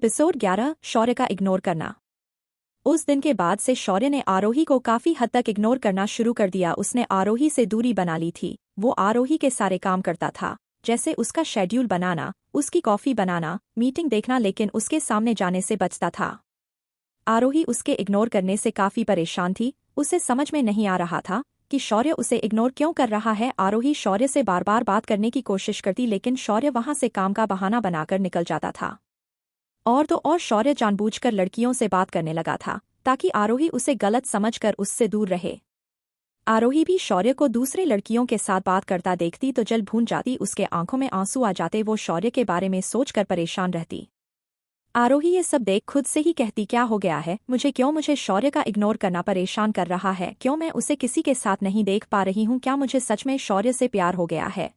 Episode 11 शौर्य का ignore करना। उस दिन के बाद से शौर्य ने आरोही को काफी हद तक इग्नोर करना शुरू कर दिया। उसने आरोही से दूरी बना ली थी। वो आरोही के सारे काम करता था, जैसे उसका शेड्यूल बनाना, उसकी कॉफी बनाना, मीटिंग देखना, लेकिन उसके सामने जाने से बचता था। आरोही उसके इग्नोर करने से काफी परेशान थी। उसे समझ में नहीं आ रहा था कि शौर्य उसे इग्नोर क्यों कर रहा है। आरोही शौर्य से बार बार बात करने की कोशिश करती, लेकिन शौर्य वहां से काम का बहाना बनाकर निकल जाता था। और तो और शौर्य जानबूझकर लड़कियों से बात करने लगा था ताकि आरोही उसे गलत समझकर उससे दूर रहे। आरोही भी शौर्य को दूसरे लड़कियों के साथ बात करता देखती तो जल भून जाती, उसके आंखों में आंसू आ जाते। वो शौर्य के बारे में सोचकर परेशान रहती। आरोही ये सब देख खुद से ही कहती, क्या हो गया है मुझे शौर्य का इग्नोर करना परेशान कर रहा है। क्यों मैं उसे किसी के साथ नहीं देख पा रही हूँ? क्या मुझे सच में शौर्य से प्यार हो गया है?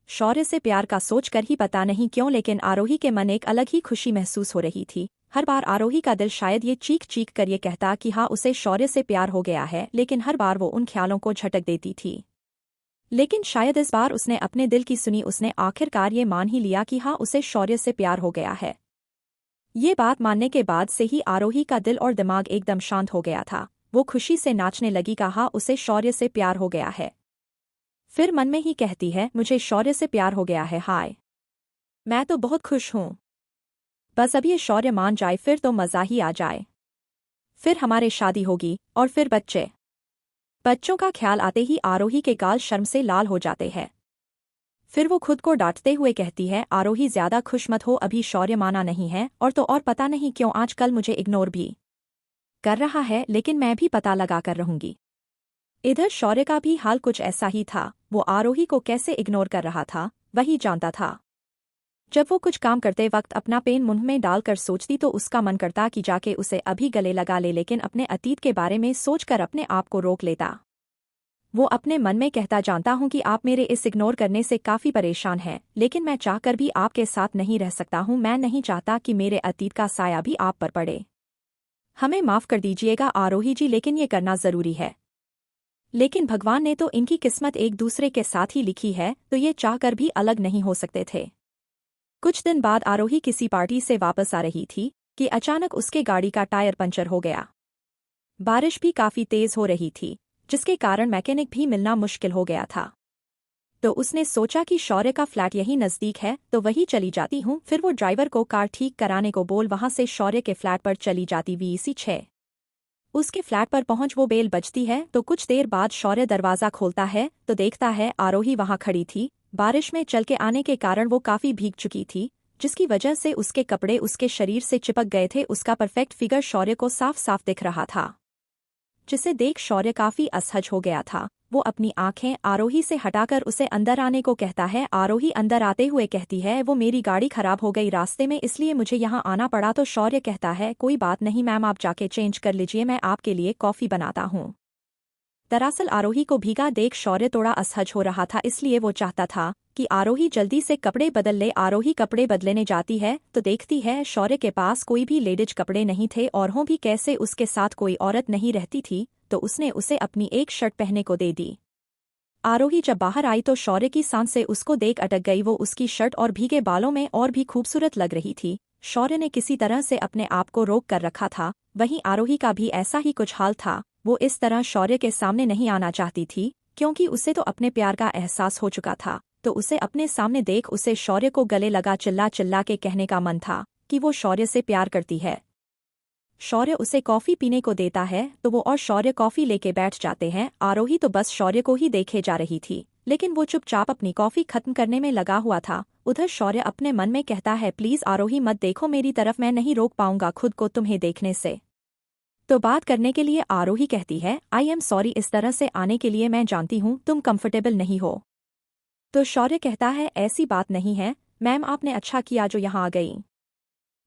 शौर्य से प्यार का सोचकर ही पता नहीं क्यों, लेकिन आरोही के मन एक अलग ही खुशी महसूस हो रही थी। हर बार आरोही का दिल शायद ये चीख चीख कर ये कहता कि हाँ, उसे शौर्य से प्यार हो गया है, लेकिन हर बार वो उन ख्यालों को झटक देती थी। लेकिन शायद इस बार उसने अपने दिल की सुनी। उसने आखिरकार ये मान ही लिया कि हाँ, उसे शौर्य से प्यार हो गया है। ये बात मानने के बाद से ही आरोही का दिल और दिमाग एकदम शांत हो गया था। वो खुशी से नाचने लगी। कहा, उसे शौर्य से प्यार हो गया है। फिर मन में ही कहती है, मुझे शौर्य से प्यार हो गया है। हाय, मैं तो बहुत खुश हूँ। बस अब ये शौर्य मान जाए फिर तो मज़ा ही आ जाए। फिर हमारे शादी होगी और फिर बच्चों का ख्याल आते ही आरोही के गाल शर्म से लाल हो जाते हैं। फिर वो खुद को डांटते हुए कहती है, आरोही ज्यादा खुश मत हो, अभी शौर्य माना नहीं है। और तो और पता नहीं क्यों आजकल मुझे इग्नोर भी कर रहा है, लेकिन मैं भी पता लगा कर रहूंगी। इधर शौर्य का भी हाल कुछ ऐसा ही था। वो आरोही को कैसे इग्नोर कर रहा था वही जानता था। जब वो कुछ काम करते वक्त अपना पेन मुंह में डालकर सोचती तो उसका मन करता कि जाके उसे अभी गले लगा ले, लेकिन अपने अतीत के बारे में सोचकर अपने आप को रोक लेता। वो अपने मन में कहता, जानता हूं कि आप मेरे इस इग्नोर करने से काफी परेशान हैं, लेकिन मैं चाहकर भी आपके साथ नहीं रह सकता हूं। मैं नहीं चाहता कि मेरे अतीत का साया भी आप पर पड़े। हमें माफ कर दीजिएगा आरोही जी, लेकिन ये करना जरूरी है। लेकिन भगवान ने तो इनकी किस्मत एक दूसरे के साथ ही लिखी है, तो ये चाहकर भी अलग नहीं हो सकते थे। कुछ दिन बाद आरोही किसी पार्टी से वापस आ रही थी कि अचानक उसके गाड़ी का टायर पंचर हो गया। बारिश भी काफी तेज हो रही थी, जिसके कारण मैकेनिक भी मिलना मुश्किल हो गया था। तो उसने सोचा कि शौर्य का फ्लैट यही नजदीक है तो वही चली जाती हूँ। फिर वो ड्राइवर को कार ठीक कराने को बोल वहां से शौर्य के फ्लैट पर चली जाती। VC6 उसके फ्लैट पर पहुंच वो बेल बजती है तो कुछ देर बाद शौर्य दरवाजा खोलता है तो देखता है आरोही वहां खड़ी थी। बारिश में चल के आने के कारण वो काफी भीग चुकी थी, जिसकी वजह से उसके कपड़े उसके शरीर से चिपक गए थे। उसका परफेक्ट फिगर शौर्य को साफ साफ दिख रहा था, जिसे देख शौर्य काफी असहज हो गया था। वो अपनी आंखें आरोही से हटाकर उसे अंदर आने को कहता है। आरोही अंदर आते हुए कहती है, वो मेरी गाड़ी खराब हो गई रास्ते में, इसलिए मुझे यहाँ आना पड़ा। तो शौर्य कहता है, कोई बात नहीं मैम, आप जाके चेंज कर लीजिए, मैं आपके लिए कॉफी बनाता हूँ। दरअसल आरोही को भीगा देख शौर्य थोड़ा असहज हो रहा था, इसलिए वो चाहता था कि आरोही जल्दी से कपड़े बदल ले। आरोही कपड़े बदलने जाती है तो देखती है शौर्य के पास कोई भी लेडीज कपड़े नहीं थे, और हों भी कैसे, उसके साथ कोई औरत नहीं रहती थी। तो उसने उसे अपनी एक शर्ट पहनने को दे दी। आरोही जब बाहर आई तो शौर्य की सांसें उसको देख अटक गई। वो उसकी शर्ट और भीगे बालों में और भी खूबसूरत लग रही थी। शौर्य ने किसी तरह से अपने आप को रोक कर रखा था। वहीं आरोही का भी ऐसा ही कुछ हाल था। वो इस तरह शौर्य के सामने नहीं आना चाहती थी, क्योंकि उसे तो अपने प्यार का एहसास हो चुका था। तो उसे अपने सामने देख उसे शौर्य को गले लगा चिल्ला चिल्ला के कहने का मन था कि वो शौर्य से प्यार करती है। शौर्य उसे कॉफी पीने को देता है तो वो और शौर्य कॉफी लेके बैठ जाते हैं। आरोही तो बस शौर्य को ही देखे जा रही थी, लेकिन वो चुपचाप अपनी कॉफी खत्म करने में लगा हुआ था। उधर शौर्य अपने मन में कहता है, प्लीज आरोही मत देखो मेरी तरफ, मैं नहीं रोक पाऊंगा खुद को तुम्हें देखने से। तो बात करने के लिए आरोही कहती है, आई एम सॉरी, इस तरह से आने के लिए मैं जानती हूँ तुम कंफर्टेबल नहीं हो। तो शौर्य कहता है, ऐसी बात नहीं है मैम, आपने अच्छा किया जो यहाँ आ गई।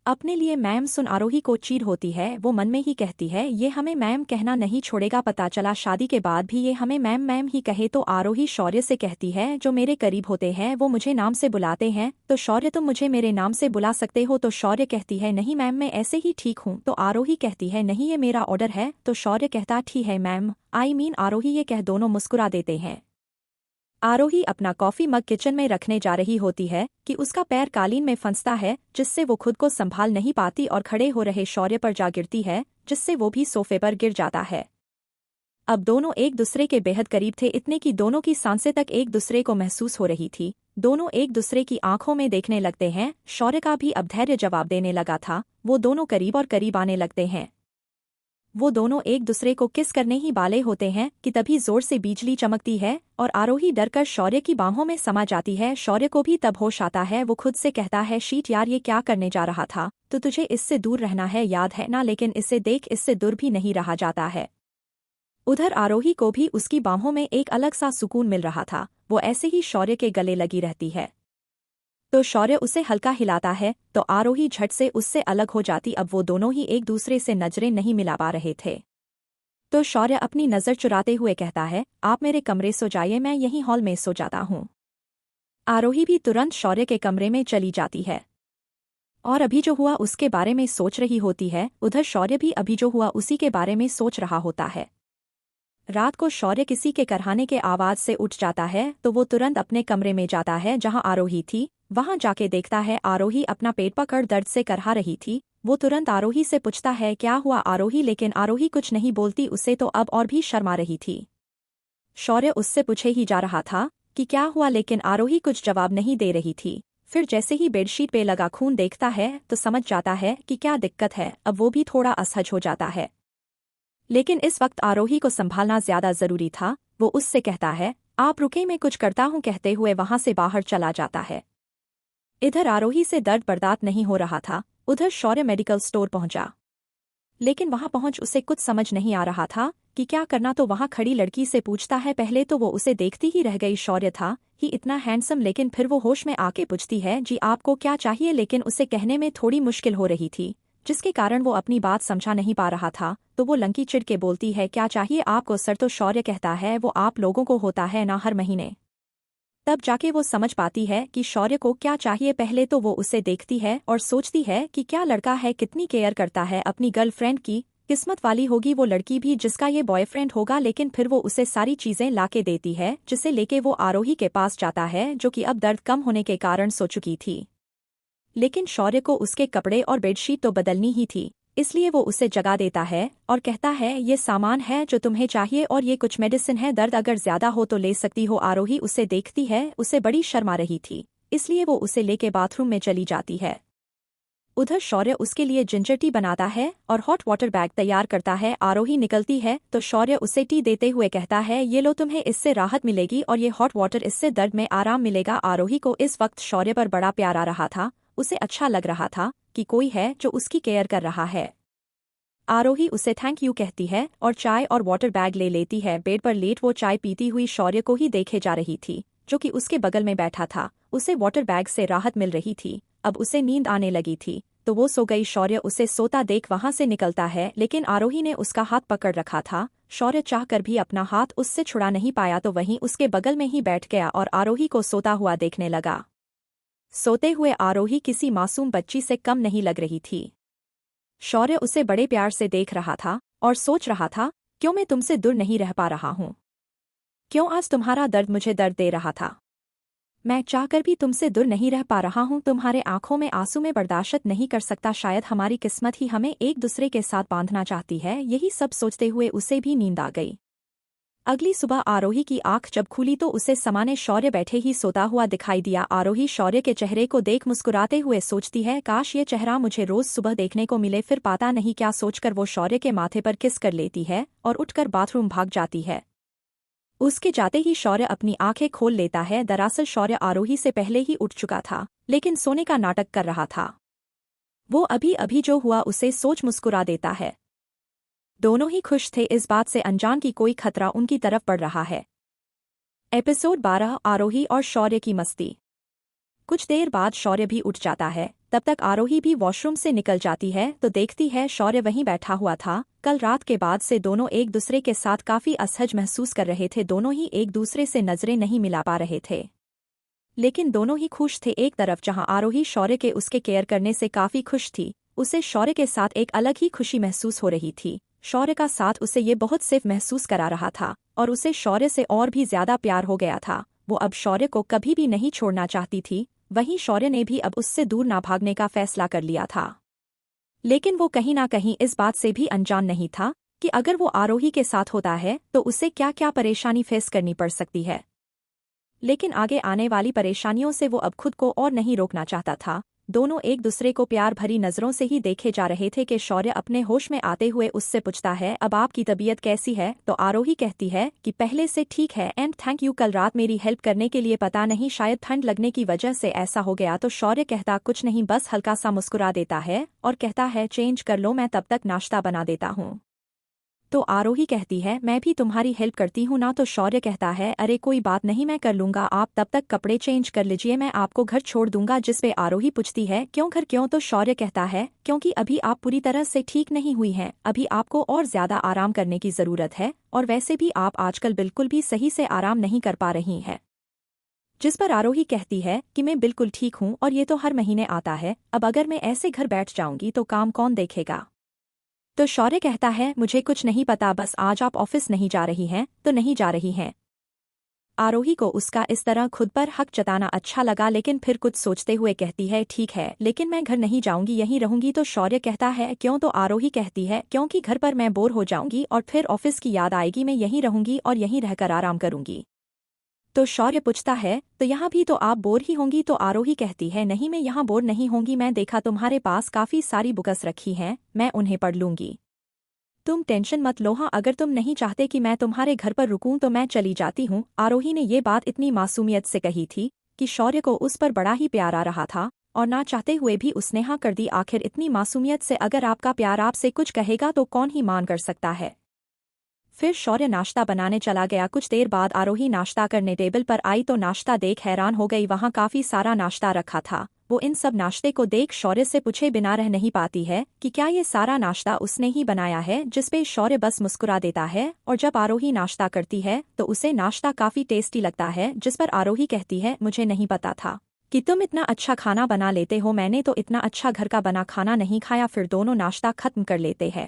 अपने लिए मैम सुन आरोही को चीड़ होती है। वो मन में ही कहती है, ये हमें मैम कहना नहीं छोड़ेगा, पता चला शादी के बाद भी ये हमें मैम मैम ही कहे। तो आरोही शौर्य से कहती है, जो मेरे करीब होते हैं वो मुझे नाम से बुलाते हैं, तो शौर्य तुम मुझे मेरे नाम से बुला सकते हो। तो शौर्य कहती है, नहीं मैम, मैं ऐसे ही ठीक हूँ। तो आरोही कहती है, नहीं ये मेरा ऑर्डर है। तो शौर्य कहता, ठीक है मैम, आई मीन आरोही ये कह दोनों मुस्कुरा देते हैं। आरोही अपना कॉफी मग किचन में रखने जा रही होती है कि उसका पैर कालीन में फंसता है, जिससे वो खुद को संभाल नहीं पाती और खड़े हो रहे शौर्य पर जा गिरती है, जिससे वो भी सोफे पर गिर जाता है। अब दोनों एक दूसरे के बेहद करीब थे, इतने कि दोनों की सांसें तक एक दूसरे को महसूस हो रही थी। दोनों एक दूसरे की आंखों में देखने लगते हैं। शौर्य का भी अब धैर्य जवाब देने लगा था। वो दोनों करीब और करीब आने लगते हैं। वो दोनों एक दूसरे को किस करने ही वाले होते हैं कि तभी जोर से बिजली चमकती है और आरोही डरकर शौर्य की बाहों में समा जाती है। शौर्य को भी तब होश आता है। वो खुद से कहता है, शीट यार, ये क्या करने जा रहा था? तो तुझे इससे दूर रहना है, याद है ना? लेकिन इसे देख, इससे दूर भी नहीं रहा जाता है। उधर आरोही को भी उसकी बाहों में एक अलग सा सुकून मिल रहा था। वो ऐसे ही शौर्य के गले लगी रहती है तो शौर्य उसे हल्का हिलाता है तो आरोही झट से उससे अलग हो जाती। अब वो दोनों ही एक दूसरे से नजरें नहीं मिला पा रहे थे तो शौर्य अपनी नज़र चुराते हुए कहता है, आप मेरे कमरे सो जाइए, मैं यहीं हॉल में सो जाता हूँ। आरोही भी तुरंत शौर्य के कमरे में चली जाती है और अभी जो हुआ उसके बारे में सोच रही होती है। उधर शौर्य भी अभी जो हुआ उसी के बारे में सोच रहा होता है। रात को शौर्य किसी के करहाने के आवाज से उठ जाता है तो वो तुरंत अपने कमरे में जाता है जहां आरोही थी। वहां जाके देखता है आरोही अपना पेट पकड़ दर्द से करहा रही थी। वो तुरंत आरोही से पूछता है, क्या हुआ आरोही? लेकिन आरोही कुछ नहीं बोलती। उसे तो अब और भी शर्मा रही थी। शौर्य उससे पूछे ही जा रहा था कि क्या हुआ, लेकिन आरोही कुछ जवाब नहीं दे रही थी। फिर जैसे ही बेडशीट पे लगा खून देखता है तो समझ जाता है कि क्या दिक्कत है। अब वो भी थोड़ा असहज हो जाता है, लेकिन इस वक्त आरोही को संभालना ज्यादा जरूरी था। वो उससे कहता है, आप रुके, मैं कुछ करता हूँ, कहते हुए वहां से बाहर चला जाता है। इधर आरोही से दर्द बर्दाश्त नहीं हो रहा था। उधर शौर्य मेडिकल स्टोर पहुंचा, लेकिन वहां पहुंच उसे कुछ समझ नहीं आ रहा था कि क्या करना। तो वहां खड़ी लड़की से पूछता है। पहले तो वो उसे देखती ही रह गई। शौर्य था ही इतना हैंडसम, लेकिन फिर वो होश में आके पूछती है, जी आपको क्या चाहिए? लेकिन उसे कहने में थोड़ी मुश्किल हो रही थी, जिसके कारण वो अपनी बात समझा नहीं पा रहा था। तो वो लंकी चिढ़ के बोलती है, क्या चाहिए आपको सर? तो शौर्य कहता है, वो आप लोगों को होता है ना हर महीने। तब जाके वो समझ पाती है कि शौर्य को क्या चाहिए। पहले तो वो उसे देखती है और सोचती है कि क्या लड़का है, कितनी केयर करता है अपनी गर्लफ्रेंड की। किस्मत वाली होगी वो लड़की भी जिसका ये बॉयफ्रेंड होगा। लेकिन फिर वो उसे सारी चीजें लाके देती है, जिसे लेके वो आरोही के पास जाता है, जो कि अब दर्द कम होने के कारण सो चुकी थी। लेकिन शौर्य को उसके कपड़े और बेडशीट तो बदलनी ही थी, इसलिए वो उसे जगा देता है और कहता है, ये सामान है जो तुम्हें चाहिए और ये कुछ मेडिसिन है, दर्द अगर ज्यादा हो तो ले सकती हो। आरोही उसे देखती है, उसे बड़ी शर्म आ रही थी, इसलिए वो उसे लेके बाथरूम में चली जाती है। उधर शौर्य उसके लिए जिंजर टी बनाता है और हॉट वाटर बैग तैयार करता है। आरोही निकलती है तो शौर्य उसे टी देते हुए कहता है, ये लो, तुम्हें इससे राहत मिलेगी और ये हॉट वाटर, इससे दर्द में आराम मिलेगा। आरोही को इस वक्त शौर्य पर बड़ा प्यार आ रहा था। उसे अच्छा लग रहा था कि कोई है जो उसकी केयर कर रहा है। आरोही उसे थैंक यू कहती है और चाय और वाटर बैग ले लेती है। बेड पर लेट वो चाय पीती हुई शौर्य को ही देखे जा रही थी, जो कि उसके बगल में बैठा था। उसे वाटर बैग से राहत मिल रही थी। अब उसे नींद आने लगी थी तो वो सो गई। शौर्य उसे सोता देख वहां से निकलता है, लेकिन आरोही ने उसका हाथ पकड़ रखा था। शौर्य चाहकर भी अपना हाथ उससे छुड़ा नहीं पाया तो वहीं उसके बगल में ही बैठ गया और आरोही को सोता हुआ देखने लगा। सोते हुए आरोही किसी मासूम बच्ची से कम नहीं लग रही थी। शौर्य उसे बड़े प्यार से देख रहा था और सोच रहा था, क्यों मैं तुमसे दूर नहीं रह पा रहा हूँ? क्यों आज तुम्हारा दर्द मुझे दर्द दे रहा था? मैं चाहकर भी तुमसे दूर नहीं रह पा रहा हूँ। तुम्हारे आंखों में आंसू में बर्दाश्त नहीं कर सकता। शायद हमारी किस्मत ही हमें एक दूसरे के साथ बांधना चाहती है। यही सब सोचते हुए उसे भी नींद आ गई। अगली सुबह आरोही की आंख जब खुली तो उसे समाने शौर्य बैठे ही सोता हुआ दिखाई दिया। आरोही शौर्य के चेहरे को देख मुस्कुराते हुए सोचती है, काश ये चेहरा मुझे रोज सुबह देखने को मिले। फिर पता नहीं क्या सोचकर वो शौर्य के माथे पर किस कर लेती है और उठकर बाथरूम भाग जाती है। उसके जाते ही शौर्य अपनी आंखें खोल लेता है। दरअसल शौर्य आरोही से पहले ही उठ चुका था, लेकिन सोने का नाटक कर रहा था। वो अभी अभी जो हुआ उसे सोच मुस्कुरा देता है। दोनों ही खुश थे इस बात से अनजान की कोई खतरा उनकी तरफ पड़ रहा है। एपिसोड 12 आरोही और शौर्य की मस्ती। कुछ देर बाद शौर्य भी उठ जाता है। तब तक आरोही भी वॉशरूम से निकल जाती है तो देखती है शौर्य वहीं बैठा हुआ था। कल रात के बाद से दोनों एक दूसरे के साथ काफी असहज महसूस कर रहे थे। दोनों ही एक दूसरे से नजरें नहीं मिला पा रहे थे, लेकिन दोनों ही खुश थे। एक तरफ जहां आरोही शौर्य के उसके केयर करने से काफी खुश थी, उसे शौर्य के साथ एक अलग ही खुशी महसूस हो रही थी। शौर्य का साथ उसे ये बहुत सेफ महसूस करा रहा था और उसे शौर्य से और भी ज्यादा प्यार हो गया था। वो अब शौर्य को कभी भी नहीं छोड़ना चाहती थी। वहीं शौर्य ने भी अब उससे दूर ना भागने का फैसला कर लिया था। लेकिन वो कहीं ना कहीं इस बात से भी अनजान नहीं था कि अगर वो आरोही के साथ होता है तो उसे क्या क्या परेशानी फेस करनी पड़ सकती है। लेकिन आगे आने वाली परेशानियों से वो अब खुद को और नहीं रोकना चाहता था। दोनों एक दूसरे को प्यार भरी नजरों से ही देखे जा रहे थे कि शौर्य अपने होश में आते हुए उससे पूछता है, अब आपकी तबीयत कैसी है? तो आरोही कहती है कि पहले से ठीक है एंड थैंक यू, कल रात मेरी हेल्प करने के लिए, पता नहीं शायद ठंड लगने की वजह से ऐसा हो गया। तो शौर्य कहता कुछ नहीं, बस हल्का सा मुस्कुरा देता है और कहता है चेंज कर लो, मैं तब तक नाश्ता बना देता हूँ। तो आरोही कहती है मैं भी तुम्हारी हेल्प करती हूँ ना। तो शौर्य कहता है अरे कोई बात नहीं, मैं कर लूंगा, आप तब तक कपड़े चेंज कर लीजिए, मैं आपको घर छोड़ दूंगा। जिस पे आरोही पूछती है क्यों घर क्यों? तो शौर्य कहता है क्योंकि अभी आप पूरी तरह से ठीक नहीं हुई हैं, अभी आपको और ज्यादा आराम करने की जरूरत है, और वैसे भी आप आजकल बिल्कुल भी सही से आराम नहीं कर पा रही हैं। जिस पर आरोही कहती है कि मैं बिल्कुल ठीक हूँ और ये तो हर महीने आता है, अब अगर मैं ऐसे घर बैठ जाऊंगी तो काम कौन देखेगा? तो शौर्य कहता है मुझे कुछ नहीं पता, बस आज आप ऑफिस नहीं जा रही हैं तो नहीं जा रही हैं। आरोही को उसका इस तरह खुद पर हक जताना अच्छा लगा, लेकिन फिर कुछ सोचते हुए कहती है ठीक है लेकिन मैं घर नहीं जाऊंगी, यहीं रहूंगी। तो शौर्य कहता है क्यों? तो आरोही कहती है क्योंकि घर पर मैं बोर हो जाऊंगी और फिर ऑफिस की याद आएगी, मैं यहीं रहूंगी और यहीं रहकर आराम करूंगी। तो शौर्य पूछता है तो यहाँ भी तो आप बोर ही होंगी? तो आरोही कहती है नहीं, मैं यहाँ बोर नहीं होंगी, मैं देखा तुम्हारे पास काफी सारी बुक्स रखी हैं, मैं उन्हें पढ़ लूंगी। तुम टेंशन मत लो, हाँ अगर तुम नहीं चाहते कि मैं तुम्हारे घर पर रुकूं तो मैं चली जाती हूँ। आरोही ने ये बात इतनी मासूमियत से कही थी कि शौर्य को उस पर बड़ा ही प्यार आ रहा था और ना चाहते हुए भी उसने हाँ कर दी। आखिर इतनी मासूमियत से अगर आपका प्यार आपसे कुछ कहेगा तो कौन ही मान कर सकता है। फिर शौर्य नाश्ता बनाने चला गया। कुछ देर बाद आरोही नाश्ता करने टेबल पर आई तो नाश्ता देख हैरान हो गई, वहाँ काफी सारा नाश्ता रखा था। वो इन सब नाश्ते को देख शौर्य से पूछे बिना रह नहीं पाती है कि क्या ये सारा नाश्ता उसने ही बनाया है, जिसपे शौर्य बस मुस्कुरा देता है। और जब आरोही नाश्ता करती है तो उसे नाश्ता काफी टेस्टी लगता है, जिस पर आरोही कहती है मुझे नहीं पता था कि तुम इतना अच्छा खाना बना लेते हो, मैंने तो इतना अच्छा घर का बना खाना नहीं खाया। फिर दोनों नाश्ता खत्म कर लेते हैं।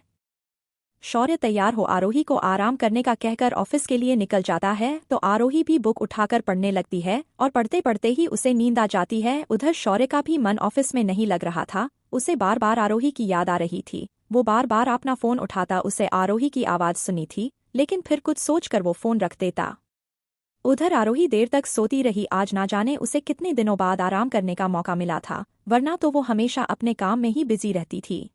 शौर्य तैयार हो आरोही को आराम करने का कहकर ऑफिस के लिए निकल जाता है तो आरोही भी बुक उठाकर पढ़ने लगती है और पढ़ते पढ़ते ही उसे नींद आ जाती है। उधर शौर्य का भी मन ऑफिस में नहीं लग रहा था, उसे बार बार आरोही की याद आ रही थी। वो बार बार अपना फोन उठाता, उसे आरोही की आवाज सुनी थी, लेकिन फिर कुछ सोचकर वो फोन रख देता। उधर आरोही देर तक सोती रही, आज ना जाने उसे कितने दिनों बाद आराम करने का मौका मिला था, वरना तो वो हमेशा अपने काम में ही बिजी रहती थी।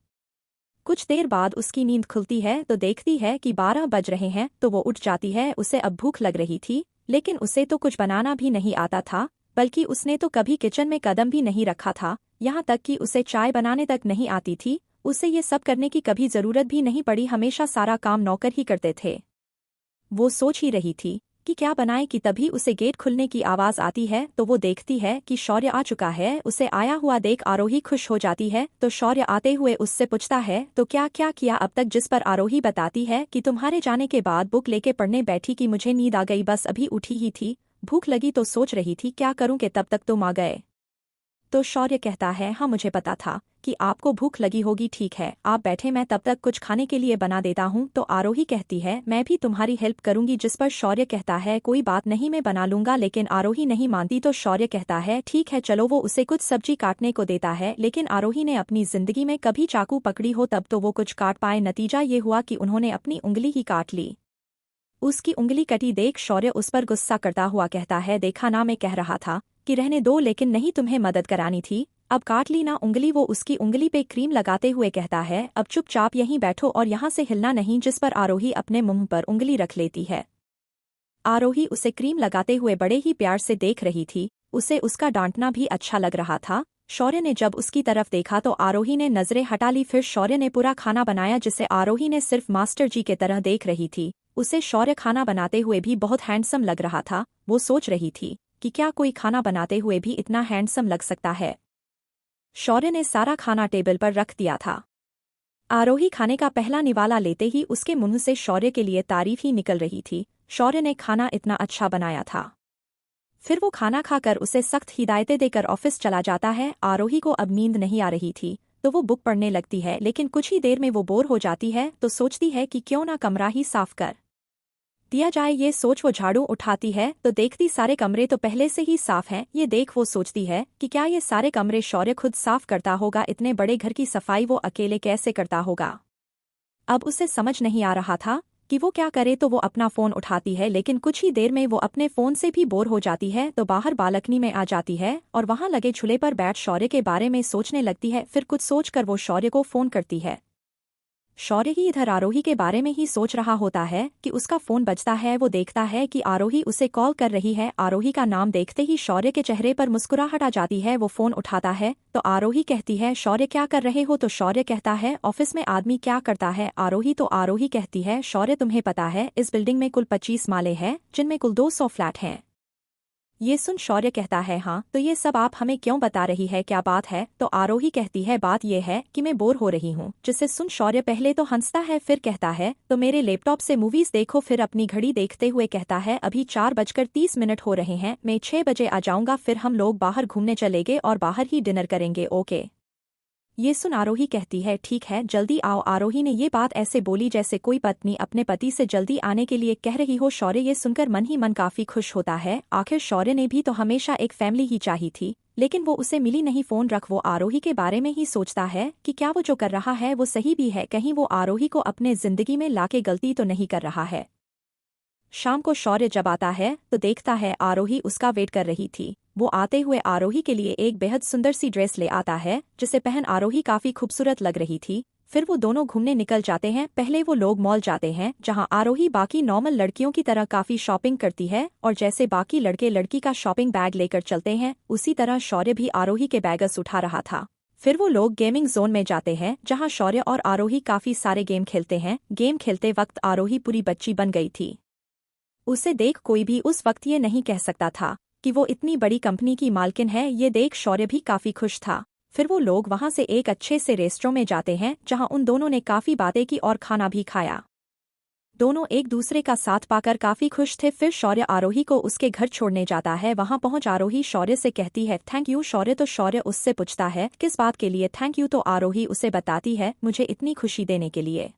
कुछ देर बाद उसकी नींद खुलती है तो देखती है कि 12 बज रहे हैं, तो वो उठ जाती है। उसे अब भूख लग रही थी, लेकिन उसे तो कुछ बनाना भी नहीं आता था, बल्कि उसने तो कभी किचन में कदम भी नहीं रखा था, यहाँ तक कि उसे चाय बनाने तक नहीं आती थी। उसे ये सब करने की कभी जरूरत भी नहीं पड़ी, हमेशा सारा काम नौकर ही करते थे। वो सोच ही रही थी कि क्या बनाए कि तभी उसे गेट खुलने की आवाज आती है तो वो देखती है कि शौर्य आ चुका है। उसे आया हुआ देख आरोही खुश हो जाती है तो शौर्य आते हुए उससे पूछता है तो क्या क्या किया अब तक? जिस पर आरोही बताती है कि तुम्हारे जाने के बाद बुक लेके पढ़ने बैठी कि मुझे नींद आ गई, बस अभी उठी ही थी, भूख लगी तो सोच रही थी क्या करूं कि तब तक तुम आ गए। तो शौर्य कहता है हाँ मुझे पता था कि आपको भूख लगी होगी, ठीक है आप बैठे, मैं तब तक कुछ खाने के लिए बना देता हूँ। तो आरोही कहती है मैं भी तुम्हारी हेल्प करूंगी, जिस पर शौर्य कहता है कोई बात नहीं मैं बना लूंगा, लेकिन आरोही नहीं मानती। तो शौर्य कहता है ठीक है चलो, वो उसे कुछ सब्जी काटने को देता है, लेकिन आरोही ने अपनी जिंदगी में कभी चाकू पकड़ी हो तब तो वो कुछ काट पाए, नतीजा ये हुआ कि उन्होंने अपनी उंगली ही काट ली। उसकी उंगली कटी देख शौर्य उस पर गुस्सा करता हुआ कहता है देखा ना, मैं कह रहा था कि रहने दो, लेकिन नहीं तुम्हें मदद करानी थी, अब काट ली ना उंगली। वो उसकी उंगली पे क्रीम लगाते हुए कहता है अब चुपचाप यहीं बैठो और यहाँ से हिलना नहीं, जिस पर आरोही अपने मुंह पर उंगली रख लेती है। आरोही उसे क्रीम लगाते हुए बड़े ही प्यार से देख रही थी, उसे उसका डांटना भी अच्छा लग रहा था। शौर्य ने जब उसकी तरफ देखा तो आरोही ने नजरें हटा ली। फिर शौर्य ने पूरा खाना बनाया जिसे आरोही ने सिर्फ मास्टर जी के तरह देख रही थी। उसे शौर्य खाना बनाते हुए भी बहुत हैंडसम लग रहा था। वो सोच रही थी कि क्या कोई खाना बनाते हुए भी इतना हैंडसम लग सकता है। शौर्य ने सारा खाना टेबल पर रख दिया था। आरोही खाने का पहला निवाला लेते ही उसके मुंह से शौर्य के लिए तारीफ ही निकल रही थी। शौर्य ने खाना इतना अच्छा बनाया था। फिर वो खाना खाकर उसे सख्त हिदायतें देकर ऑफिस चला जाता है। आरोही को अब नींद नहीं आ रही थी तो वो बुक पढ़ने लगती है, लेकिन कुछ ही देर में वो बोर हो जाती है तो सोचती है कि क्यों ना कमरा ही साफ कर दिया जाए ये सोच वो झाड़ू उठाती है तो देखती सारे कमरे तो पहले से ही साफ हैं। ये देख वो सोचती है कि क्या ये सारे कमरे शौर्य खुद साफ करता होगा, इतने बड़े घर की सफाई वो अकेले कैसे करता होगा। अब उसे समझ नहीं आ रहा था कि वो क्या करे, तो वो अपना फोन उठाती है, लेकिन कुछ ही देर में वो अपने फोन से भी बोर हो जाती है तो बाहर बालकनी में आ जाती है और वहां लगे झूले पर बैठ शौर्य के बारे में सोचने लगती है। फिर कुछ सोचकर वो शौर्य को फोन करती है। शौर्य ही इधर आरोही के बारे में ही सोच रहा होता है कि उसका फोन बजता है। वो देखता है कि आरोही उसे कॉल कर रही है। आरोही का नाम देखते ही शौर्य के चेहरे पर मुस्कुराहट आ जाती है। वो फोन उठाता है तो आरोही कहती है, शौर्य क्या कर रहे हो? तो शौर्य कहता है, ऑफिस में आदमी क्या करता है आरोही? तो आरोही कहती है, शौर्य तुम्हें पता है इस बिल्डिंग में कुल 25 माले हैं जिनमें कुल 200 फ्लैट हैं। ये सुन शौर्य कहता है, हाँ तो ये सब आप हमें क्यों बता रही है, क्या बात है? तो आरोही कहती है, बात ये है कि मैं बोर हो रही हूँ। जिसे सुन शौर्य पहले तो हंसता है, फिर कहता है तो मेरे लैपटॉप से मूवीज देखो। फिर अपनी घड़ी देखते हुए कहता है, अभी 4:30 हो रहे हैं, मैं 6 बजे आ जाऊंगा। फिर हम लोग बाहर घूमने चलेंगे और बाहर ही डिनर करेंगे, ओके? ये सुन आरोही कहती है, ठीक है जल्दी आओ। आरोही ने ये बात ऐसे बोली जैसे कोई पत्नी अपने पति से जल्दी आने के लिए कह रही हो। शौर्य ये सुनकर मन ही मन काफी खुश होता है। आखिर शौर्य ने भी तो हमेशा एक फैमिली ही चाही थी, लेकिन वो उसे मिली नहीं। फोन रख वो आरोही के बारे में ही सोचता है कि क्या वो जो कर रहा है वो सही भी है, कहीं वो आरोही को अपने जिंदगी में लाके गलती तो नहीं कर रहा है। शाम को शौर्य जब आता है तो देखता है आरोही उसका वेट कर रही थी। वो आते हुए आरोही के लिए एक बेहद सुंदर सी ड्रेस ले आता है जिसे पहन आरोही काफी खूबसूरत लग रही थी। फिर वो दोनों घूमने निकल जाते हैं। पहले वो लोग मॉल जाते हैं जहां आरोही बाकी नॉर्मल लड़कियों की तरह काफी शॉपिंग करती है और जैसे बाकी लड़के लड़की का शॉपिंग बैग लेकर चलते हैं उसी तरह शौर्य भी आरोही के बैगस उठा रहा था। फिर वो लोग गेमिंग जोन में जाते हैं जहां शौर्य और आरोही काफी सारे गेम खेलते हैं। गेम खेलते वक्त आरोही पूरी बच्ची बन गई थी। उसे देख कोई भी उस वक्त ये नहीं कह सकता था कि वो इतनी बड़ी कंपनी की मालकिन है। ये देख शौर्य भी काफी खुश था। फिर वो लोग वहां से एक अच्छे से रेस्टोरेंट में जाते हैं जहां उन दोनों ने काफी बातें की और खाना भी खाया। दोनों एक दूसरे का साथ पाकर काफी खुश थे। फिर शौर्य आरोही को उसके घर छोड़ने जाता है। वहां पहुंच आरोही शौर्य से कहती है, थैंक यू शौर्य। तो शौर्य उससे पूछता है, किस बात के लिए थैंक यू? तो आरोही उसे बताती है, मुझे इतनी खुशी देने के लिए।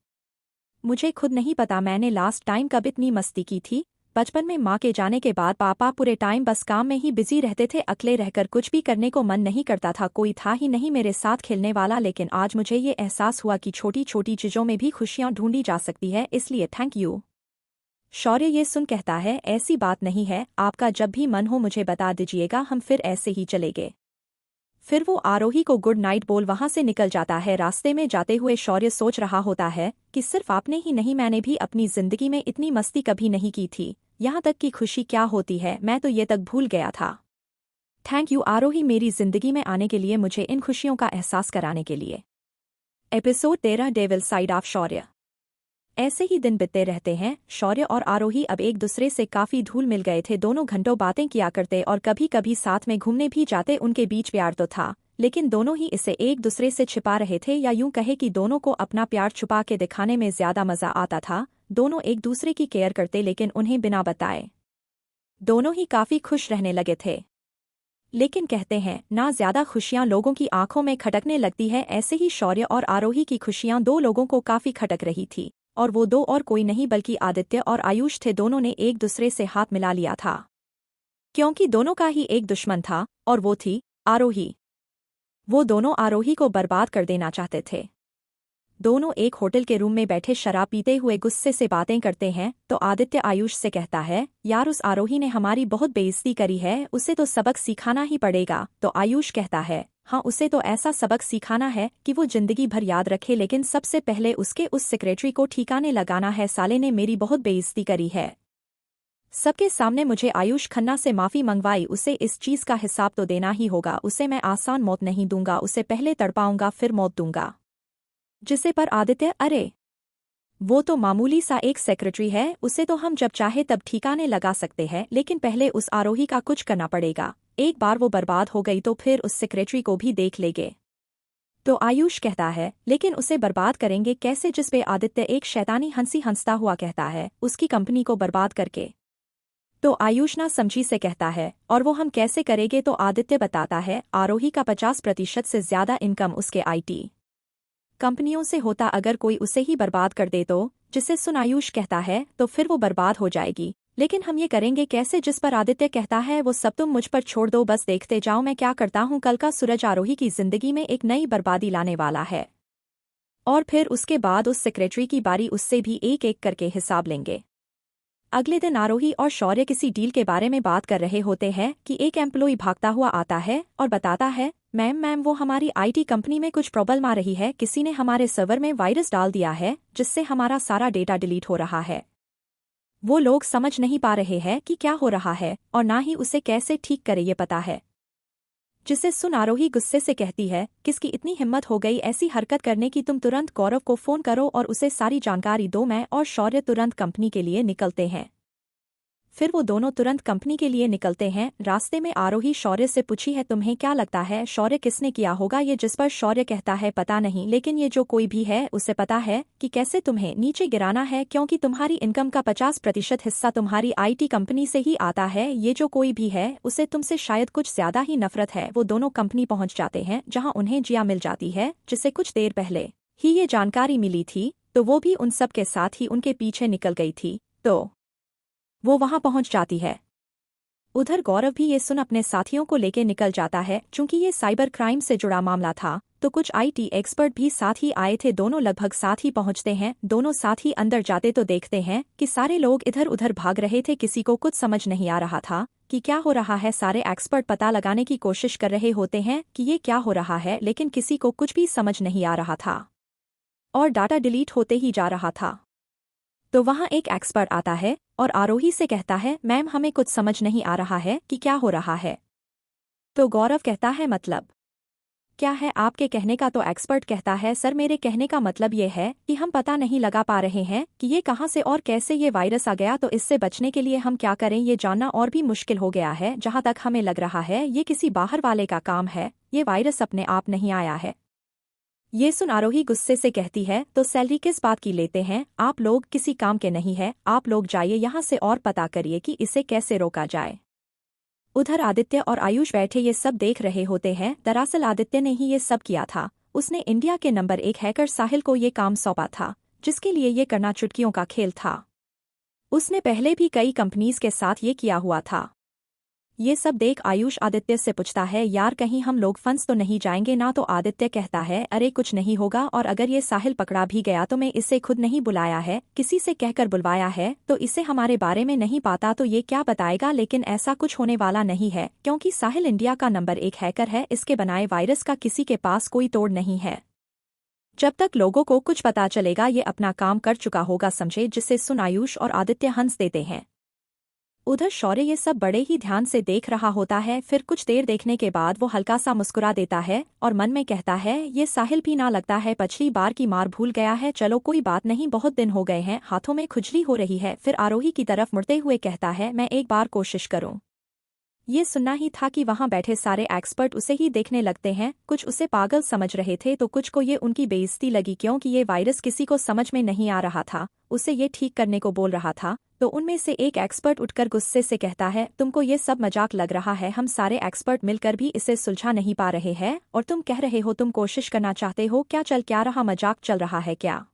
मुझे खुद नहीं पता मैंने लास्ट टाइम कब इतनी मस्ती की थी। बचपन में माँ के जाने के बाद पापा पूरे टाइम बस काम में ही बिजी रहते थे। अकेले रहकर कुछ भी करने को मन नहीं करता था, कोई था ही नहीं मेरे साथ खेलने वाला। लेकिन आज मुझे ये एहसास हुआ कि छोटी छोटी चीजों में भी खुशियाँ ढूंढी जा सकती है, इसलिए थैंक यू। शौर्य ये सुन कहता है, ऐसी बात नहीं है, आपका जब भी मन हो मुझे बता दीजिएगा, हम फिर ऐसे ही चलेंगे। फिर वो आरोही को गुड नाइट बोल वहां से निकल जाता है। रास्ते में जाते हुए शौर्य सोच रहा होता है कि सिर्फ आपने ही नहीं, मैंने भी अपनी जिंदगी में इतनी मस्ती कभी नहीं की थी। यहाँ तक कि खुशी क्या होती है मैं तो ये तक भूल गया था। थैंक यू आरोही मेरी जिंदगी में आने के लिए, मुझे इन खुशियों का एहसास कराने के लिए। एपिसोड 13 डेविल साइड ऑफ शौर्य। ऐसे ही दिन बीतते रहते हैं। शौर्य और आरोही अब एक दूसरे से काफी धूल मिल गए थे। दोनों घंटों बातें किया करते और कभी कभी साथ में घूमने भी जाते। उनके बीच प्यार तो था, लेकिन दोनों ही इसे एक दूसरे से छिपा रहे थे, या यूं कहे कि दोनों को अपना प्यार छुपा के दिखाने में ज्यादा मजा आता था। दोनों एक दूसरे की केयर करते लेकिन उन्हें बिना बताए दोनों ही काफी खुश रहने लगे थे। लेकिन कहते हैं ना, ज्यादा खुशियां लोगों की आंखों में खटकने लगती है। ऐसे ही शौर्य और आरोही की खुशियां दो लोगों को काफी खटक रही थी, और वो दो और कोई नहीं बल्कि आदित्य और आयुष थे। दोनों ने एक दूसरे से हाथ मिला लिया था क्योंकि दोनों का ही एक दुश्मन था और वो थी आरोही। वो दोनों आरोही को बर्बाद कर देना चाहते थे। दोनों एक होटल के रूम में बैठे शराब पीते हुए गुस्से से बातें करते हैं तो आदित्य आयुष से कहता है, यार उस आरोही ने हमारी बहुत बेइज्जती करी है, उसे तो सबक सिखाना ही पड़ेगा। तो आयुष कहता है, हाँ उसे तो ऐसा सबक सिखाना है कि वो जिंदगी भर याद रखे, लेकिन सबसे पहले उसके उस सेक्रेटरी को ठिकाने लगाना है। साले ने मेरी बहुत बेइज्जती करी है सबके सामने। मुझे आयुष खन्ना से माफी मंगवाई, उसे इस चीज का हिसाब तो देना ही होगा। उसे मैं आसान मौत नहीं दूंगा, उसे पहले तड़पाऊंगा फिर मौत दूंगा। जिसे पर आदित्य, अरे वो तो मामूली सा एक सेक्रेटरी है, उसे तो हम जब चाहे तब ठिकाने लगा सकते हैं, लेकिन पहले उस आरोही का कुछ करना पड़ेगा। एक बार वो बर्बाद हो गई तो फिर उस सेक्रेटरी को भी देख लेंगे। तो आयुष कहता है, लेकिन उसे बर्बाद करेंगे कैसे? जिस पे आदित्य एक शैतानी हंसी हंसता हुआ कहता है, उसकी कंपनी को बर्बाद करके। तो आयुष ना समझी से कहता है, और वो हम कैसे करेंगे? तो आदित्य बताता है, आरोही का 50% से ज्यादा इनकम उसके IT कंपनियों से होता, अगर कोई उसे ही बर्बाद कर दे तो जिसे सुन आयुष कहता है तो फिर वो बर्बाद हो जाएगी। लेकिन हम ये करेंगे कैसे? जिस पर आदित्य कहता है वो सब तुम मुझ पर छोड़ दो, बस देखते जाओ मैं क्या करता हूँ। कल का सूरज आरोही की जिंदगी में एक नई बर्बादी लाने वाला है और फिर उसके बाद उस सेक्रेटरी की बारी, उससे भी एक एक करके हिसाब लेंगे। अगले दिन आरोही और शौर्य किसी डील के बारे में बात कर रहे होते हैं कि एक एम्प्लॉय भागता हुआ आता है और बताता है, मैम वो हमारी आईटी कंपनी में कुछ प्रॉब्लम आ रही है, किसी ने हमारे सर्वर में वायरस डाल दिया है जिससे हमारा सारा डेटा डिलीट हो रहा है। वो लोग समझ नहीं पा रहे हैं कि क्या हो रहा है और ना ही उसे कैसे ठीक करे ये पता है। जिसे सुन आरोही गुस्से से कहती है, किसकी इतनी हिम्मत हो गई ऐसी हरकत करने की? तुम तुरंत गौरव को फोन करो और उसे सारी जानकारी दो। मैं और शौर्य तुरंत कंपनी के लिए निकलते हैं। फिर वो दोनों तुरंत कंपनी के लिए निकलते हैं। रास्ते में आरोही शौर्य से पूछी है, तुम्हें क्या लगता है शौर्य किसने किया होगा ये? जिस पर शौर्य कहता है, पता नहीं, लेकिन ये जो कोई भी है उसे पता है कि कैसे तुम्हें नीचे गिराना है, क्योंकि तुम्हारी इनकम का 50% हिस्सा तुम्हारी आईटी कंपनी से ही आता है। ये जो कोई भी है उसे तुमसे शायद कुछ ज्यादा ही नफरत है। वो दोनों कंपनी पहुंच जाते हैं जहाँ उन्हें जिया मिल जाती है, जिसे कुछ देर पहले ही ये जानकारी मिली थी, तो वो भी उन सब के साथ ही उनके पीछे निकल गई थी। तो वो वहां पहुंच जाती है। उधर गौरव भी ये सुन अपने साथियों को लेके निकल जाता है। चूंकि ये साइबर क्राइम से जुड़ा मामला था तो कुछ आईटी एक्सपर्ट भी साथ ही आए थे। दोनों लगभग साथ ही पहुंचते हैं। दोनों साथ ही अंदर जाते तो देखते हैं कि सारे लोग इधर उधर भाग रहे थे। किसी को कुछ समझ नहीं आ रहा था कि क्या हो रहा है। सारे एक्सपर्ट पता लगाने की कोशिश कर रहे होते हैं कि ये क्या हो रहा है, लेकिन किसी को कुछ भी समझ नहीं आ रहा था और डाटा डिलीट होते ही जा रहा था। तो वहां एक एक्सपर्ट आता है और आरोही से कहता है, मैम हमें कुछ समझ नहीं आ रहा है कि क्या हो रहा है। तो गौरव कहता है, मतलब क्या है आपके कहने का? तो एक्सपर्ट कहता है, सर मेरे कहने का मतलब ये है कि हम पता नहीं लगा पा रहे हैं कि ये कहाँ से और कैसे ये वायरस आ गया, तो इससे बचने के लिए हम क्या करें ये जानना और भी मुश्किल हो गया है। जहाँ तक हमें लग रहा है ये किसी बाहर वाले का काम है, ये वायरस अपने आप नहीं आया है। ये सुन आरोही गुस्से से कहती है, तो सैलरी किस बात की लेते हैं? आप लोग किसी काम के नहीं है, आप लोग जाइए यहाँ से और पता करिए कि इसे कैसे रोका जाए। उधर आदित्य और आयुष बैठे ये सब देख रहे होते हैं। दरअसल आदित्य ने ही ये सब किया था। उसने इंडिया के नंबर 1 हैकर साहिल को ये काम सौंपा था, जिसके लिए ये करना चुटकियों का खेल था। उसने पहले भी कई कंपनीज के साथ ये किया हुआ था। ये सब देख आयुष आदित्य से पूछता है, यार कहीं हम लोग फंस तो नहीं जाएंगे ना? तो आदित्य कहता है, अरे कुछ नहीं होगा, और अगर ये साहिल पकड़ा भी गया तो मैं इसे खुद नहीं बुलाया है, किसी से कहकर बुलवाया है, तो इसे हमारे बारे में नहीं पता तो ये क्या बताएगा। लेकिन ऐसा कुछ होने वाला नहीं है, क्योंकि साहिल इंडिया का नंबर 1 हैकर है। इसके बनाए वायरस का किसी के पास कोई तोड़ नहीं है। जब तक लोगों को कुछ पता चलेगा ये अपना काम कर चुका होगा, समझे? जिसे सुन आयुष और आदित्य हंस देते हैं। उधर शौर्य ये सब बड़े ही ध्यान से देख रहा होता है। फिर कुछ देर देखने के बाद वो हल्का सा मुस्कुरा देता है और मन में कहता है, ये साहिल भी ना लगता है पिछली बार की मार भूल गया है। चलो कोई बात नहीं, बहुत दिन हो गए हैं, हाथों में खुजली हो रही है। फिर आरोही की तरफ मुड़ते हुए कहता है, मैं एक बार कोशिश करूं। ये सुनना ही था कि वहां बैठे सारे एक्सपर्ट उसे ही देखने लगते हैं। कुछ उसे पागल समझ रहे थे तो कुछ को ये उनकी बेइज्जती लगी, क्योंकि ये वायरस किसी को समझ में नहीं आ रहा था। उसे ये ठीक करने को बोल रहा था। तो उनमें से एक एक्सपर्ट उठकर गुस्से से कहता है, तुमको ये सब मजाक लग रहा है? हम सारे एक्सपर्ट मिलकर भी इसे सुलझा नहीं पा रहे हैं और तुम कह रहे हो तुम कोशिश करना चाहते हो? क्या चल क्या रहा, मजाक चल रहा है क्या?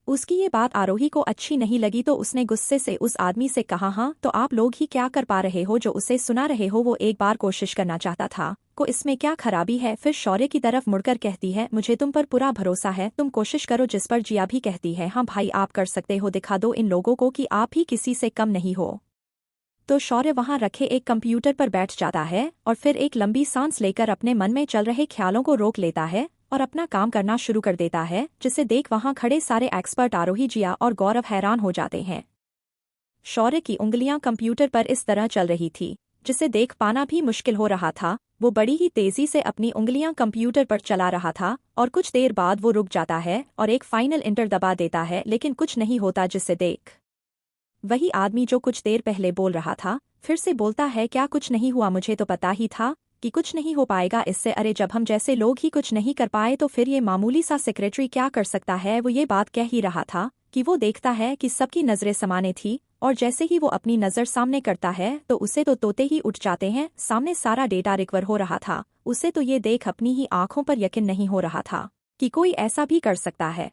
उसकी ये बात आरोही को अच्छी नहीं लगी तो उसने गुस्से से उस आदमी से कहा, हाँ तो आप लोग ही क्या कर पा रहे हो? जो उसे सुना रहे हो वो एक बार कोशिश करना चाहता था, को इसमें क्या खराबी है? फिर शौर्य की तरफ मुड़कर कहती है, मुझे तुम पर पूरा भरोसा है, तुम कोशिश करो। जिस पर जिया भी कहती है, हाँ भाई आप कर सकते हो, दिखा दो इन लोगों को कि आप ही किसी से कम नहीं हो। तो शौर्य वहां रखे एक कंप्यूटर पर बैठ जाता है और फिर एक लंबी सांस लेकर अपने मन में चल रहे ख्यालों को रोक लेता है और अपना काम करना शुरू कर देता है। जिसे देख वहां खड़े सारे एक्सपर्ट आरोही, जिया और गौरव हैरान हो जाते हैं। शौर्य की उंगलियां कंप्यूटर पर इस तरह चल रही थी जिसे देख पाना भी मुश्किल हो रहा था। वो बड़ी ही तेजी से अपनी उंगलियां कंप्यूटर पर चला रहा था और कुछ देर बाद वो रुक जाता है और एक फाइनल इंटर दबा देता है, लेकिन कुछ नहीं होता। जिसे देख वही आदमी जो कुछ देर पहले बोल रहा था फिर से बोलता है, क्या कुछ नहीं हुआ? मुझे तो पता ही था कि कुछ नहीं हो पाएगा इससे। अरे जब हम जैसे लोग ही कुछ नहीं कर पाए तो फिर ये मामूली सा सेक्रेटरी क्या कर सकता है? वो ये बात कह ही रहा था कि वो देखता है कि सबकी नजरें समाने थी और जैसे ही वो अपनी नजर सामने करता है तो उसे तो तोते ही उठ जाते हैं। सामने सारा डेटा रिकवर हो रहा था। उसे तो ये देख अपनी ही आंखों पर यकीन नहीं हो रहा था कि कोई ऐसा भी कर सकता है।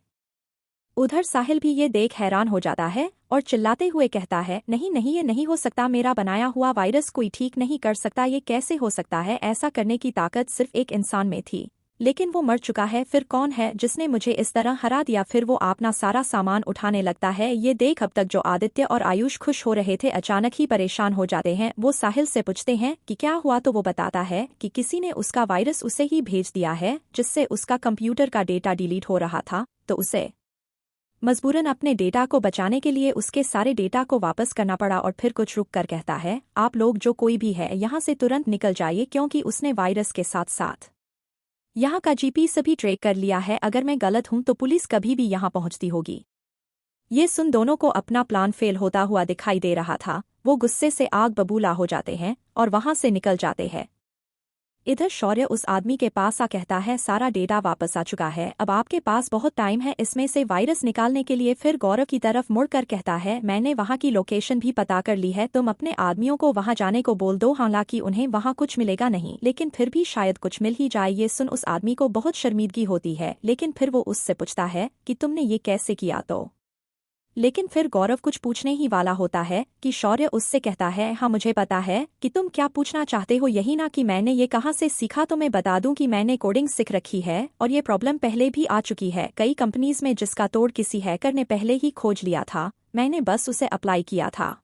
उधर साहिल भी ये देख हैरान हो जाता है और चिल्लाते हुए कहता है, नहीं नहीं, ये नहीं हो सकता, मेरा बनाया हुआ वायरस कोई ठीक नहीं कर सकता, ये कैसे हो सकता है, ऐसा करने की ताकत सिर्फ एक इंसान में थी, लेकिन वो मर चुका है, फिर कौन है जिसने मुझे इस तरह हरा दिया। फिर वो अपना सारा सामान उठाने लगता है। ये देख अब तक जो आदित्य और आयुष खुश हो रहे थे अचानक ही परेशान हो जाते हैं। वो साहिल से पूछते हैं कि क्या हुआ, तो वो बताता है कि किसी ने उसका वायरस उसे ही भेज दिया है, जिससे उसका कंप्यूटर का डेटा डिलीट हो रहा था, तो उसे मजबूरन अपने डेटा को बचाने के लिए उसके सारे डेटा को वापस करना पड़ा। और फिर कुछ रुक कर कहता है, आप लोग जो कोई भी है यहाँ से तुरंत निकल जाइए, क्योंकि उसने वायरस के साथ साथ यहाँ का जीपीएस भी ट्रैक कर लिया है। अगर मैं गलत हूं तो पुलिस कभी भी यहाँ पहुंचती होगी। ये सुन दोनों को अपना प्लान फेल होता हुआ दिखाई दे रहा था। वो गुस्से से आग बबूला हो जाते हैं और वहां से निकल जाते हैं। इधर शौर्य उस आदमी के पास आ कहता है, सारा डेटा वापस आ चुका है, अब आपके पास बहुत टाइम है इसमें से वायरस निकालने के लिए। फिर गौरव की तरफ मुड़कर कहता है, मैंने वहां की लोकेशन भी पता कर ली है, तुम अपने आदमियों को वहां जाने को बोल दो। हालांकि उन्हें वहां कुछ मिलेगा नहीं, लेकिन फिर भी शायद कुछ मिल ही जाए। ये सुन उस आदमी को बहुत शर्मिंदगी होती है, लेकिन फिर वो उससे पूछता है कि तुमने ये कैसे किया। तो लेकिन फिर गौरव कुछ पूछने ही वाला होता है कि शौर्य उससे कहता है, हाँ मुझे पता है कि तुम क्या पूछना चाहते हो, यही ना कि मैंने ये कहाँ से सीखा। तो मैं बता दूं कि मैंने कोडिंग सीख रखी है और ये प्रॉब्लम पहले भी आ चुकी है कई कंपनीज में, जिसका तोड़ किसी हैकर ने पहले ही खोज लिया था, मैंने बस उसे अप्लाई किया था।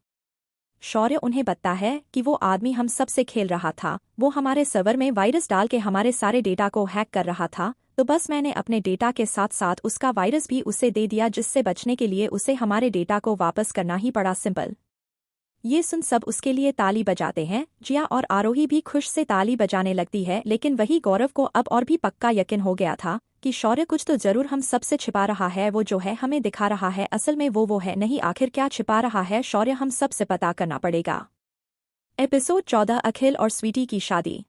शौर्य उन्हें बताता है कि वो आदमी हम सब से खेल रहा था, वो हमारे सर्वर में वायरस डाल के हमारे सारे डेटा को हैक कर रहा था, तो बस मैंने अपने डेटा के साथ साथ उसका वायरस भी उसे दे दिया, जिससे बचने के लिए उसे हमारे डेटा को वापस करना ही पड़ा, सिंपल। ये सुन सब उसके लिए ताली बजाते हैं। जिया और आरोही भी खुश से ताली बजाने लगती है। लेकिन वही गौरव को अब और भी पक्का यकीन हो गया था कि शौर्य कुछ तो जरूर हम सबसे छिपा रहा है, वो जो है हमें दिखा रहा है, असल में वो है नहीं। आखिर क्या छिपा रहा है शौर्य, हम सबसे पता करना पड़ेगा। एपिसोड 14 अखिल और स्वीटी की शादी।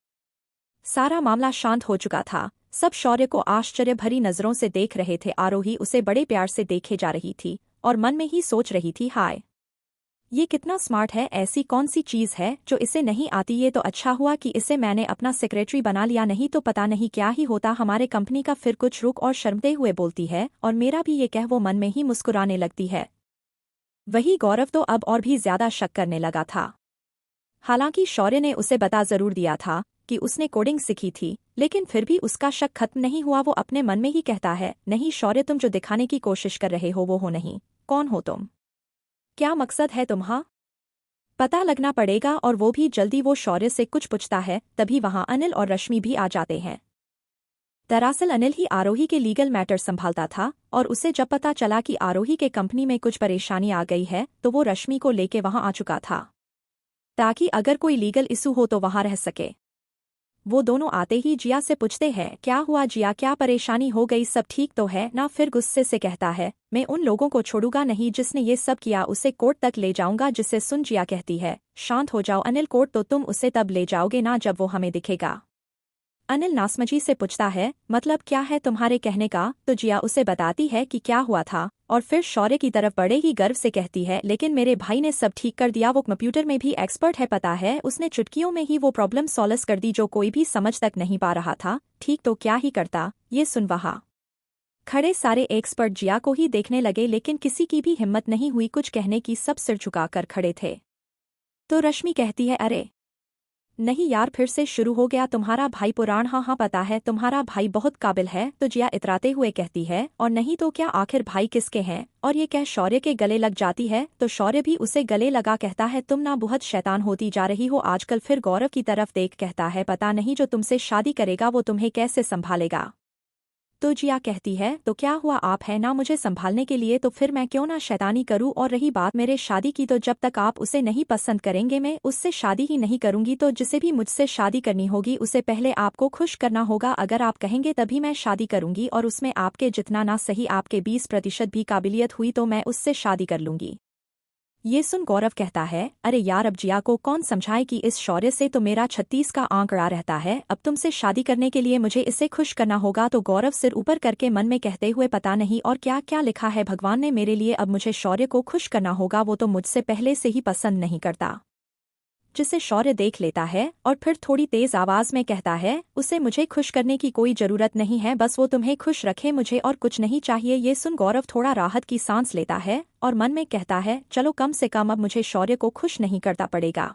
सारा मामला शांत हो चुका था। सब शौर्य को आश्चर्य भरी नजरों से देख रहे थे। आरोही उसे बड़े प्यार से देखे जा रही थी और मन में ही सोच रही थी, हाय ये कितना स्मार्ट है, ऐसी कौन सी चीज है जो इसे नहीं आती। ये तो अच्छा हुआ कि इसे मैंने अपना सेक्रेटरी बना लिया, नहीं तो पता नहीं क्या ही होता हमारे कंपनी का। फिर कुछ रुक और शर्मते हुए बोलती है, और मेरा भी ये कह वो मन में ही मुस्कुराने लगती है। वही गौरव तो अब और भी ज्यादा शक करने लगा था। हालांकि शौर्य ने उसे बता जरूर दिया था कि उसने कोडिंग सीखी थी, लेकिन फिर भी उसका शक खत्म नहीं हुआ। वो अपने मन में ही कहता है, नहीं शौर्य, तुम जो दिखाने की कोशिश कर रहे हो वो हो नहीं। कौन हो तुम, क्या मकसद है तुम्हारा, पता लगना पड़ेगा। और वो भी जल्दी। वो शौर्य से कुछ पूछता है, तभी वहां अनिल और रश्मि भी आ जाते हैं। दरअसल अनिल ही आरोही के लीगल मैटर संभालता था, और उसे जब पता चला कि आरोही के कंपनी में कुछ परेशानी आ गई है, तो वो रश्मि को लेके वहां आ चुका था, ताकि अगर कोई लीगल इशू हो तो वहां रह सके। वो दोनों आते ही जिया से पूछते हैं, क्या हुआ जिया, क्या परेशानी हो गई, सब ठीक तो है ना। फिर गुस्से से कहता है, मैं उन लोगों को छोड़ूंगा नहीं जिसने ये सब किया, उसे कोर्ट तक ले जाऊंगा। जिसे सुन जिया कहती है, शांत हो जाओ अनिल, कोर्ट तो तुम उसे तब ले जाओगे ना जब वो हमें दिखेगा। अनिल नासमझी से पूछता है, मतलब क्या है तुम्हारे कहने का। तो जिया उसे बताती है कि क्या हुआ था, और फिर शौर्य की तरफ बड़े ही गर्व से कहती है, लेकिन मेरे भाई ने सब ठीक कर दिया, वो कंप्यूटर में भी एक्सपर्ट है, पता है उसने चुटकियों में ही वो प्रॉब्लम सॉल्व कर दी जो कोई भी समझ तक नहीं पा रहा था। ठीक तो क्या ही करता। ये सुन वहां खड़े सारे एक्सपर्ट जिया को ही देखने लगे, लेकिन किसी की भी हिम्मत नहीं हुई कुछ कहने की, सब सिर झुकाकर खड़े थे। तो रश्मि कहती है, अरे नहीं यार, फिर से शुरू हो गया तुम्हारा भाई पुराण। हाँ हाँ पता है तुम्हारा भाई बहुत काबिल है। तो जिया इतराते हुए कहती है, और नहीं तो क्या, आखिर भाई किसके हैं। और ये कह शौर्य के गले लग जाती है। तो शौर्य भी उसे गले लगा कहता है, तुम ना बहुत शैतान होती जा रही हो आजकल। फिर गौरव की तरफ देख कहता है, पता नहीं जो तुमसे शादी करेगा वो तुम्हें कैसे संभालेगा। तो जिया कहती है, तो क्या हुआ, आप है ना मुझे संभालने के लिए, तो फिर मैं क्यों ना शैतानी करूं। और रही बात मेरे शादी की, तो जब तक आप उसे नहीं पसंद करेंगे मैं उससे शादी ही नहीं करूंगी। तो जिसे भी मुझसे शादी करनी होगी उसे पहले आपको खुश करना होगा। अगर आप कहेंगे तभी मैं शादी करूंगी, और उसमें आपके जितना ना सही आपके 20% भी काबिलियत हुई तो मैं उससे शादी कर लूंगी। ये सुन गौरव कहता है, अरे यार अब जिया को कौन समझाए कि इस शौर्य से तो मेरा 36 का आंकड़ा रहता है, अब तुमसे शादी करने के लिए मुझे इसे खुश करना होगा। तो गौरव सिर ऊपर करके मन में कहते हुए, पता नहीं और क्या क्या लिखा है भगवान ने मेरे लिए, अब मुझे शौर्य को खुश करना होगा, वो तो मुझसे पहले से ही पसंद नहीं करता। जिसे शौर्य देख लेता है और फिर थोड़ी तेज आवाज में कहता है, उसे मुझे खुश करने की कोई जरूरत नहीं है, बस वो तुम्हें खुश रखे, मुझे और कुछ नहीं चाहिए। ये सुन गौरव थोड़ा राहत की सांस लेता है और मन में कहता है, चलो कम से कम अब मुझे शौर्य को खुश नहीं करना पड़ेगा।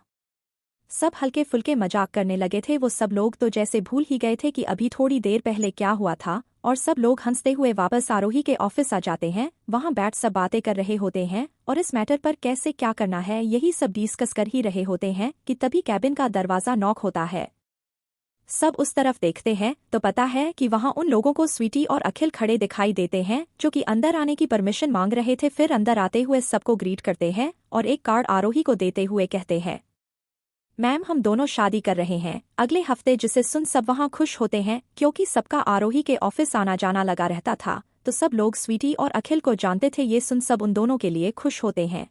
सब हल्के फुल्के मजाक करने लगे थे, वो सब लोग तो जैसे भूल ही गए थे कि अभी थोड़ी देर पहले क्या हुआ था, और सब लोग हंसते हुए वापस आरोही के ऑफिस आ जाते हैं। वहां बैठ सब बातें कर रहे होते हैं और इस मैटर पर कैसे क्या करना है यही सब डिस्कस कर ही रहे होते हैं कि तभी कैबिन का दरवाजा नॉक होता है। सब उस तरफ देखते हैं तो पता है कि वहां उन लोगों को स्वीटी और अखिल खड़े दिखाई देते हैं जो कि अंदर आने की परमिशन मांग रहे थे। फिर अंदर आते हुए सबको ग्रीट करते हैं और एक कार्ड आरोही को देते हुए कहते हैं, मैम हम दोनों शादी कर रहे हैं अगले हफ्ते। जिसे सुन सब वहां खुश होते हैं क्योंकि सबका आरोही के ऑफिस आना जाना लगा रहता था, तो सब लोग स्वीटी और अखिल को जानते थे। ये सुन सब उन दोनों के लिए खुश होते हैं।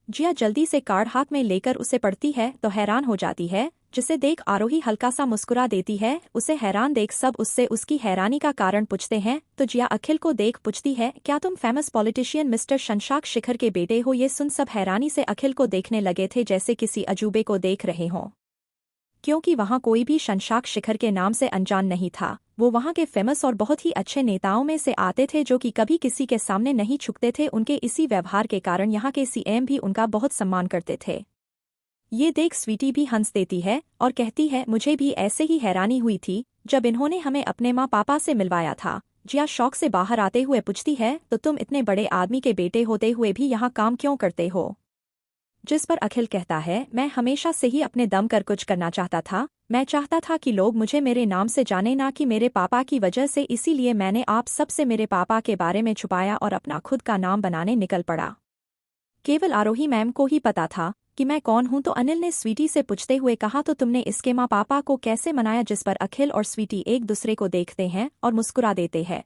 जिया जल्दी से कार्ड हाथ में लेकर उसे पढ़ती है तो हैरान हो जाती है, जिसे देख आरोही हल्का सा मुस्कुरा देती है। उसे हैरान देख सब उससे उसकी हैरानी का कारण पूछते हैं, तो जिया अखिल को देख पूछती है, क्या तुम famous politician mister Shashank Shekhar के बेटे हो? ये सुन सब हैरानी से अखिल को देखने लगे थे जैसे किसी अजूबे को देख रहे हों, क्योंकि वहां कोई भी शशांक शेखर के नाम से अनजान नहीं था। वो वहां के फेमस और बहुत ही अच्छे नेताओं में से आते थे जो कि कभी किसी के सामने नहीं झुकते थे। उनके इसी व्यवहार के कारण यहाँ के सीएम भी उनका बहुत सम्मान करते थे। ये देख स्वीटी भी हंस देती है और कहती है, मुझे भी ऐसे ही हैरानी हुई थी जब इन्होंने हमें अपने माँ पापा से मिलवाया था। जिया शौक से बाहर आते हुए पूछती है, तो तुम इतने बड़े आदमी के बेटे होते हुए भी यहाँ काम क्यों करते हो? जिस पर अखिल कहता है, मैं हमेशा से ही अपने दम कर कुछ करना चाहता था। मैं चाहता था कि लोग मुझे मेरे नाम से जाने, ना कि मेरे पापा की वजह से, इसीलिए मैंने आप सबसे मेरे पापा के बारे में छुपाया और अपना खुद का नाम बनाने निकल पड़ा। केवल आरोही मैम को ही पता था कि मैं कौन हूं। तो अनिल ने स्वीटी से पूछते हुए कहा, तो तुमने इसके माँ पापा को कैसे मनाया? जिस पर अखिल और स्वीटी एक दूसरे को देखते हैं और मुस्कुरा देते हैं।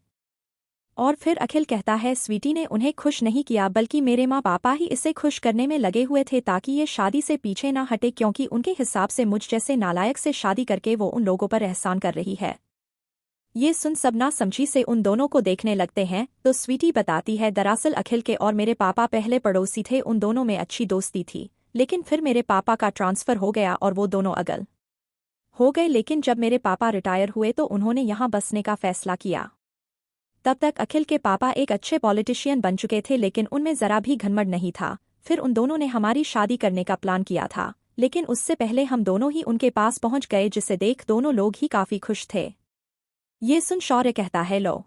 और फिर अखिल कहता है, स्वीटी ने उन्हें खुश नहीं किया बल्कि मेरे माँ पापा ही इसे खुश करने में लगे हुए थे ताकि ये शादी से पीछे ना हटे, क्योंकि उनके हिसाब से मुझ जैसे नालायक से शादी करके वो उन लोगों पर एहसान कर रही है। ये सुन सब ना समझी से उन दोनों को देखने लगते हैं, तो स्वीटी बताती है, दरअसल अखिल के और मेरे पापा पहले पड़ोसी थे, उन दोनों में अच्छी दोस्ती थी, लेकिन फिर मेरे पापा का ट्रांसफर हो गया और वो दोनों अगल हो गए। लेकिन जब मेरे पापा रिटायर हुए तो उन्होंने यहाँ बसने का फैसला किया। तब तक अखिल के पापा एक अच्छे पॉलिटिशियन बन चुके थे, लेकिन उनमें जरा भी घमंड नहीं था। फिर उन दोनों ने हमारी शादी करने का प्लान किया था, लेकिन उससे पहले हम दोनों ही उनके पास पहुंच गए, जिसे देख दोनों लोग ही काफी खुश थे। ये सुन शौर्य कहता है, लो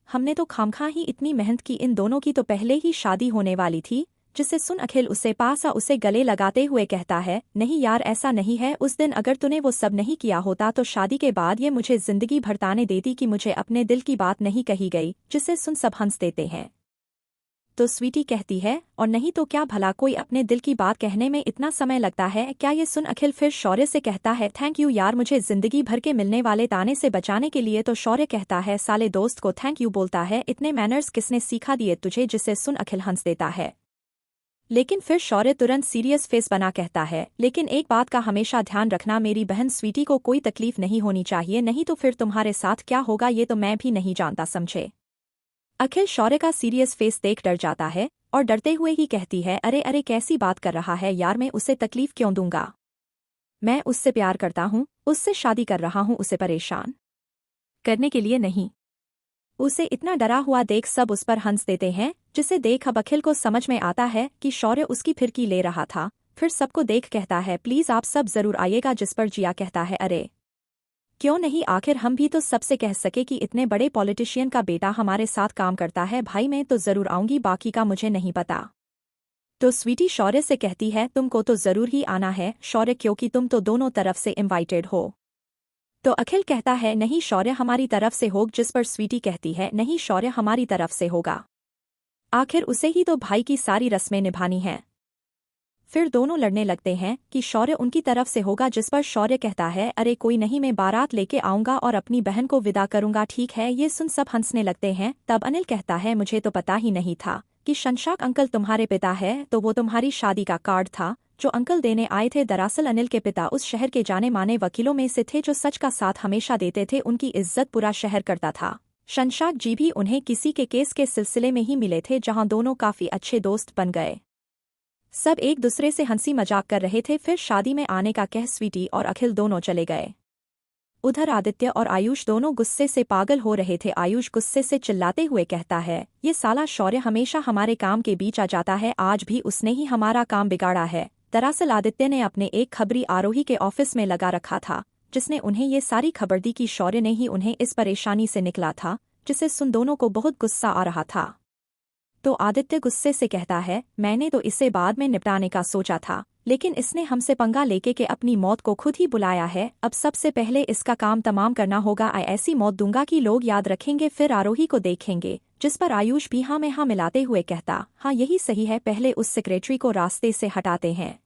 हमने तो खामखा ही इतनी मेहनत की, इन दोनों की तो पहले ही शादी होने वाली थी। जिसे सुन अखिल उसे पास आ उसे गले लगाते हुए कहता है, नहीं यार ऐसा नहीं है, उस दिन अगर तूने वो सब नहीं किया होता तो शादी के बाद ये मुझे जिंदगी भर ताने देती कि मुझे अपने दिल की बात नहीं कही गई। जिसे सुन सब हंस देते हैं। तो स्वीटी कहती है, और नहीं तो क्या भला कोई अपने दिल की बात कहने में इतना समय लगता है क्या? ये सुन अखिल फिर शौर्य से कहता है, थैंक यू यार मुझे जिंदगी भर के मिलने वाले ताने से बचाने के लिए। तो शौर्य कहता है, साले दोस्त को थैंक यू बोलता है, इतने मैनर्स किसने सिखा दिए तुझे? जिसे सुन अखिल हंस देता है, लेकिन फिर शौर्य तुरंत सीरियस फेस बना कहता है, लेकिन एक बात का हमेशा ध्यान रखना, मेरी बहन स्वीटी को कोई तकलीफ नहीं होनी चाहिए, नहीं तो फिर तुम्हारे साथ क्या होगा ये तो मैं भी नहीं जानता, समझे? अखिल शौर्य का सीरियस फेस देख डर जाता है और डरते हुए ही कहती है, अरे अरे कैसी बात कर रहा है यार, मैं उसे तकलीफ क्यों दूंगा? मैं उससे प्यार करता हूँ, उससे शादी कर रहा हूँ, उसे परेशान करने के लिए नहीं। उसे इतना डरा हुआ देख सब उस पर हंस देते हैं, जिसे देख अब अखिल को समझ में आता है कि शौर्य उसकी फिरकी ले रहा था। फिर सबको देख कहता है, प्लीज आप सब जरूर आइएगा। जिस पर जिया कहता है, अरे क्यों नहीं, आखिर हम भी तो सबसे कह सके कि इतने बड़े पॉलिटिशियन का बेटा हमारे साथ काम करता है। भाई मैं तो जरूर आऊंगी, बाकी का मुझे नहीं पता। तो स्वीटी शौर्य से कहती है, तुमको तो जरूर ही आना है शौर्य, क्योंकि तुम तो दोनों तरफ से इनवाइटेड हो। तो अखिल कहता है, नहीं शौर्य हमारी तरफ से होगा। जिस पर स्वीटी कहती है, नहीं शौर्य हमारी तरफ से होगा, आखिर उसे ही तो भाई की सारी रस्में निभानी हैं। फिर दोनों लड़ने लगते हैं कि शौर्य उनकी तरफ से होगा। जिस पर शौर्य कहता है, अरे कोई नहीं, मैं बारात लेके आऊंगा और अपनी बहन को विदा करूंगा, ठीक है? ये सुन सब हंसने लगते हैं। तब अनिल कहता है, मुझे तो पता ही नहीं था कि शशांक अंकल तुम्हारे पिता है, तो वो तुम्हारी शादी का कार्ड था जो अंकल देने आए थे। दरअसल अनिल के पिता उस शहर के जाने माने वकीलों में से थे जो सच का साथ हमेशा देते थे, उनकी इज्जत पूरा शहर करता था। शशांक जी भी उन्हें किसी के केस के सिलसिले में ही मिले थे, जहां दोनों काफी अच्छे दोस्त बन गए। सब एक दूसरे से हंसी मजाक कर रहे थे। फिर शादी में आने का कह स्वीटी और अखिल दोनों चले गए। उधर आदित्य और आयुष दोनों गुस्से से पागल हो रहे थे। आयुष गुस्से से चिल्लाते हुए कहता है, ये साला शौर्य हमेशा हमारे काम के बीच आ जाता है, आज भी उसने ही हमारा काम बिगाड़ा है। दरअसल आदित्य ने अपने एक खबरी आरोही के ऑफिस में लगा रखा था, जिसने उन्हें ये सारी खबर दी कि शौर्य ने ही उन्हें इस परेशानी से निकला था, जिसे सुन दोनों को बहुत गुस्सा आ रहा था। तो आदित्य गुस्से से कहता है, मैंने तो इसे बाद में निपटाने का सोचा था, लेकिन इसने हमसे पंगा लेके के अपनी मौत को खुद ही बुलाया है। अब सबसे पहले इसका काम तमाम करना होगा। ऐसी मौत दूंगा कि लोग याद रखेंगे, फिर आरोही को देखेंगे। जिस पर आयुष भी हाँ में हाँ मिलाते हुए कहता, हाँ यही सही है, पहले उस सेक्रेटरी को रास्ते से हटाते हैं।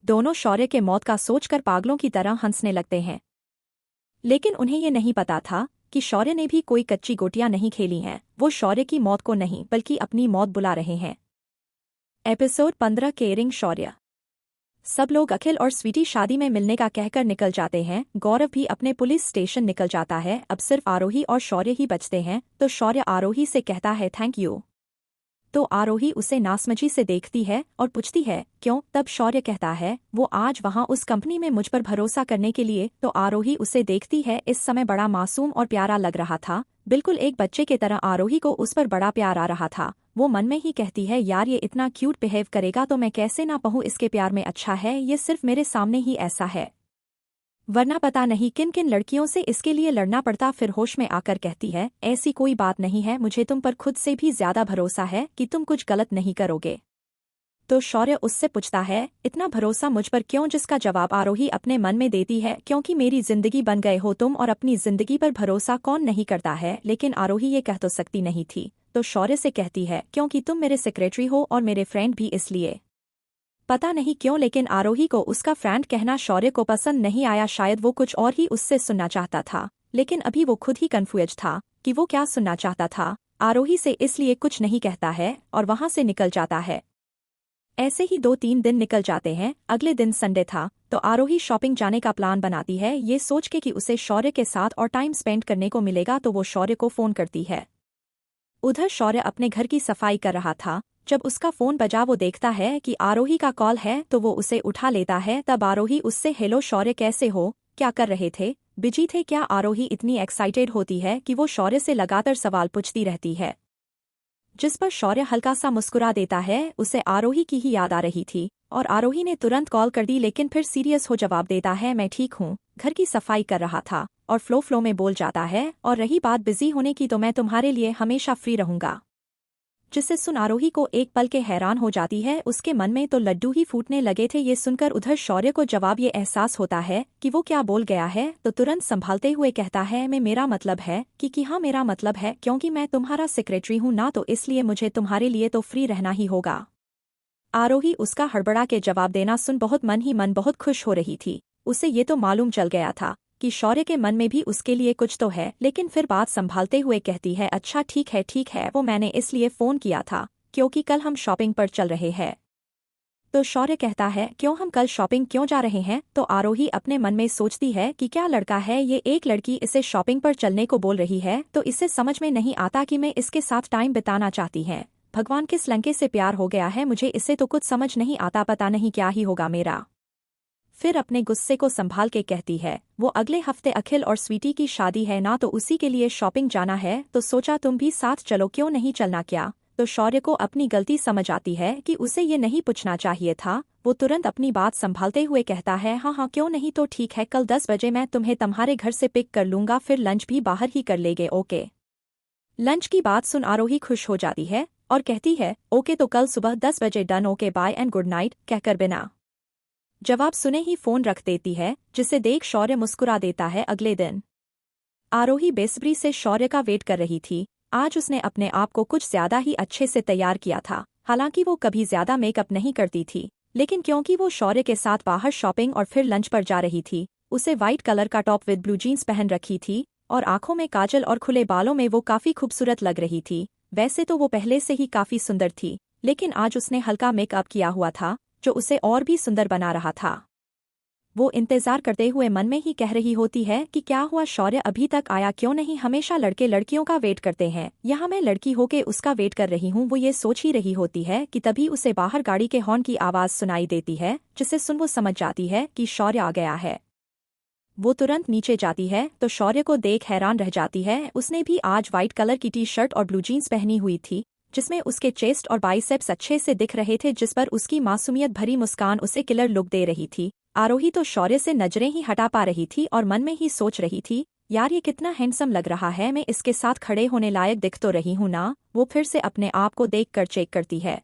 दोनों शौर्य के मौत का सोचकर पागलों की तरह हंसने लगते हैं, लेकिन उन्हें ये नहीं पता था कि शौर्य ने भी कोई कच्ची गोटियां नहीं खेली हैं। वो शौर्य की मौत को नहीं बल्कि अपनी मौत बुला रहे हैं। एपिसोड 15 केयरिंग शौर्य। सब लोग अखिल और स्वीटी शादी में मिलने का कहकर निकल जाते हैं। गौरव भी अपने पुलिस स्टेशन निकल जाता है। अब सिर्फ आरोही और शौर्य ही बचते हैं। तो शौर्य आरोही से कहता है, थैंक यू। तो आरोही उसे नासमझी से देखती है और पूछती है, क्यों? तब शौर्य कहता है, वो आज वहां उस कंपनी में मुझ पर भरोसा करने के लिए। तो आरोही उसे देखती है। इस समय बड़ा मासूम और प्यारा लग रहा था, बिल्कुल एक बच्चे की तरह। आरोही को उस पर बड़ा प्यार आ रहा था। वो मन में ही कहती है, यार ये इतना क्यूट बिहेव करेगा तो मैं कैसे ना पहूँ इसके प्यार में। अच्छा है ये सिर्फ मेरे सामने ही ऐसा है, वरना पता नहीं किन किन लड़कियों से इसके लिए लड़ना पड़ता। फिर होश में आकर कहती है, ऐसी कोई बात नहीं है, मुझे तुम पर खुद से भी ज्यादा भरोसा है कि तुम कुछ गलत नहीं करोगे। तो शौर्य उससे पूछता है, इतना भरोसा मुझ पर क्यों? जिसका जवाब आरोही अपने मन में देती है, क्योंकि मेरी जिंदगी बन गए हो तुम, और अपनी जिंदगी पर भरोसा कौन नहीं करता है। लेकिन आरोही ये कह तो सकती नहीं थी, तो शौर्य से कहती है, क्योंकि तुम मेरे सेक्रेटरी हो और मेरे फ्रेंड भी, इसलिए। पता नहीं क्यों लेकिन आरोही को उसका फ्रेंड कहना शौर्य को पसंद नहीं आया। शायद वो कुछ और ही उससे सुनना चाहता था, लेकिन अभी वो खुद ही कंफ्यूज था कि वो क्या सुनना चाहता था। आरोही से इसलिए कुछ नहीं कहता है और वहां से निकल जाता है। ऐसे ही 2-3 दिन निकल जाते हैं। अगले दिन संडे था, तो आरोही शॉपिंग जाने का प्लान बनाती है, ये सोच के कि उसे शौर्य के साथ और टाइम स्पेंड करने को मिलेगा। तो वो शौर्य को फोन करती है। उधर शौर्य अपने घर की सफाई कर रहा था। जब उसका फोन बजा वो देखता है कि आरोही का कॉल है, तो वो उसे उठा लेता है। तब आरोही उससे, हेलो शौर्य, कैसे हो, क्या कर रहे थे, बिजी थे क्या? आरोही इतनी एक्साइटेड होती है कि वो शौर्य से लगातार सवाल पूछती रहती है, जिस पर शौर्य हल्का सा मुस्कुरा देता है। उसे आरोही की ही याद आ रही थी और आरोही ने तुरंत कॉल कर दी, लेकिन फिर सीरियस हो जवाब देता है, मैं ठीक हूँ, घर की सफाई कर रहा था। और फ्लो में बोल जाता है, और रही बात बिजी होने की, तो मैं तुम्हारे लिए हमेशा फ्री रहूंगा। जिसे सुन आरोही को एक पल के हैरान हो जाती है। उसके मन में तो लड्डू ही फूटने लगे थे ये सुनकर। उधर शौर्य को जवाब ये एहसास होता है कि वो क्या बोल गया है, तो तुरंत संभालते हुए कहता है, मैं मेरा मतलब है कि हाँ मेरा मतलब है, क्योंकि मैं तुम्हारा सेक्रेटरी हूँ ना, तो इसलिए मुझे तुम्हारे लिए तो फ्री रहना ही होगा। आरोही उसका हड़बड़ा के जवाब देना सुन बहुत मन ही मन बहुत खुश हो रही थी। उसे ये तो मालूम चल गया था कि शौर्य के मन में भी उसके लिए कुछ तो है, लेकिन फिर बात संभालते हुए कहती है, अच्छा ठीक है, वो मैंने इसलिए फ़ोन किया था क्योंकि कल हम शॉपिंग पर चल रहे हैं। तो शौर्य कहता है, क्यों, हम कल शॉपिंग क्यों जा रहे हैं? तो आरोही अपने मन में सोचती है कि क्या लड़का है ये, एक लड़की इसे शॉपिंग पर चलने को बोल रही है, तो इसे समझ में नहीं आता कि मैं इसके साथ टाइम बिताना चाहती है। भगवान किस लंके से प्यार हो गया है मुझे, इसे तो कुछ समझ नहीं आता, पता नहीं क्या ही होगा मेरा। फिर अपने गुस्से को संभाल के कहती है, वो अगले हफ्ते अखिल और स्वीटी की शादी है ना, तो उसी के लिए शॉपिंग जाना है, तो सोचा तुम भी साथ चलो, क्यों नहीं चलना क्या? तो शौर्य को अपनी गलती समझ आती है कि उसे ये नहीं पूछना चाहिए था। वो तुरंत अपनी बात संभालते हुए कहता है, हाँ क्यों नहीं, तो ठीक है, कल 10 बजे मैं तुम्हें तुम्हारे घर से पिक कर लूंगा, फिर लंच भी बाहर ही कर लेंगे, ओके? लंच की बात सुन आरोही खुश हो जाती है और कहती है, ओके, तो कल सुबह 10 बजे done, okay bye and good night कहकर बिना जवाब सुने ही फोन रख देती है, जिसे देख शौर्य मुस्कुरा देता है। अगले दिन आरोही बेसब्री से शौर्य का वेट कर रही थी। आज उसने अपने आप को कुछ ज्यादा ही अच्छे से तैयार किया था। हालांकि वो कभी ज्यादा मेकअप नहीं करती थी, लेकिन क्योंकि वो शौर्य के साथ बाहर शॉपिंग और फिर लंच पर जा रही थी, उसे व्हाइट कलर का टॉप विद ब्लू जीन्स पहन रखी थी और आंखों में काजल और खुले बालों में वो काफी खूबसूरत लग रही थी। वैसे तो वो पहले से ही काफी सुंदर थी, लेकिन आज उसने हल्का मेकअप किया हुआ था, जो उसे और भी सुंदर बना रहा था। वो इंतजार करते हुए मन में ही कह रही होती है कि क्या हुआ, शौर्य अभी तक आया क्यों नहीं, हमेशा लड़के लड़कियों का वेट करते हैं, यहाँ मैं लड़की होके उसका वेट कर रही हूँ। वो ये सोच ही रही होती है कि तभी उसे बाहर गाड़ी के हॉर्न की आवाज सुनाई देती है, जिसे सुन वो समझ जाती है कि शौर्य आ गया है। वो तुरंत नीचे जाती है तो शौर्य को देख हैरान रह जाती है। उसने भी आज व्हाइट कलर की टी शर्ट और ब्लू जीन्स पहनी हुई थी, जिसमें उसके चेस्ट और बाइसेप्स अच्छे से दिख रहे थे, जिस पर उसकी मासूमियत भरी मुस्कान उसे किलर लुक दे रही थी। आरोही तो शौर्य से नजरें ही हटा पा रही थी और मन में ही सोच रही थी, यार ये कितना हैंडसम लग रहा है, मैं इसके साथ खड़े होने लायक दिख तो रही हूं ना। वो फिर से अपने आप को देखकर चेक करती है।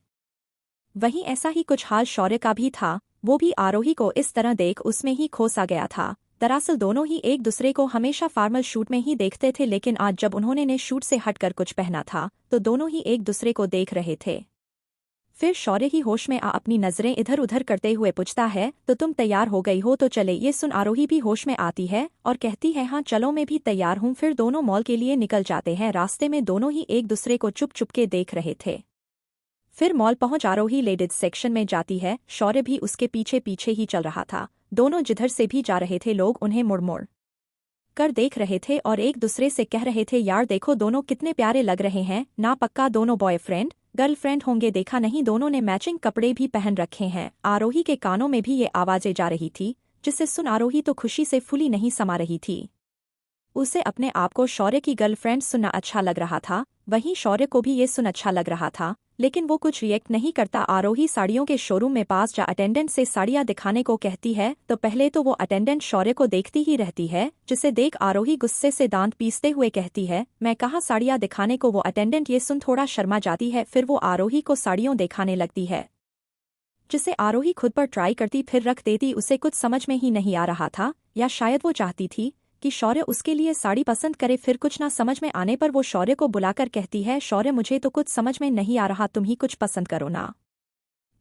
वहीं ऐसा ही कुछ हाल शौर्य का भी था। वो भी आरोही को इस तरह देख उसमें ही खो सा गया था। दरअसल दोनों ही एक दूसरे को हमेशा फॉर्मल शूट में ही देखते थे, लेकिन आज जब उन्होंने ने शूट से हटकर कुछ पहना था तो दोनों ही एक दूसरे को देख रहे थे। फिर शौर्य ही होश में आ अपनी नजरें इधर उधर करते हुए पूछता है, तो तुम तैयार हो गई हो तो चले। ये सुन आरोही भी होश में आती है और कहती है, हाँ चलो मैं भी तैयार हूँ। फिर दोनों मॉल के लिए निकल जाते हैं। रास्ते में दोनों ही एक दूसरे को चुप चुप के देख रहे थे। फिर मॉल पहुंच आरोही लेडीज सेक्शन में जाती है, शौर्य भी उसके पीछे पीछे ही चल रहा था। दोनों जिधर से भी जा रहे थे लोग उन्हें मुड़ मुड़ कर देख रहे थे और एक दूसरे से कह रहे थे, यार देखो दोनों कितने प्यारे लग रहे हैं ना, पक्का दोनों बॉयफ्रेंड गर्लफ्रेंड होंगे, देखा नहीं दोनों ने मैचिंग कपड़े भी पहन रखे हैं। आरोही के कानों में भी ये आवाजें जा रही थी, जिसे सुन आरोही तो खुशी से फूली नहीं समा रही थी। उसे अपने आप को शौर्य की गर्लफ्रेंड सुनना अच्छा लग रहा था, वहीं शौर्य को भी ये सुन अच्छा लग रहा था, लेकिन वो कुछ रिएक्ट नहीं करता। आरोही साड़ियों के शोरूम में पास जा अटेंडेंट से साड़ियां दिखाने को कहती है, तो पहले तो वो अटेंडेंट शौर्य को देखती ही रहती है, जिसे देख आरोही गुस्से से दांत पीसते हुए कहती है, मैं कहाँ साड़ियां दिखाने को। वो अटेंडेंट ये सुन थोड़ा शर्मा जाती है, फिर वो आरोही को साड़ियों दिखाने लगती है, जिसे आरोही खुद पर ट्राई करती फिर रख देती। उसे कुछ समझ में ही नहीं आ रहा था, या शायद वो चाहती थी कि शौर्य उसके लिए साड़ी पसंद करे। फिर कुछ ना समझ में आने पर वो शौर्य को बुलाकर कहती है, शौर्य मुझे तो कुछ समझ में नहीं आ रहा, तुम ही कुछ पसंद करो ना।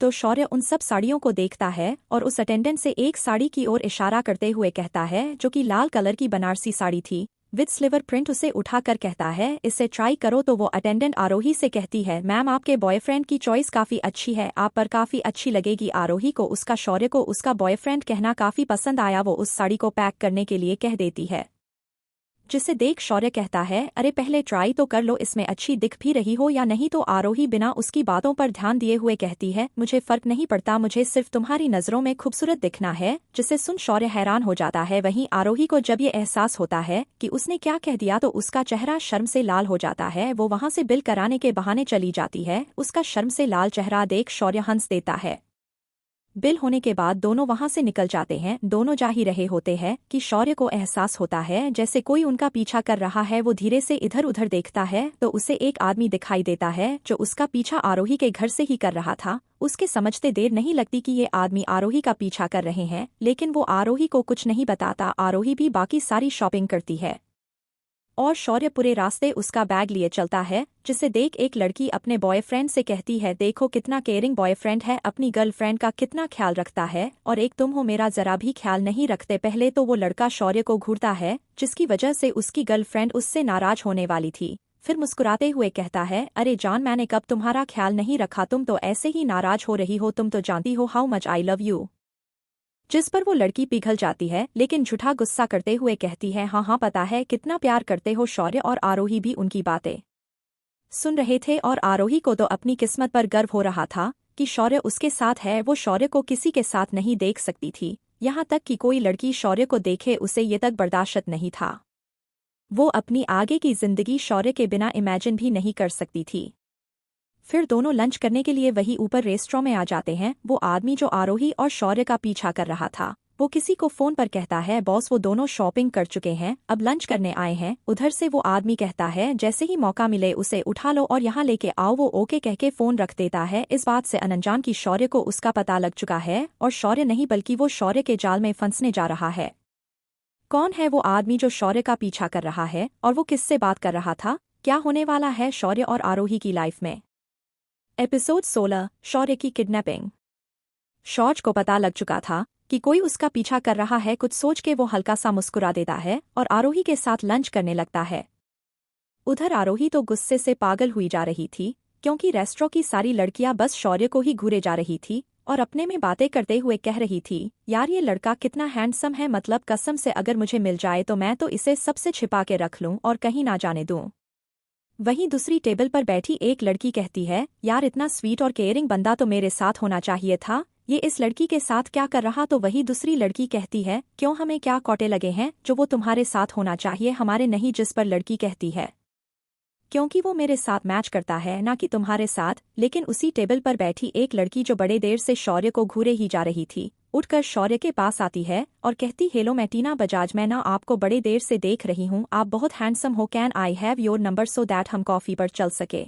तो शौर्य उन सब साड़ियों को देखता है और उस अटेंडेंट से एक साड़ी की ओर इशारा करते हुए कहता है, जो कि लाल कलर की बनारसी साड़ी थी विद स्लीवर प्रिंट। उसे उठाकर कहता है, इसे ट्राई करो। तो वो अटेंडेंट आरोही से कहती है, मैम आपके बॉयफ्रेंड की चॉइस काफी अच्छी है, आप पर काफी अच्छी लगेगी। आरोही को उसका शौर्य को उसका बॉयफ्रेंड कहना काफी पसंद आया। वो उस साड़ी को पैक करने के लिए कह देती है, जिसे देख शौर्य कहता है, अरे पहले ट्राई तो कर लो, इसमें अच्छी दिख भी रही हो या नहीं। तो आरोही बिना उसकी बातों पर ध्यान दिए हुए कहती है, मुझे फर्क नहीं पड़ता, मुझे सिर्फ तुम्हारी नजरों में खूबसूरत दिखना है। जिसे सुन शौर्य हैरान हो जाता है। वहीं आरोही को जब ये एहसास होता है कि उसने क्या कह दिया तो उसका चेहरा शर्म से लाल हो जाता है। वो वहां से बिल कराने के बहाने चली जाती है। उसका शर्म से लाल चेहरा देख शौर्य हंस देता है। बिल होने के बाद दोनों वहां से निकल जाते हैं। दोनों जा ही रहे होते हैं कि शौर्य को एहसास होता है जैसे कोई उनका पीछा कर रहा है। वो धीरे से इधर उधर देखता है तो उसे एक आदमी दिखाई देता है, जो उसका पीछा आरोही के घर से ही कर रहा था। उसके समझते देर नहीं लगती कि ये आदमी आरोही का पीछा कर रहे हैं, लेकिन वो आरोही को कुछ नहीं बताता। आरोही भी बाकी सारी शॉपिंग करती है और शौर्य पूरे रास्ते उसका बैग लिए चलता है, जिसे देख एक लड़की अपने बॉयफ्रेंड से कहती है, देखो कितना केयरिंग बॉयफ्रेंड है, अपनी गर्लफ्रेंड का कितना ख्याल रखता है, और एक तुम हो मेरा जरा भी ख्याल नहीं रखते। पहले तो वो लड़का शौर्य को घूरता है, जिसकी वजह से उसकी गर्लफ्रेंड उससे नाराज होने वाली थी। फिर मुस्कुराते हुए कहता है, अरे जान मैंने कब तुम्हारा ख्याल नहीं रखा, तुम तो ऐसे ही नाराज हो रही हो, तुम तो जानती हो how much I love you. जिस पर वो लड़की पिघल जाती है, लेकिन झूठा गुस्सा करते हुए कहती है, हाँ हाँ पता है कितना प्यार करते हो। शौर्य और आरोही भी उनकी बातें सुन रहे थे और आरोही को तो अपनी किस्मत पर गर्व हो रहा था कि शौर्य उसके साथ है। वो शौर्य को किसी के साथ नहीं देख सकती थी, यहाँ तक कि कोई लड़की शौर्य को देखे उसे ये तक बर्दाश्त नहीं था। वो अपनी आगे की जिंदगी शौर्य के बिना इमेजिन भी नहीं कर सकती थी। फिर दोनों लंच करने के लिए वही ऊपर रेस्टोरेंट में आ जाते हैं। वो आदमी जो आरोही और शौर्य का पीछा कर रहा था, वो किसी को फोन पर कहता है, बॉस वो दोनों शॉपिंग कर चुके हैं, अब लंच करने आए हैं। उधर से वो आदमी कहता है, जैसे ही मौका मिले उसे उठा लो और यहाँ लेके आओ। वो ओके कह के फोन रख देता है। इस बात से अनजान की शौर्य को उसका पता लग चुका है और शौर्य नहीं बल्कि वो शौर्य के जाल में फंसने जा रहा है। कौन है वो आदमी जो शौर्य का पीछा कर रहा है और वो किससे बात कर रहा था? क्या होने वाला है शौर्य और आरोही की लाइफ में? एपिसोड 16, शौर्य की किडनैपिंग। शौर्य को पता लग चुका था कि कोई उसका पीछा कर रहा है। कुछ सोच के वो हल्का सा मुस्कुरा देता है और आरोही के साथ लंच करने लगता है। उधर आरोही तो गुस्से से पागल हुई जा रही थी, क्योंकि रेस्टोरेंट की सारी लड़कियां बस शौर्य को ही घूरे जा रही थी और अपने में बातें करते हुए कह रही थी, यार ये लड़का कितना हैंडसम है, मतलब कसम से अगर मुझे मिल जाए तो मैं तो इसे सबसे छिपा के रख लूं और कहीं ना जाने दूं। वहीं दूसरी टेबल पर बैठी एक लड़की कहती है, यार इतना स्वीट और केयरिंग बंदा तो मेरे साथ होना चाहिए था, ये इस लड़की के साथ क्या कर रहा। तो वही दूसरी लड़की कहती है, क्यों हमें क्या कौटे लगे हैं, जो वो तुम्हारे साथ होना चाहिए हमारे नहीं। जिस पर लड़की कहती है, क्योंकि वो मेरे साथ मैच करता है ना कि तुम्हारे साथ। लेकिन उसी टेबल पर बैठी एक लड़की जो बड़े देर से शौर्य को घूरे ही जा रही थी, उठकर शौर्य के पास आती है और कहती, हेलो मैं टीना बजाज, मैं ना आपको बड़े देर से देख रही हूँ, आप बहुत हैंडसम हो, can I have your number so that हम कॉफी पर चल सके।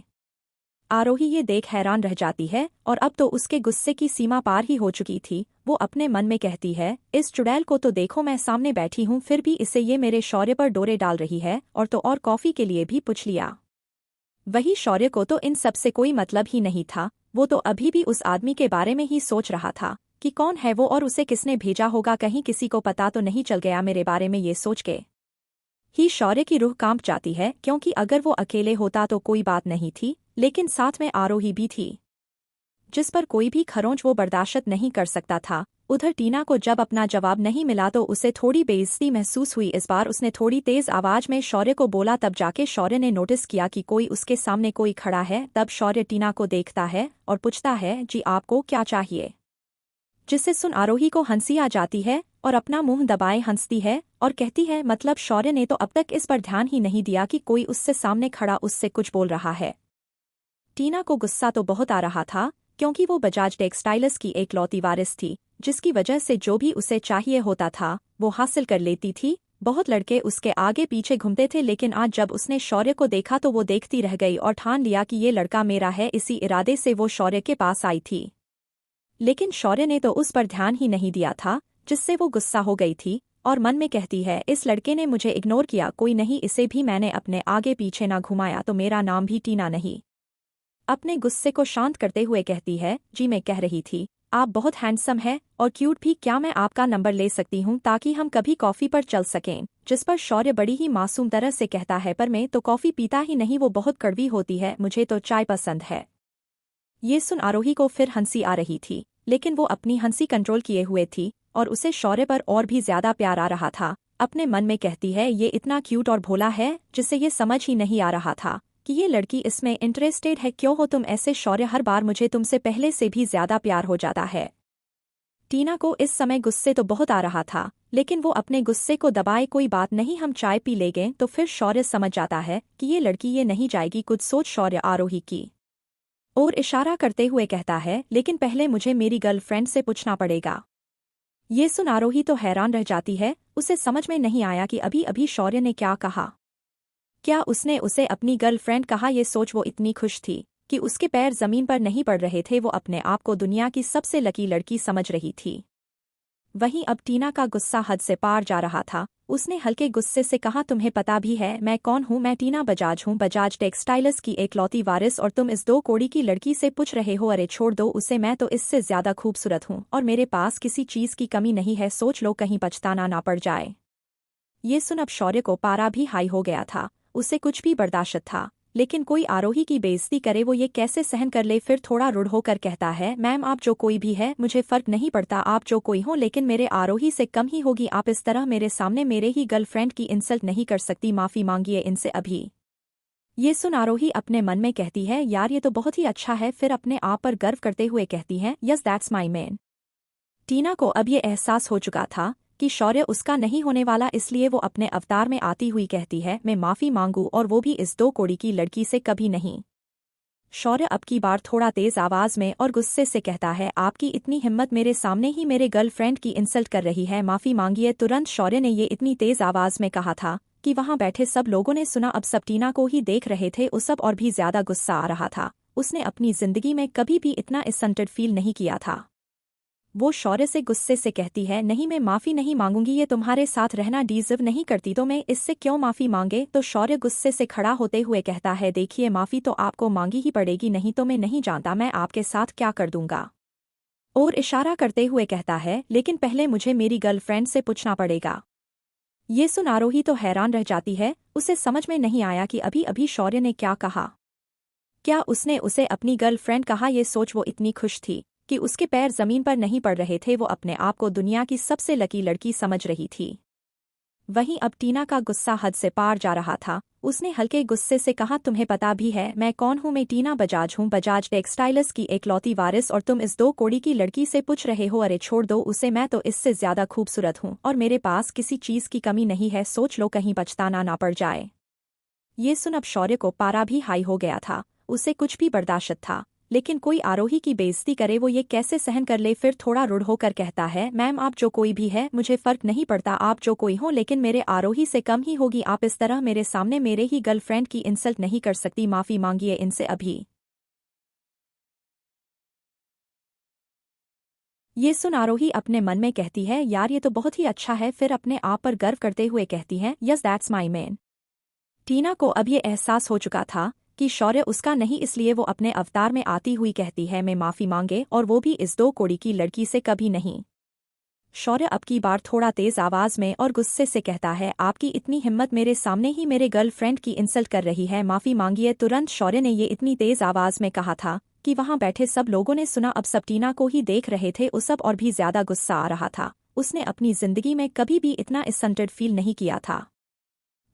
आरोही ये देख हैरान रह जाती है और अब तो उसके गुस्से की सीमा पार ही हो चुकी थी। वो अपने मन में कहती है, इस चुड़ैल को तो देखो, मैं सामने बैठी हूँ फिर भी इसे ये मेरे शौर्य पर डोरे डाल रही है, और तो और कॉफी के लिए भी पूछ लिया। वही शौर्य को तो इन सब से कोई मतलब ही नहीं था, वो तो अभी भी उस आदमी के बारे में ही सोच रहा था कि कौन है वो और उसे किसने भेजा होगा, कहीं किसी को पता तो नहीं चल गया मेरे बारे में। ये सोच के ही शौर्य की रूह कांप जाती है, क्योंकि अगर वो अकेले होता तो कोई बात नहीं थी, लेकिन साथ में आरोही भी थी, जिस पर कोई भी खरोंच वो बर्दाश्त नहीं कर सकता था। उधर टीना को जब अपना जवाब नहीं मिला तो उसे थोड़ी बेइज्जती महसूस हुई। इस बार उसने थोड़ी तेज आवाज में शौर्य को बोला, तब जाके शौर्य ने नोटिस किया कि कोई उसके सामने कोई खड़ा है। तब शौर्य टीना को देखता है और पूछता है, जी आपको क्या चाहिए। जिसे सुन आरोही को हंसी आ जाती है और अपना मुंह दबाए हंसती है और कहती है, मतलब शौर्य ने तो अब तक इस पर ध्यान ही नहीं दिया कि कोई उससे सामने खड़ा उससे कुछ बोल रहा है। टीना को गुस्सा तो बहुत आ रहा था, क्योंकि वो बजाज टेक्सटाइल्स की एक लौती वारिस थी, जिसकी वजह से जो भी उसे चाहिए होता था वो हासिल कर लेती थी। बहुत लड़के उसके आगे पीछे घूमते थे, लेकिन आज जब उसने शौर्य को देखा तो वो देखती रह गई और ठान लिया कि ये लड़का मेरा है। इसी इरादे से वो शौर्य के पास आई थी, लेकिन शौर्य ने तो उस पर ध्यान ही नहीं दिया था, जिससे वो गुस्सा हो गई थी और मन में कहती है, इस लड़के ने मुझे इग्नोर किया, कोई नहीं, इसे भी मैंने अपने आगे पीछे ना घुमाया तो मेरा नाम भी टीना नहीं। अपने गुस्से को शांत करते हुए कहती है, जी मैं कह रही थी, आप बहुत हैंडसम है और क्यूट भी, क्या मैं आपका नंबर ले सकती हूँ ताकि हम कभी कॉफी पर चल सकें। जिस पर शौर्य बड़ी ही मासूम तरह से कहता है, पर मैं तो कॉफी पीता ही नहीं, वो बहुत कड़वी होती है, मुझे तो चाय पसंद है। ये सुन आरोही को फिर हंसी आ रही थी, लेकिन वो अपनी हंसी कंट्रोल किए हुए थी और उसे शौर्य पर और भी ज्यादा प्यार आ रहा था। अपने मन में कहती है, ये इतना क्यूट और भोला है जिसे ये समझ ही नहीं आ रहा था कि ये लड़की इसमें इंटरेस्टेड है। क्यों हो तुम ऐसे शौर्य, हर बार मुझे तुमसे पहले से भी ज्यादा प्यार हो जाता है। टीना को इस समय गुस्से तो बहुत आ रहा था, लेकिन वो अपने गुस्से को दबाए, कोई बात नहीं हम चाय पी ले गए। तो फिर शौर्य समझ जाता है कि ये लड़की ये नहीं जाएगी। कुछ सोच शौर्य आरोही की और इशारा करते हुए कहता है, लेकिन पहले मुझे मेरी गर्लफ्रेंड से पूछना पड़ेगा। ये सुन आरोही तो हैरान रह जाती है, उसे समझ में नहीं आया कि अभी अभी शौर्य ने क्या कहा। क्या उसने उसे अपनी गर्लफ्रेंड कहा। ये सोच वो इतनी खुश थी कि उसके पैर जमीन पर नहीं पड़ रहे थे। वो अपने आप को दुनिया की सबसे लकी लड़की समझ रही थी। वहीं अब टीना का गुस्सा हद से पार जा रहा था। उसने हल्के गुस्से से कहा, तुम्हें पता भी है मैं कौन हूँ। मैं टीना बजाज हूँ, बजाज टेक्सटाइल्स की एक लौती वारिस, और तुम इस 2 कौड़ी की लड़की से पूछ रहे हो। अरे छोड़ दो उसे, मैं तो इससे ज्यादा खूबसूरत हूँ और मेरे पास किसी चीज की कमी नहीं है, सोच लो कहीं पछताना ना पड़ जाए। ये सुन अब शौर्य को पारा भी हाई हो गया था, उसे कुछ भी बर्दाश्त था, लेकिन कोई आरोही की बेइज्जती करे वो ये कैसे सहन कर ले। फिर थोड़ा रूढ़ होकर कहता है, मैम आप जो कोई भी है मुझे फर्क नहीं पड़ता, आप जो कोई हो, लेकिन मेरे आरोही से कम ही होगी। आप इस तरह मेरे सामने मेरे ही गर्लफ्रेंड की इंसल्ट नहीं कर सकती, माफी मांगिए इनसे अभी। ये सुन आरोही अपने मन में कहती है, यार ये तो बहुत ही अच्छा है। फिर अपने आप पर गर्व करते हुए कहती है, यस दैट्स माई मैन। टीना को अब ये एहसास हो चुका था कि शौर्य उसका नहीं होने वाला, इसलिए वो अपने अवतार में आती हुई कहती है, मैं माफी मांगू, और वो भी इस 2 कौड़ी की लड़की से कभी नहीं। शौर्य अब की बार थोड़ा तेज आवाज में और गुस्से से कहता है, आपकी इतनी हिम्मत, मेरे सामने ही मेरे गर्लफ्रेंड की इंसल्ट कर रही है, माफी मांगिए। तुरंत शौर्य ने ये इतनी तेज आवाज में कहा था कि वहां बैठे सब लोगों ने सुना। अब सब टीना को ही देख रहे थे, उस सब और भी ज्यादा गुस्सा आ रहा था। उसने अपनी जिंदगी में कभी भी इतना इंसल्टेड फील नहीं किया था। वो शौर्य से गुस्से से कहती है, नहीं मैं माफी नहीं मांगूंगी, ये तुम्हारे साथ रहना डिजर्व नहीं करती तो मैं इससे क्यों माफी मांगे। तो शौर्य गुस्से से खड़ा होते हुए कहता है, देखिए माफी तो आपको मांगी ही पड़ेगी, नहीं तो मैं नहीं जानता मैं आपके साथ क्या कर दूंगा। और इशारा करते हुए कहता है, लेकिन पहले मुझे मेरी गर्लफ्रेंड से पूछना पड़ेगा। ये सुन आरोही तो हैरान रह जाती है, उसे समझ में नहीं आया कि अभी अभी शौर्य ने क्या कहा। क्या उसने उसे अपनी गर्लफ्रेंड कहा। ये सोच वो इतनी खुश थी कि उसके पैर जमीन पर नहीं पड़ रहे थे। वो अपने आप को दुनिया की सबसे लकी लड़की समझ रही थी। वहीं अब टीना का गुस्सा हद से पार जा रहा था। उसने हल्के गुस्से से कहा, तुम्हें पता भी है मैं कौन हूँ? मैं टीना बजाज हूँ, बजाज टेक्सटाइल्स की एकलौती वारिस, और तुम इस 2 कौड़ी की लड़की से पूछ रहे हो? अरे छोड़ दो उसे, मैं तो इससे ज्यादा खूबसूरत हूँ और मेरे पास किसी चीज की कमी नहीं है। सोच लो कहीं पछताना ना पड़ जाए। ये सुन अब शौर्य को पारा भी हाई हो गया था। उसे कुछ भी बर्दाश्त था, लेकिन कोई आरोही की बेइज्जती करे वो ये कैसे सहन कर ले। फिर थोड़ा रुढ़ होकर कहता है, मैम आप जो कोई भी है मुझे फर्क नहीं पड़ता, आप जो कोई हो, लेकिन मेरे आरोही से कम ही होगी। आप इस तरह मेरे सामने मेरे ही गर्लफ्रेंड की इंसल्ट नहीं कर सकती। माफी मांगिए इनसे अभी। ये सुन आरोही अपने मन में कहती है, यार ये तो बहुत ही अच्छा है। फिर अपने आप पर गर्व करते हुए कहती है, यस दैट्स माई मैन। टीना को अब ये एहसास हो चुका था कि शौर्य उसका नहीं, इसलिए वो अपने अवतार में आती हुई कहती है, मैं माफी मांगे, और वो भी इस 2 कौड़ी की लड़की से कभी नहीं। शौर्य अब की बार थोड़ा तेज आवाज में और गुस्से से कहता है, आपकी इतनी हिम्मत, मेरे सामने ही मेरे गर्लफ्रेंड की इंसल्ट कर रही है, माफी मांगिए तुरंत। शौर्य ने ये इतनी तेज आवाज में कहा था कि वहां बैठे सब लोगों ने सुना। अब सब टीना को ही देख रहे थे। उस सब और भी ज्यादा गुस्सा आ रहा था। उसने अपनी जिंदगी में कभी भी इतना इंसल्टेड फील नहीं किया था।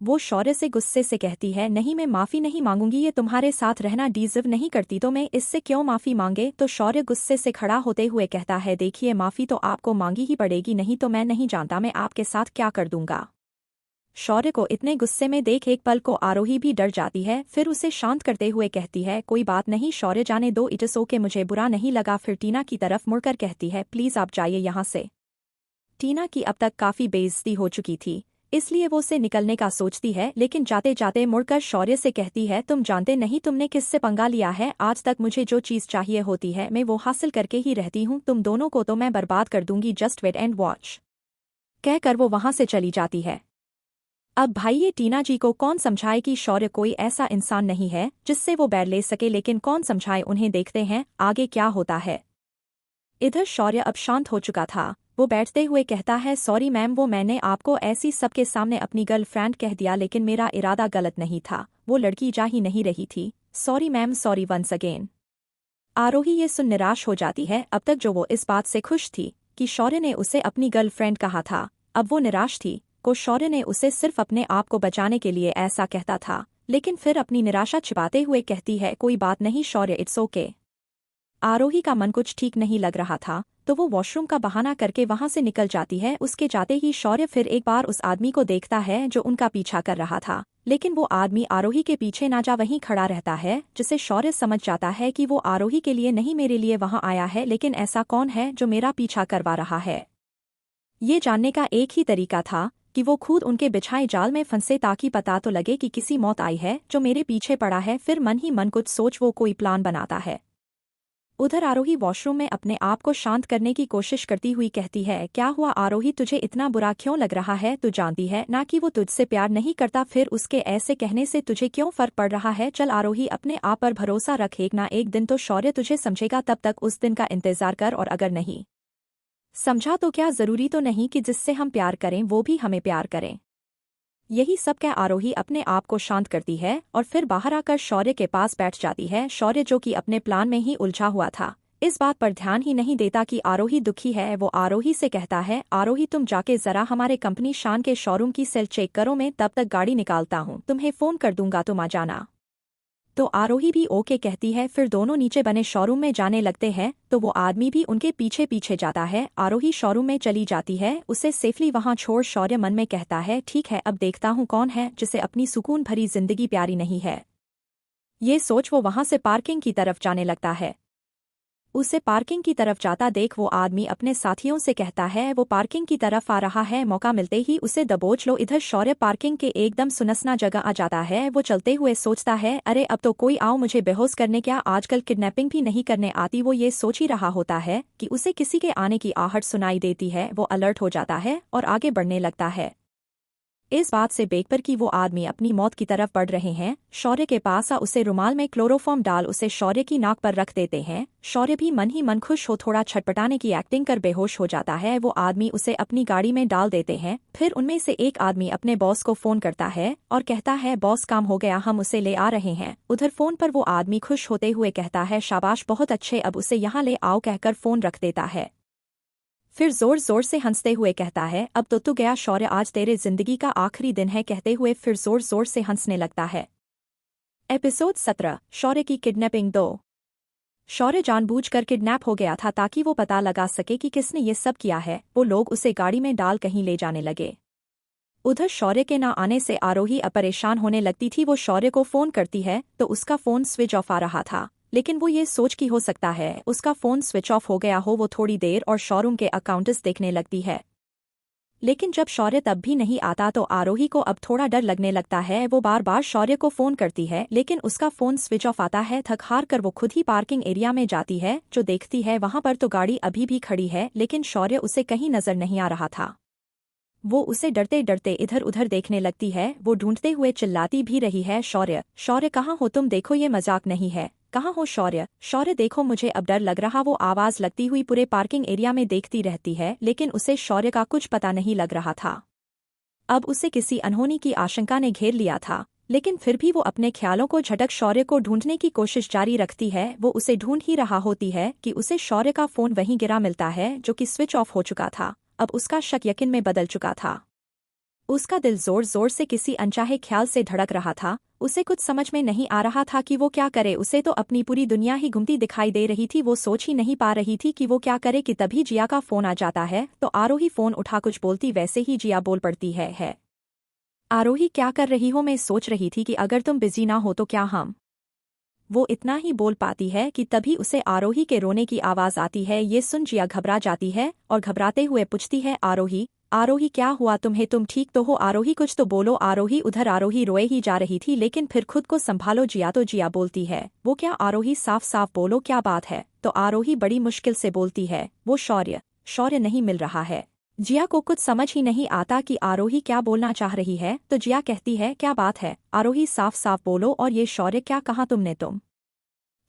वो शौर्य से गुस्से से कहती है, नहीं मैं माफी नहीं मांगूंगी, ये तुम्हारे साथ रहना डिजर्व नहीं करती तो मैं इससे क्यों माफी मांगे? तो शौर्य गुस्से से खड़ा होते हुए कहता है, देखिए माफी तो आपको मांगी ही पड़ेगी, नहीं तो मैं नहीं जानता मैं आपके साथ क्या कर दूंगा। शौर्य को इतने गुस्से में देख एक पल को आरोही भी डर जाती है। फिर उसे शांत करते हुए कहती है, कोई बात नहीं शौर्य, जाने दो, इट्स ओके, मुझे बुरा नहीं लगा। फिर टीना की तरफ मुड़कर कहती है, प्लीज आप जाइए यहाँ से। टीना की अब तक काफी बेइज्जती हो चुकी थी, इसलिए वो उसे निकलने का सोचती है, लेकिन जाते जाते मुड़कर शौर्य से कहती है, तुम जानते नहीं तुमने किससे पंगा लिया है? आज तक मुझे जो चीज चाहिए होती है मैं वो हासिल करके ही रहती हूँ, तुम दोनों को तो मैं बर्बाद कर दूंगी, जस्ट वेट एंड वॉच। कहकर वो वहां से चली जाती है। अब भाई ये टीना जी को कौन समझाए कि शौर्य कोई ऐसा इंसान नहीं है जिससे वो बैर ले सके, लेकिन कौन समझाए उन्हें, देखते हैं आगे क्या होता है। इधर शौर्य अब शांत हो चुका था। वो बैठते हुए कहता है, सॉरी मैम, वो मैंने आपको ऐसी सबके सामने अपनी गर्लफ्रेंड कह दिया, लेकिन मेरा इरादा गलत नहीं था, वो लड़की जा ही नहीं रही थी। Sorry ma'am, sorry once again. Aarohi ये सुन निराश हो जाती है। अब तक जो वो इस बात से खुश थी कि शौर्य ने उसे अपनी गर्लफ्रेंड कहा था, अब वो निराश थी को शौर्य ने उसे सिर्फ अपने आप को बचाने के लिए ऐसा कहता था। लेकिन फिर अपनी निराशा छिपाते हुए कहती है, कोई बात नहीं शौर्य, इट्स ओके। आरोही का मन कुछ ठीक नहीं लग रहा था, तो वो वॉशरूम का बहाना करके वहां से निकल जाती है। उसके जाते ही शौर्य फिर एक बार उस आदमी को देखता है जो उनका पीछा कर रहा था, लेकिन वो आदमी आरोही के पीछे ना जा वहीं खड़ा रहता है, जिसे शौर्य समझ जाता है कि वो आरोही के लिए नहीं मेरे लिए वहां आया है। लेकिन ऐसा कौन है जो मेरा पीछा करवा रहा है? ये जानने का एक ही तरीका था कि वो खुद उनके बिछाए जाल में फंसे, ताकि पता तो लगे कि किसी मौत आई है जो मेरे पीछे पड़ा है। फिर मन ही मन कुछ सोच वो कोई प्लान बनाता है। उधर आरोही वॉशरूम में अपने आप को शांत करने की कोशिश करती हुई कहती है, क्या हुआ आरोही, तुझे इतना बुरा क्यों लग रहा है? तू जानती है ना कि वो तुझसे प्यार नहीं करता, फिर उसके ऐसे कहने से तुझे क्यों फर्क पड़ रहा है? चल आरोही, अपने आप पर भरोसा रख, एक ना एक दिन तो शौर्य तुझे समझेगा, तब तक उस दिन का इंतजार कर। और अगर नहीं समझा तो क्या जरूरी तो नहीं कि जिससे हम प्यार करें वो भी हमें प्यार करें। यही सब कह आरोही अपने आप को शांत करती है और फिर बाहर आकर शौर्य के पास बैठ जाती है। शौर्य जो कि अपने प्लान में ही उलझा हुआ था, इस बात पर ध्यान ही नहीं देता कि आरोही दुखी है। वो आरोही से कहता है, आरोही तुम जाके जरा हमारे कंपनी शान के शोरूम की सेल चेक करो, मैं तब तक गाड़ी निकालता हूँ, तुम्हें फोन कर दूंगा, तुम आ जाना। तो आरोही भी ओके कहती है। फिर दोनों नीचे बने शोरूम में जाने लगते हैं, तो वो आदमी भी उनके पीछे पीछे जाता है। आरोही शोरूम में चली जाती है, उसे सेफली वहां छोड़ शौर्य मन में कहता है, ठीक है अब देखता हूँ कौन है जिसे अपनी सुकून भरी जिंदगी प्यारी नहीं है। ये सोच वो वहां से पार्किंग की तरफ जाने लगता है। उसे पार्किंग की तरफ जाता देख वो आदमी अपने साथियों से कहता है, वो पार्किंग की तरफ आ रहा है, मौका मिलते ही उसे दबोच लो। इधर शौर्य पार्किंग के एकदम सुनसना जगह आ जाता है। वो चलते हुए सोचता है, अरे अब तो कोई आओ मुझे बेहोश करने, क्या आजकल किडनैपिंग भी नहीं करने आती? वो ये सोच ही रहा होता है कि उसे किसी के आने की आहट सुनाई देती है। वो अलर्ट हो जाता है और आगे बढ़ने लगता है। इस बात से बेखबर कि वो आदमी अपनी मौत की तरफ बढ़ रहे हैं, शौर्य के पास आ उसे रुमाल में क्लोरोफॉर्म डाल उसे शौर्य की नाक पर रख देते हैं। शौर्य भी मन ही मन खुश हो थोड़ा छटपटाने की एक्टिंग कर बेहोश हो जाता है। वो आदमी उसे अपनी गाड़ी में डाल देते हैं। फिर उनमें से एक आदमी अपने बॉस को फोन करता है और कहता है बॉस काम हो गया, हम उसे ले आ रहे हैं। उधर फोन पर वो आदमी खुश होते हुए कहता है शाबाश बहुत अच्छे, अब उसे यहाँ ले आओ कहकर फोन रख देता है। फिर जोर जोर से हंसते हुए कहता है अब तो तू गया शौर्य, आज तेरे जिंदगी का आखिरी दिन है कहते हुए फिर जोर जोर से हंसने लगता है। एपिसोड 17 शौर्य की किडनैपिंग 2। शौर्य जानबूझकर किडनैप हो गया था ताकि वो पता लगा सके कि किसने ये सब किया है। वो लोग उसे गाड़ी में डाल कहीं ले जाने लगे। उधर शौर्य के ना आने से आरोही परेशान होने लगती थी। वो शौर्य को फोन करती है तो उसका फोन स्विच ऑफ आ रहा था, लेकिन वो ये सोच की हो सकता है उसका फोन स्विच ऑफ हो गया हो। वो थोड़ी देर और शोरूम के अकाउंट्स देखने लगती है, लेकिन जब शौर्य तब भी नहीं आता तो आरोही को अब थोड़ा डर लगने लगता है। वो बार बार शौर्य को फोन करती है लेकिन उसका फोन स्विच ऑफ आता है। थक हार कर वो खुद ही पार्किंग एरिया में जाती है। जो देखती है वहां पर तो गाड़ी अभी भी खड़ी है, लेकिन शौर्य उसे कहीं नजर नहीं आ रहा था। वो उसे डरते डरते इधर उधर देखने लगती है। वो ढूंढते हुए चिल्लाती भी रही है शौर्य शौर्य कहाँ हो तुम, देखो ये मजाक नहीं है, कहाँ हो शौर्य शौर्य देखो मुझे अब डर लग रहा। वो आवाज लगती हुई पूरे पार्किंग एरिया में देखती रहती है, लेकिन उसे शौर्य का कुछ पता नहीं लग रहा था। अब उसे किसी अनहोनी की आशंका ने घेर लिया था, लेकिन फिर भी वो अपने ख्यालों को झटक शौर्य को ढूंढने की कोशिश जारी रखती है। वो उसे ढूंढ ही रहा होती है कि उसे शौर्य का फोन वहीं गिरा मिलता है जो कि स्विच ऑफ हो चुका था। अब उसका शक यकीन में बदल चुका था। उसका दिल जोर जोर से किसी अनचाहे ख्याल से धड़क रहा था। उसे कुछ समझ में नहीं आ रहा था कि वो क्या करे। उसे तो अपनी पूरी दुनिया ही घूमती दिखाई दे रही थी। वो सोच ही नहीं पा रही थी कि वो क्या करे कि तभी जिया का फोन आ जाता है। तो आरोही फोन उठा कुछ बोलती वैसे ही जिया बोल पड़ती है। आरोही क्या कर रही हो, मैं सोच रही थी कि अगर तुम बिजी ना हो तो क्या हम। वो इतना ही बोल पाती है कि तभी उसे आरोही के रोने की आवाज आती है। ये सुन जिया घबरा जाती है और घबराते हुए पूछती है आरोही आरोही क्या हुआ तुम्हें, तुम ठीक तो हो आरोही, कुछ तो बोलो आरोही। उधर आरोही रोए ही जा रही थी लेकिन फिर खुद को संभालो जिया। तो जिया बोलती है वो क्या आरोही, साफ साफ बोलो क्या बात है। तो आरोही बड़ी मुश्किल से बोलती है वो शौर्य शौर्य नहीं मिल रहा है। जिया को कुछ समझ ही नहीं आता कि आरोही क्या बोलना चाह रही है। तो जिया कहती है क्या बात है आरोही, साफ साफ बोलो, और ये शौर्य क्या कहा तुमने, तुम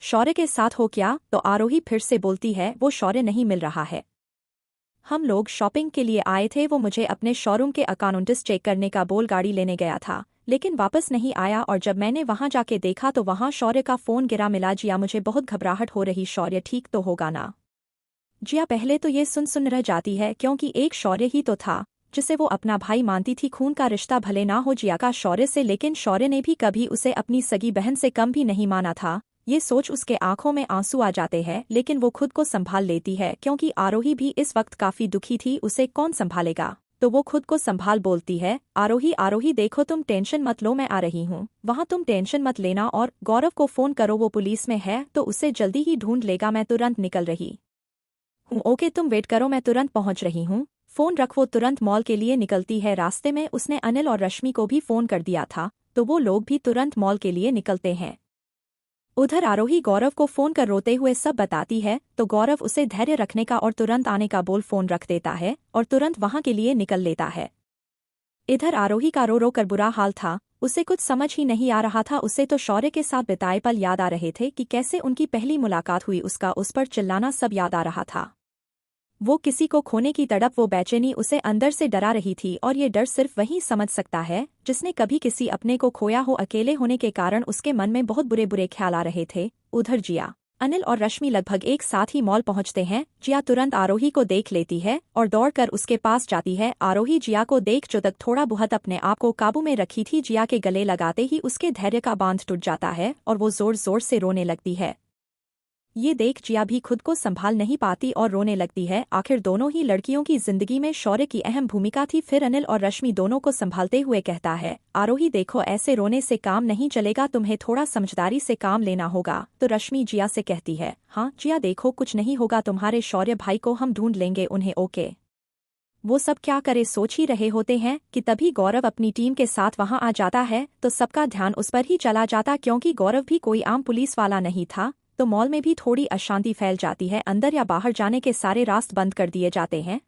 शौर्य के साथ हो क्या। तो आरोही फिर से बोलती है वो शौर्य नहीं मिल रहा है। हम लोग शॉपिंग के लिए आए थे, वो मुझे अपने शोरूम के अकाउंट्स चेक करने का बोल गाड़ी लेने गया था, लेकिन वापस नहीं आया। और जब मैंने वहां जाके देखा तो वहां शौर्य का फोन गिरा मिला। जिया मुझे बहुत घबराहट हो रही, शौर्य ठीक तो होगा ना। जिया पहले तो ये सुन रह जाती है क्योंकि एक शौर्य ही तो था जिसे वो अपना भाई मानती थी। खून का रिश्ता भले ना हो जिया का शौर्य से, लेकिन शौर्य ने भी कभी उसे अपनी सगी बहन से कम भी नहीं माना था। ये सोच उसके आंखों में आंसू आ जाते हैं, लेकिन वो खुद को संभाल लेती है क्योंकि आरोही भी इस वक्त काफी दुखी थी। उसे कौन संभालेगा, तो वो खुद को संभाल बोलती है आरोही आरोही देखो तुम टेंशन मत लो, मैं आ रही हूँ वहाँ, तुम टेंशन मत लेना। और गौरव को फोन करो, वो पुलिस में है तो उसे जल्दी ही ढूंढ लेगा, मैं तुरंत निकल रही हूँ। ओके तुम वेट करो, मैं तुरंत पहुँच रही हूँ। फोन रख वो तुरंत मॉल के लिए निकलती है। रास्ते में उसने अनिल और रश्मि को भी फोन कर दिया था, तो वो लोग भी तुरंत मॉल के लिए निकलते हैं। उधर आरोही गौरव को फोन कर रोते हुए सब बताती है, तो गौरव उसे धैर्य रखने का और तुरंत आने का बोल फोन रख देता है और तुरंत वहां के लिए निकल लेता है। इधर आरोही का रो रो कर बुरा हाल था, उसे कुछ समझ ही नहीं आ रहा था। उसे तो शौर्य के साथ बिताए पल याद आ रहे थे कि कैसे उनकी पहली मुलाकात हुई, उसका उस पर चिल्लाना सब याद आ रहा था। वो किसी को खोने की तड़प, वो बेचैनी उसे अंदर से डरा रही थी। और ये डर सिर्फ वही समझ सकता है जिसने कभी किसी अपने को खोया हो। अकेले होने के कारण उसके मन में बहुत बुरे बुरे ख्याल आ रहे थे। उधर जिया, अनिल और रश्मि लगभग एक साथ ही मॉल पहुंचते हैं। जिया तुरंत आरोही को देख लेती है और दौड़कर उसके पास जाती है। आरोही जिया को देख जो तक थोड़ा बहुत अपने आप को काबू में रखी थी, जिया के गले लगाते ही उसके धैर्य का बांध टूट जाता है और वो जोर जोर से रोने लगती है। ये देख जिया भी खुद को संभाल नहीं पाती और रोने लगती है। आखिर दोनों ही लड़कियों की जिंदगी में शौर्य की अहम भूमिका थी। फिर अनिल और रश्मि दोनों को संभालते हुए कहता है आरोही देखो ऐसे रोने से काम नहीं चलेगा, तुम्हें थोड़ा समझदारी से काम लेना होगा। तो रश्मि जिया से कहती है हाँ जिया देखो कुछ नहीं होगा, तुम्हारे शौर्य भाई को हम ढूंढ लेंगे उन्हें, ओके। वो सब क्या करे सोच ही रहे होते हैं कि तभी गौरव अपनी टीम के साथ वहां आ जाता है। तो सबका ध्यान उस पर ही चला जाता क्योंकि गौरव भी कोई आम पुलिस वाला नहीं था। तो मॉल में भी थोड़ी अशांति फैल जाती है। अंदर या बाहर जाने के सारे रास्ते बंद कर दिए जाते हैं।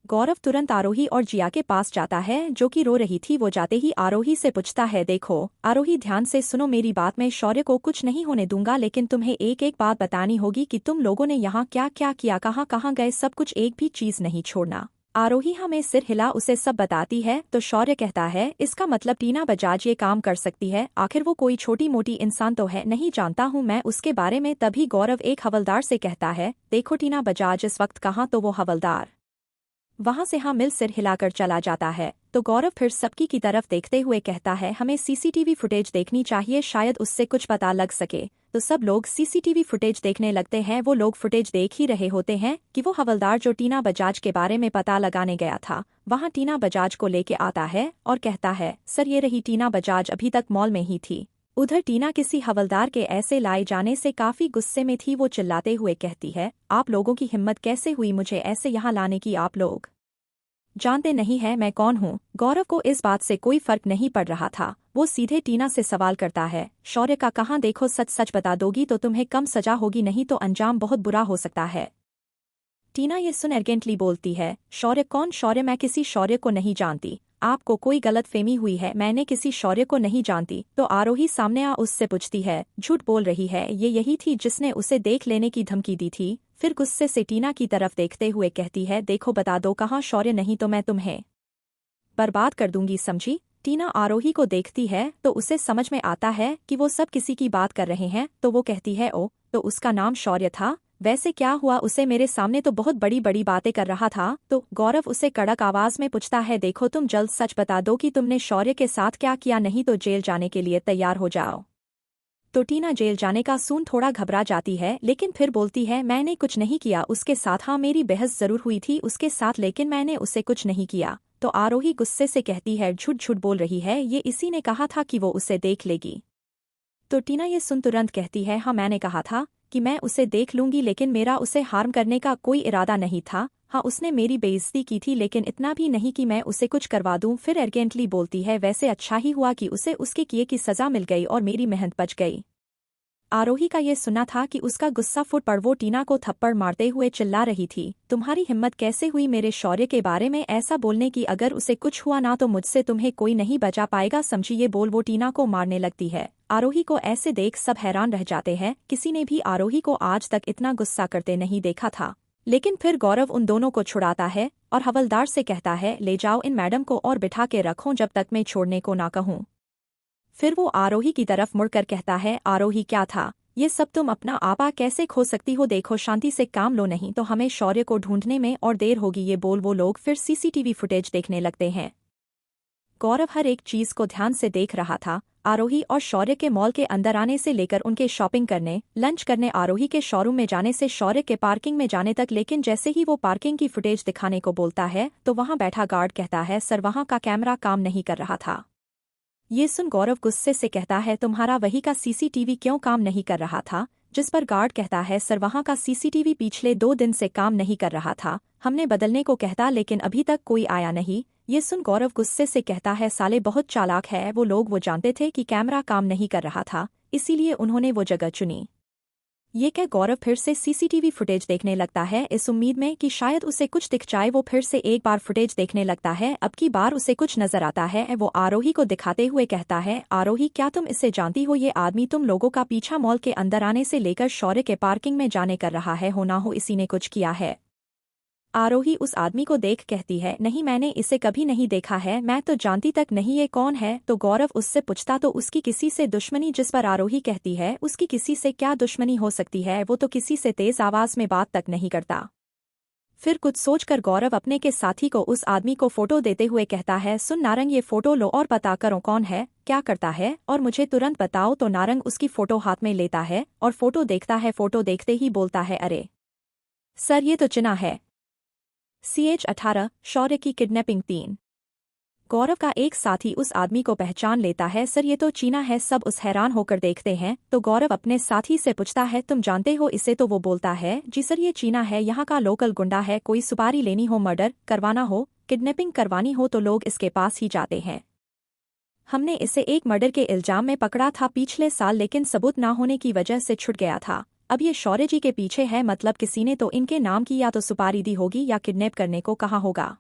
गौरव तुरंत आरोही और जिया के पास जाता है जो कि रो रही थी। वो जाते ही आरोही से पूछता है, देखो आरोही ध्यान से सुनो मेरी बात, मैं शौर्य को कुछ नहीं होने दूंगा, लेकिन तुम्हें एक एक बात बतानी होगी कि तुम लोगों ने यहाँ क्या क्या किया, कहाँ कहाँ गए, सब कुछ, एक भी चीज नहीं छोड़ना। आरोही हमें सिर हिला उसे सब बताती है तो शौर्य कहता है, इसका मतलब टीना बजाज ये काम कर सकती है, आखिर वो कोई छोटी मोटी इंसान तो है नहीं, जानता हूँ मैं उसके बारे में। तभी गौरव एक हवलदार से कहता है, देखो टीना बजाज इस वक्त कहाँ, तो वो हवलदार वहां से हाँ मिल सिर हिलाकर चला जाता है। तो गौरव फिर सबकी की तरफ देखते हुए कहता है, हमें सीसीटीवी फुटेज देखनी चाहिए, शायद उससे कुछ पता लग सके। तो सब लोग सीसीटीवी फुटेज देखने लगते हैं। वो लोग फुटेज देख ही रहे होते हैं कि वो हवलदार जो टीना बजाज के बारे में पता लगाने गया था, वहां टीना बजाज को लेके आता है और कहता है, सर ये रही टीना बजाज, अभी तक मॉल में ही थी। उधर टीना किसी हवलदार के ऐसे लाए जाने से काफी गुस्से में थी। वो चिल्लाते हुए कहती है, आप लोगों की हिम्मत कैसे हुई मुझे ऐसे यहाँ लाने की, आप लोग जानते नहीं है मैं कौन हूँ। गौरव को इस बात से कोई फर्क नहीं पड़ रहा था। वो सीधे टीना से सवाल करता है, शौर्य का कहाँ, देखो सच सच बता दोगी तो तुम्हें कम सजा होगी, नहीं तो अंजाम बहुत बुरा हो सकता है। टीना ये सुन एरोगेंटली बोलती है, शौर्य कौन, शौर्य, मैं किसी शौर्य को नहीं जानती, आपको कोई गलत फेमी हुई है, मैंने किसी शौर्य को नहीं जानती। तो आरोही सामने आ उससे पूछती है, झूठ बोल रही है, ये यही थी जिसने उसे देख लेने की धमकी दी थी। फिर गुस्से से टीना की तरफ देखते हुए कहती है, देखो बता दो कहाँ शौर्य, नहीं तो मैं तुम्हें बर्बाद कर दूंगी, समझी। टीना आरोही को देखती है तो उसे समझ में आता है कि वो सब किसी की बात कर रहे हैं। तो वो कहती है, ओ तो उसका नाम शौर्य था, वैसे क्या हुआ उसे, मेरे सामने तो बहुत बड़ी बड़ी बातें कर रहा था। तो गौरव उसे कड़क आवाज में पूछता है, देखो तुम जल्द सच बता दो कि तुमने शौर्य के साथ क्या किया, नहीं तो जेल जाने के लिए तैयार हो जाओ। तो टीना जेल जाने का सुन थोड़ा घबरा जाती है, लेकिन फिर बोलती है, मैंने कुछ नहीं किया उसके साथ, हाँ मेरी बहस जरूर हुई थी उसके साथ, लेकिन मैंने उसे कुछ नहीं किया। तो आरोही गुस्से से कहती है, झूठ झूठ बोल रही है, ये इसी ने कहा था कि वो उसे देख लेगी। तो टीना ये सुन तुरंत कहती है, हाँ मैंने कहा था कि मैं उसे देख लूंगी, लेकिन मेरा उसे हार्म करने का कोई इरादा नहीं था। हाँ उसने मेरी बेइज्जती की थी, लेकिन इतना भी नहीं कि मैं उसे कुछ करवा दूं। फिर एरोगेंटली बोलती है, वैसे अच्छा ही हुआ कि उसे उसके किए की सजा मिल गई और मेरी मेहनत बच गई। आरोही का ये सुना था कि उसका गुस्सा फुट पड़ वो टीना को थप्पड़ मारते हुए चिल्ला रही थी, तुम्हारी हिम्मत कैसे हुई मेरे शौर्य के बारे में ऐसा बोलने की, अगर उसे कुछ हुआ ना तो मुझसे तुम्हें कोई नहीं बचा पाएगा, समझी। ये बोल वो टीना को मारने लगती है। आरोही को ऐसे देख सब हैरान रह जाते हैं, किसी ने भी आरोही को आज तक इतना गुस्सा करते नहीं देखा था। लेकिन फिर गौरव उन दोनों को छुड़ाता है और हवलदार से कहता है, ले जाओ इन मैडम को और बिठा के रखो जब तक मैं छोड़ने को ना कहूँ। फिर वो आरोही की तरफ मुड़कर कहता है, आरोही क्या था ये सब, तुम अपना आपा कैसे खो सकती हो, देखो शांति से काम लो, नहीं तो हमें शौर्य को ढूंढने में और देर होगी। ये बोल वो लोग फिर सीसीटीवी फुटेज देखने लगते हैं। गौरव हर एक चीज को ध्यान से देख रहा था, आरोही और शौर्य के मॉल के अंदर आने से लेकर उनके शॉपिंग करने, लंच करने, आरोही के शोरूम में जाने से शौर्य के पार्किंग में जाने तक। लेकिन जैसे ही वो पार्किंग की फुटेज दिखाने को बोलता है तो वहां बैठा गार्ड कहता है, सर वहां का कैमरा काम नहीं कर रहा था। ये सुन गौरव गुस्से से कहता है, तुम्हारा वही का सीसीटीवी क्यों काम नहीं कर रहा था। जिस पर गार्ड कहता है, सर वहां का सीसीटीवी पिछले 2 दिन से काम नहीं कर रहा था, हमने बदलने को कहता लेकिन अभी तक कोई आया नहीं। ये सुन गौरव गुस्से से कहता है, साले बहुत चालाक है वो लोग, वो जानते थे कि कैमरा काम नहीं कर रहा था, इसीलिए उन्होंने वो जगह चुनी। ये कह गौरव फिर से सीसीटीवी फुटेज देखने लगता है, इस उम्मीद में कि शायद उसे कुछ दिख जाए। वो फिर से एक बार फुटेज देखने लगता है, अब की बार उसे कुछ नजर आता है। वो आरोही को दिखाते हुए कहता है, आरोही क्या तुम इससे जानती हो, ये आदमी तुम लोगों का पीछा मॉल के अंदर आने से लेकर शौर्य के पार्किंग में जाने कर रहा है, हो ना हो इसी ने कुछ किया है। आरोही उस आदमी को देख कहती है, नहीं मैंने इसे कभी नहीं देखा है, मैं तो जानती तक नहीं ये कौन है। तो गौरव उससे पूछता, तो उसकी किसी से दुश्मनी, जिस पर आरोही कहती है, उसकी किसी से क्या दुश्मनी हो सकती है, वो तो किसी से तेज आवाज में बात तक नहीं करता। फिर कुछ सोचकर गौरव अपने के साथी को उस आदमी को फोटो देते हुए कहता है, सुन नारंग ये फोटो लो और पता करो कौन है, क्या करता है और मुझे तुरंत बताओ। तो नारंग उसकी फोटो हाथ में लेता है और फोटो देखता है। फोटो देखते ही बोलता है, अरे सर ये तो चिना है। CH-18 शौर्य की किडनैपिंग 3। गौरव का एक साथी उस आदमी को पहचान लेता है, सर ये तो चीना है। सब उस हैरान होकर देखते हैं। तो गौरव अपने साथी से पूछता है, तुम जानते हो इसे। तो वो बोलता है, जी सर ये चीना है, यहाँ का लोकल गुंडा है, कोई सुपारी लेनी हो, मर्डर करवाना हो, किडनैपिंग करवानी हो तो लोग इसके पास ही जाते हैं। हमने इसे एक मर्डर के इल्जाम में पकड़ा था पिछले साल, लेकिन सबूत ना होने की वजह से छूट गया था। अब ये शौर्य जी के पीछे है, मतलब किसी ने तो इनके नाम की या तो सुपारी दी होगी या किडनैप करने को कहा होगा।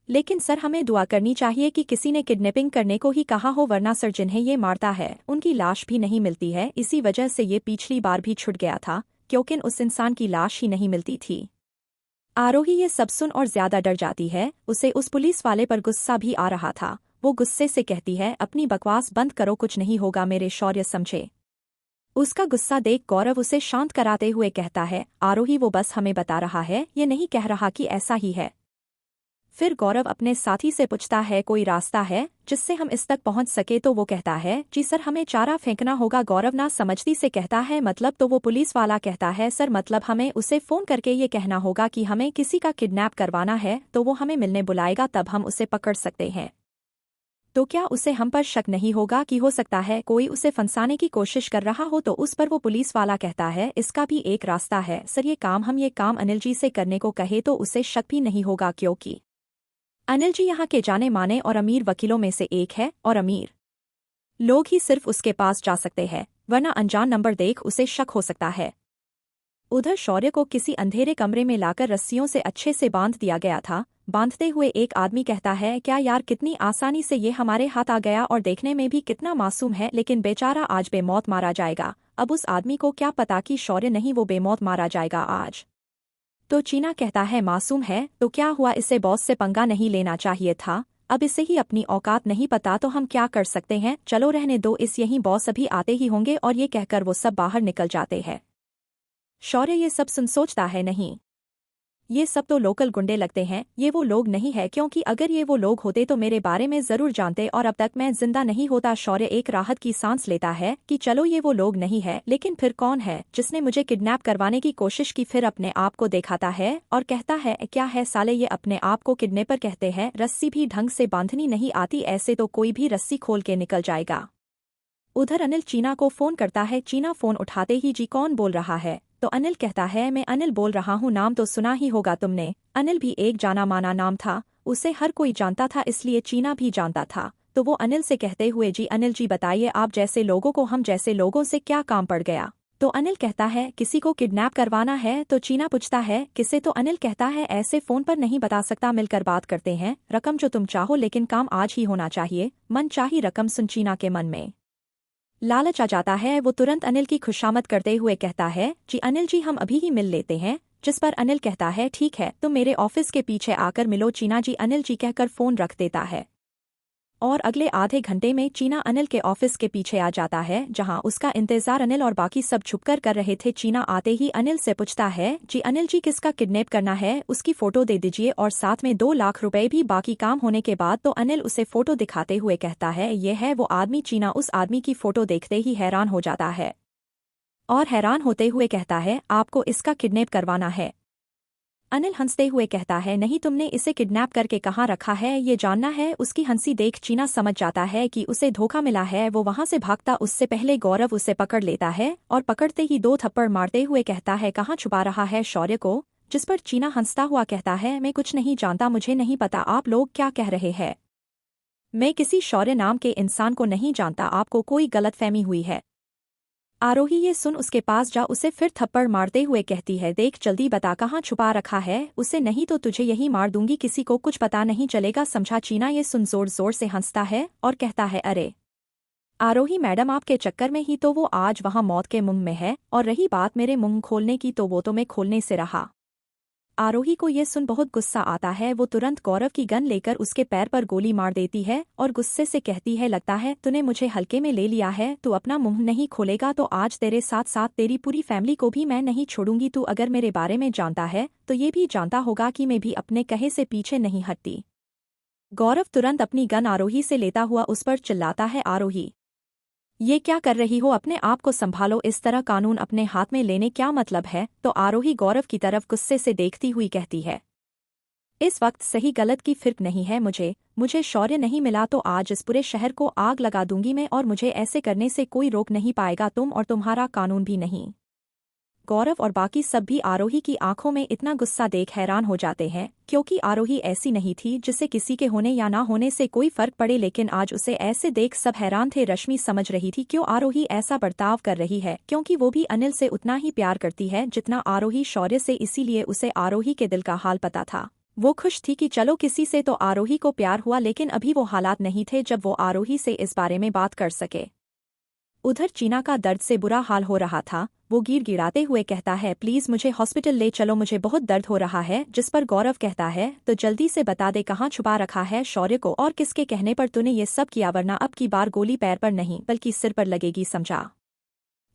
लेकिन सर हमें दुआ करनी चाहिए कि किसी ने किडनैपिंग करने को ही कहा हो, वरना सर जिन्हें ये मारता है उनकी लाश भी नहीं मिलती है। इसी वजह से ये पिछली बार भी छूट गया था, क्योंकि उस इंसान की लाश ही नहीं मिलती थी। आरोही ये सब सुन और ज्यादा डर जाती है। उसे उस पुलिस वाले पर गुस्सा भी आ रहा था। वो गुस्से से कहती है, अपनी बकवास बंद करो, कुछ नहीं होगा मेरे शौर्य, समझे। उसका गुस्सा देख गौरव उसे शांत कराते हुए कहता है, आरोही वो बस हमें बता रहा है, ये नहीं कह रहा कि ऐसा ही है। फिर गौरव अपने साथी से पूछता है, कोई रास्ता है जिससे हम इस तक पहुंच सके? तो वो कहता है, जी सर हमें चारा फेंकना होगा। गौरव ना समझती से कहता है, मतलब? तो वो पुलिस वाला कहता है, सर मतलब हमें उसे फोन करके ये कहना होगा कि हमें किसी का किडनैप करवाना है, तो वो हमें मिलने बुलाएगा, तब हम उसे पकड़ सकते हैं। तो क्या उसे हम पर शक नहीं होगा कि हो सकता है कोई उसे फंसाने की कोशिश कर रहा हो? तो उस पर वो पुलिस वाला कहता है, इसका भी एक रास्ता है सर, ये काम अनिल जी से करने को कहे तो उसे शक भी नहीं होगा, क्योंकि अनिल जी यहाँ के जाने माने और अमीर वकीलों में से एक है, और अमीर लोग ही सिर्फ उसके पास जा सकते हैं, वरना अनजान नंबर देख उसे शक हो सकता है। उधर शौर्य को किसी अंधेरे कमरे में लाकर रस्सियों से अच्छे से बांध दिया गया था। बांधते हुए एक आदमी कहता है, क्या यार कितनी आसानी से ये हमारे हाथ आ गया, और देखने में भी कितना मासूम है, लेकिन बेचारा आज बेमौत मारा जाएगा। अब उस आदमी को क्या पता कि शौर्य नहीं वो बेमौत मारा जाएगा आज। तो चीना कहता है, मासूम है तो क्या हुआ, इसे बॉस से पंगा नहीं लेना चाहिए था, अब इसे ही अपनी औकात नहीं पता तो हम क्या कर सकते हैं, चलो रहने दो, इस यहीं बॉस अभी आते ही होंगे। और ये कहकर वो सब बाहर निकल जाते हैं। शौर्य ये सब सुन सोचता है, नहीं ये सब तो लोकल गुंडे लगते हैं, ये वो लोग नहीं है, क्योंकि अगर ये वो लोग होते तो मेरे बारे में जरूर जानते और अब तक मैं जिंदा नहीं होता। शौर्य एक राहत की सांस लेता है कि चलो ये वो लोग नहीं है, लेकिन फिर कौन है जिसने मुझे किडनैप करवाने की कोशिश की? फिर अपने आप को दिखाता है और कहता है, क्या है साले, ये अपने आप को किडनैपर कहते हैं, रस्सी भी ढंग से बांधनी नहीं आती, ऐसे तो कोई भी रस्सी खोल के निकल जाएगा। उधर अनिल चीना को फोन करता है। चीना फोन उठाते ही, जी कौन बोल रहा है? तो अनिल कहता है, मैं अनिल बोल रहा हूँ, नाम तो सुना ही होगा तुमने, अनिल भी एक जाना माना नाम था, उसे हर कोई जानता था, इसलिए चीना भी जानता था। तो वो अनिल से कहते हुए, जी अनिल जी बताइए, आप जैसे लोगों को हम जैसे लोगों से क्या काम पड़ गया? तो अनिल कहता है, किसी को किडनैप करवाना है। तो चीना पूछता है, किसे? तो अनिल कहता है, ऐसे फोन पर नहीं बता सकता, मिलकर बात करते हैं, रकम जो तुम चाहो, लेकिन काम आज ही होना चाहिए, मन चाही रकम। सुन चीना के मन में लालच आ जाता है। वो तुरंत अनिल की खुशामद करते हुए कहता है, जी अनिल जी हम अभी ही मिल लेते हैं। जिस पर अनिल कहता है, ठीक है तुम मेरे ऑफिस के पीछे आकर मिलो। चीना जी अनिल जी कहकर फोन रख देता है और अगले आधे घंटे में चीना अनिल के ऑफिस के पीछे आ जाता है, जहां उसका इंतजार अनिल और बाकी सब छुपकर कर रहे थे। चीना आते ही अनिल से पूछता है, जी अनिल जी किसका किडनैप करना है, उसकी फोटो दे दीजिए और साथ में 2 लाख रुपए भी। बाकी काम होने के बाद तो अनिल उसे फोटो दिखाते हुए कहता है, ये है वो आदमी। चीना उस आदमी की फोटो देखते ही हैरान हो जाता है और हैरान होते हुए कहता है, आपको इसका किडनैप करवाना है? अनिल हंसते हुए कहता है, नहीं तुमने इसे किडनैप करके कहाँ रखा है ये जानना है। उसकी हंसी देख चीना समझ जाता है कि उसे धोखा मिला है। वो वहां से भागता उससे पहले गौरव उसे पकड़ लेता है और पकड़ते ही 2 थप्पड़ मारते हुए कहता है, कहाँ छुपा रहा है शौर्य को? जिस पर चीना हंसता हुआ कहता है, मैं कुछ नहीं जानता, मुझे नहीं पता आप लोग क्या कह रहे हैं, मैं किसी शौर्य नाम के इंसान को नहीं जानता, आपको कोई गलतफहमी हुई है। आरोही ये सुन उसके पास जा उसे फिर थप्पड़ मारते हुए कहती है, देख जल्दी बता कहाँ छुपा रखा है उसे, नहीं तो तुझे यही मार दूंगी, किसी को कुछ पता नहीं चलेगा, समझा? चीना ये सुन जोर जोर से हंसता है और कहता है, अरे आरोही मैडम आपके चक्कर में ही तो वो आज वहां मौत के मुंह में है, और रही बात मेरे मुंह खोलने की तो वो तो मैं खोलने से रहा। आरोही को ये सुन बहुत गुस्सा आता है। वो तुरंत गौरव की गन लेकर उसके पैर पर गोली मार देती है और गुस्से से कहती है, लगता है तूने मुझे हल्के में ले लिया है, तू अपना मुंह नहीं खोलेगा तो आज तेरे साथ साथ तेरी पूरी फैमिली को भी मैं नहीं छोड़ूंगी। तू अगर मेरे बारे में जानता है तो ये भी जानता होगा कि मैं भी अपने कहे से पीछे नहीं हटती। गौरव तुरंत अपनी गन आरोही से लेता हुआ उस पर चिल्लाता है, आरोही ये क्या कर रही हो, अपने आप को संभालो, इस तरह कानून अपने हाथ में लेने क्या मतलब है? तो आरोही गौरव की तरफ गुस्से से देखती हुई कहती है, इस वक्त सही गलत की फिक्र नहीं है मुझे शौर्य नहीं मिला तो आज इस पूरे शहर को आग लगा दूंगी मैं, और मुझे ऐसे करने से कोई रोक नहीं पाएगा, तुम और तुम्हारा कानून भी नहीं। गौरव और बाकी सब भी आरोही की आंखों में इतना गुस्सा देख हैरान हो जाते हैं, क्योंकि आरोही ऐसी नहीं थी जिसे किसी के होने या ना होने से कोई फर्क पड़े, लेकिन आज उसे ऐसे देख सब हैरान थे। रश्मि समझ रही थी क्यों आरोही ऐसा बर्ताव कर रही है, क्योंकि वो भी अनिल से उतना ही प्यार करती है जितना आरोही शौर्य से, इसीलिए उसे आरोही के दिल का हाल पता था। वो खुश थी कि चलो किसी से तो आरोही को प्यार हुआ, लेकिन अभी वो हालात नहीं थे जब वो आरोही से इस बारे में बात कर सके। उधर चीना का दर्द से बुरा हाल हो रहा था। वो गिड़गिड़ाते हुए कहता है, प्लीज मुझे हॉस्पिटल ले चलो, मुझे बहुत दर्द हो रहा है। जिस पर गौरव कहता है, तो जल्दी से बता दे कहाँ छुपा रखा है शौर्य को, और किसके कहने पर तूने ये सब किया, वरना अब की बार गोली पैर पर नहीं बल्कि सिर पर लगेगी, समझा।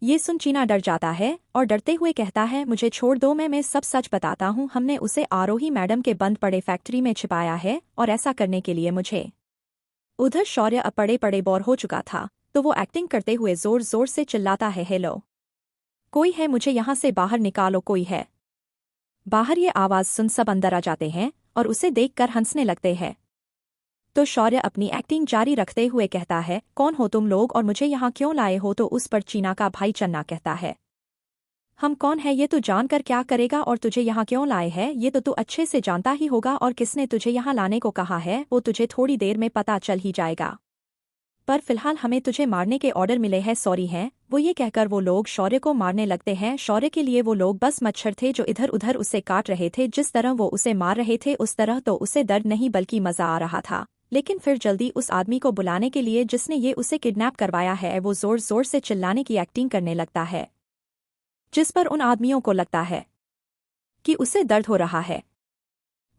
ये सुन चीना डर जाता है और डरते हुए कहता है, मुझे छोड़ दो, मैं सब सच बताता हूँ। हमने उसे आरोही मैडम के बंद पड़े फैक्ट्री में छिपाया है, और ऐसा करने के लिए मुझे। उधर शौर्य अब पड़े पड़े बोर हो चुका था, तो वो एक्टिंग करते हुए जोर जोर से चिल्लाता है, हेलो कोई है, मुझे यहाँ से बाहर निकालो, कोई है बाहर। ये आवाज़ सुन सब अंदर आ जाते हैं और उसे देखकर हंसने लगते हैं। तो शौर्य अपनी एक्टिंग जारी रखते हुए कहता है, कौन हो तुम लोग और मुझे यहाँ क्यों लाए हो। तो उस पर चीना का भाई चन्ना कहता है, हम कौन है ये तू जानकर क्या करेगा, और तुझे यहाँ क्यों लाए हैं ये तो तू अच्छे से जानता ही होगा, और किसने तुझे यहाँ लाने को कहा है वो तुझे थोड़ी देर में पता चल ही जाएगा। पर फिलहाल हमें तुझे मारने के ऑर्डर मिले हैं, सॉरी हैं। वो ये कहकर वो लोग शौर्य को मारने लगते हैं। शौर्य के लिए वो लोग बस मच्छर थे जो इधर उधर उसे काट रहे थे। जिस तरह वो उसे मार रहे थे उस तरह तो उसे दर्द नहीं बल्कि मजा आ रहा था। लेकिन फिर जल्दी उस आदमी को बुलाने के लिए जिसने ये उसे किडनैप करवाया है, वो जोर जोर से चिल्लाने की एक्टिंग करने लगता है, जिस पर उन आदमियों को लगता है कि उसे दर्द हो रहा है।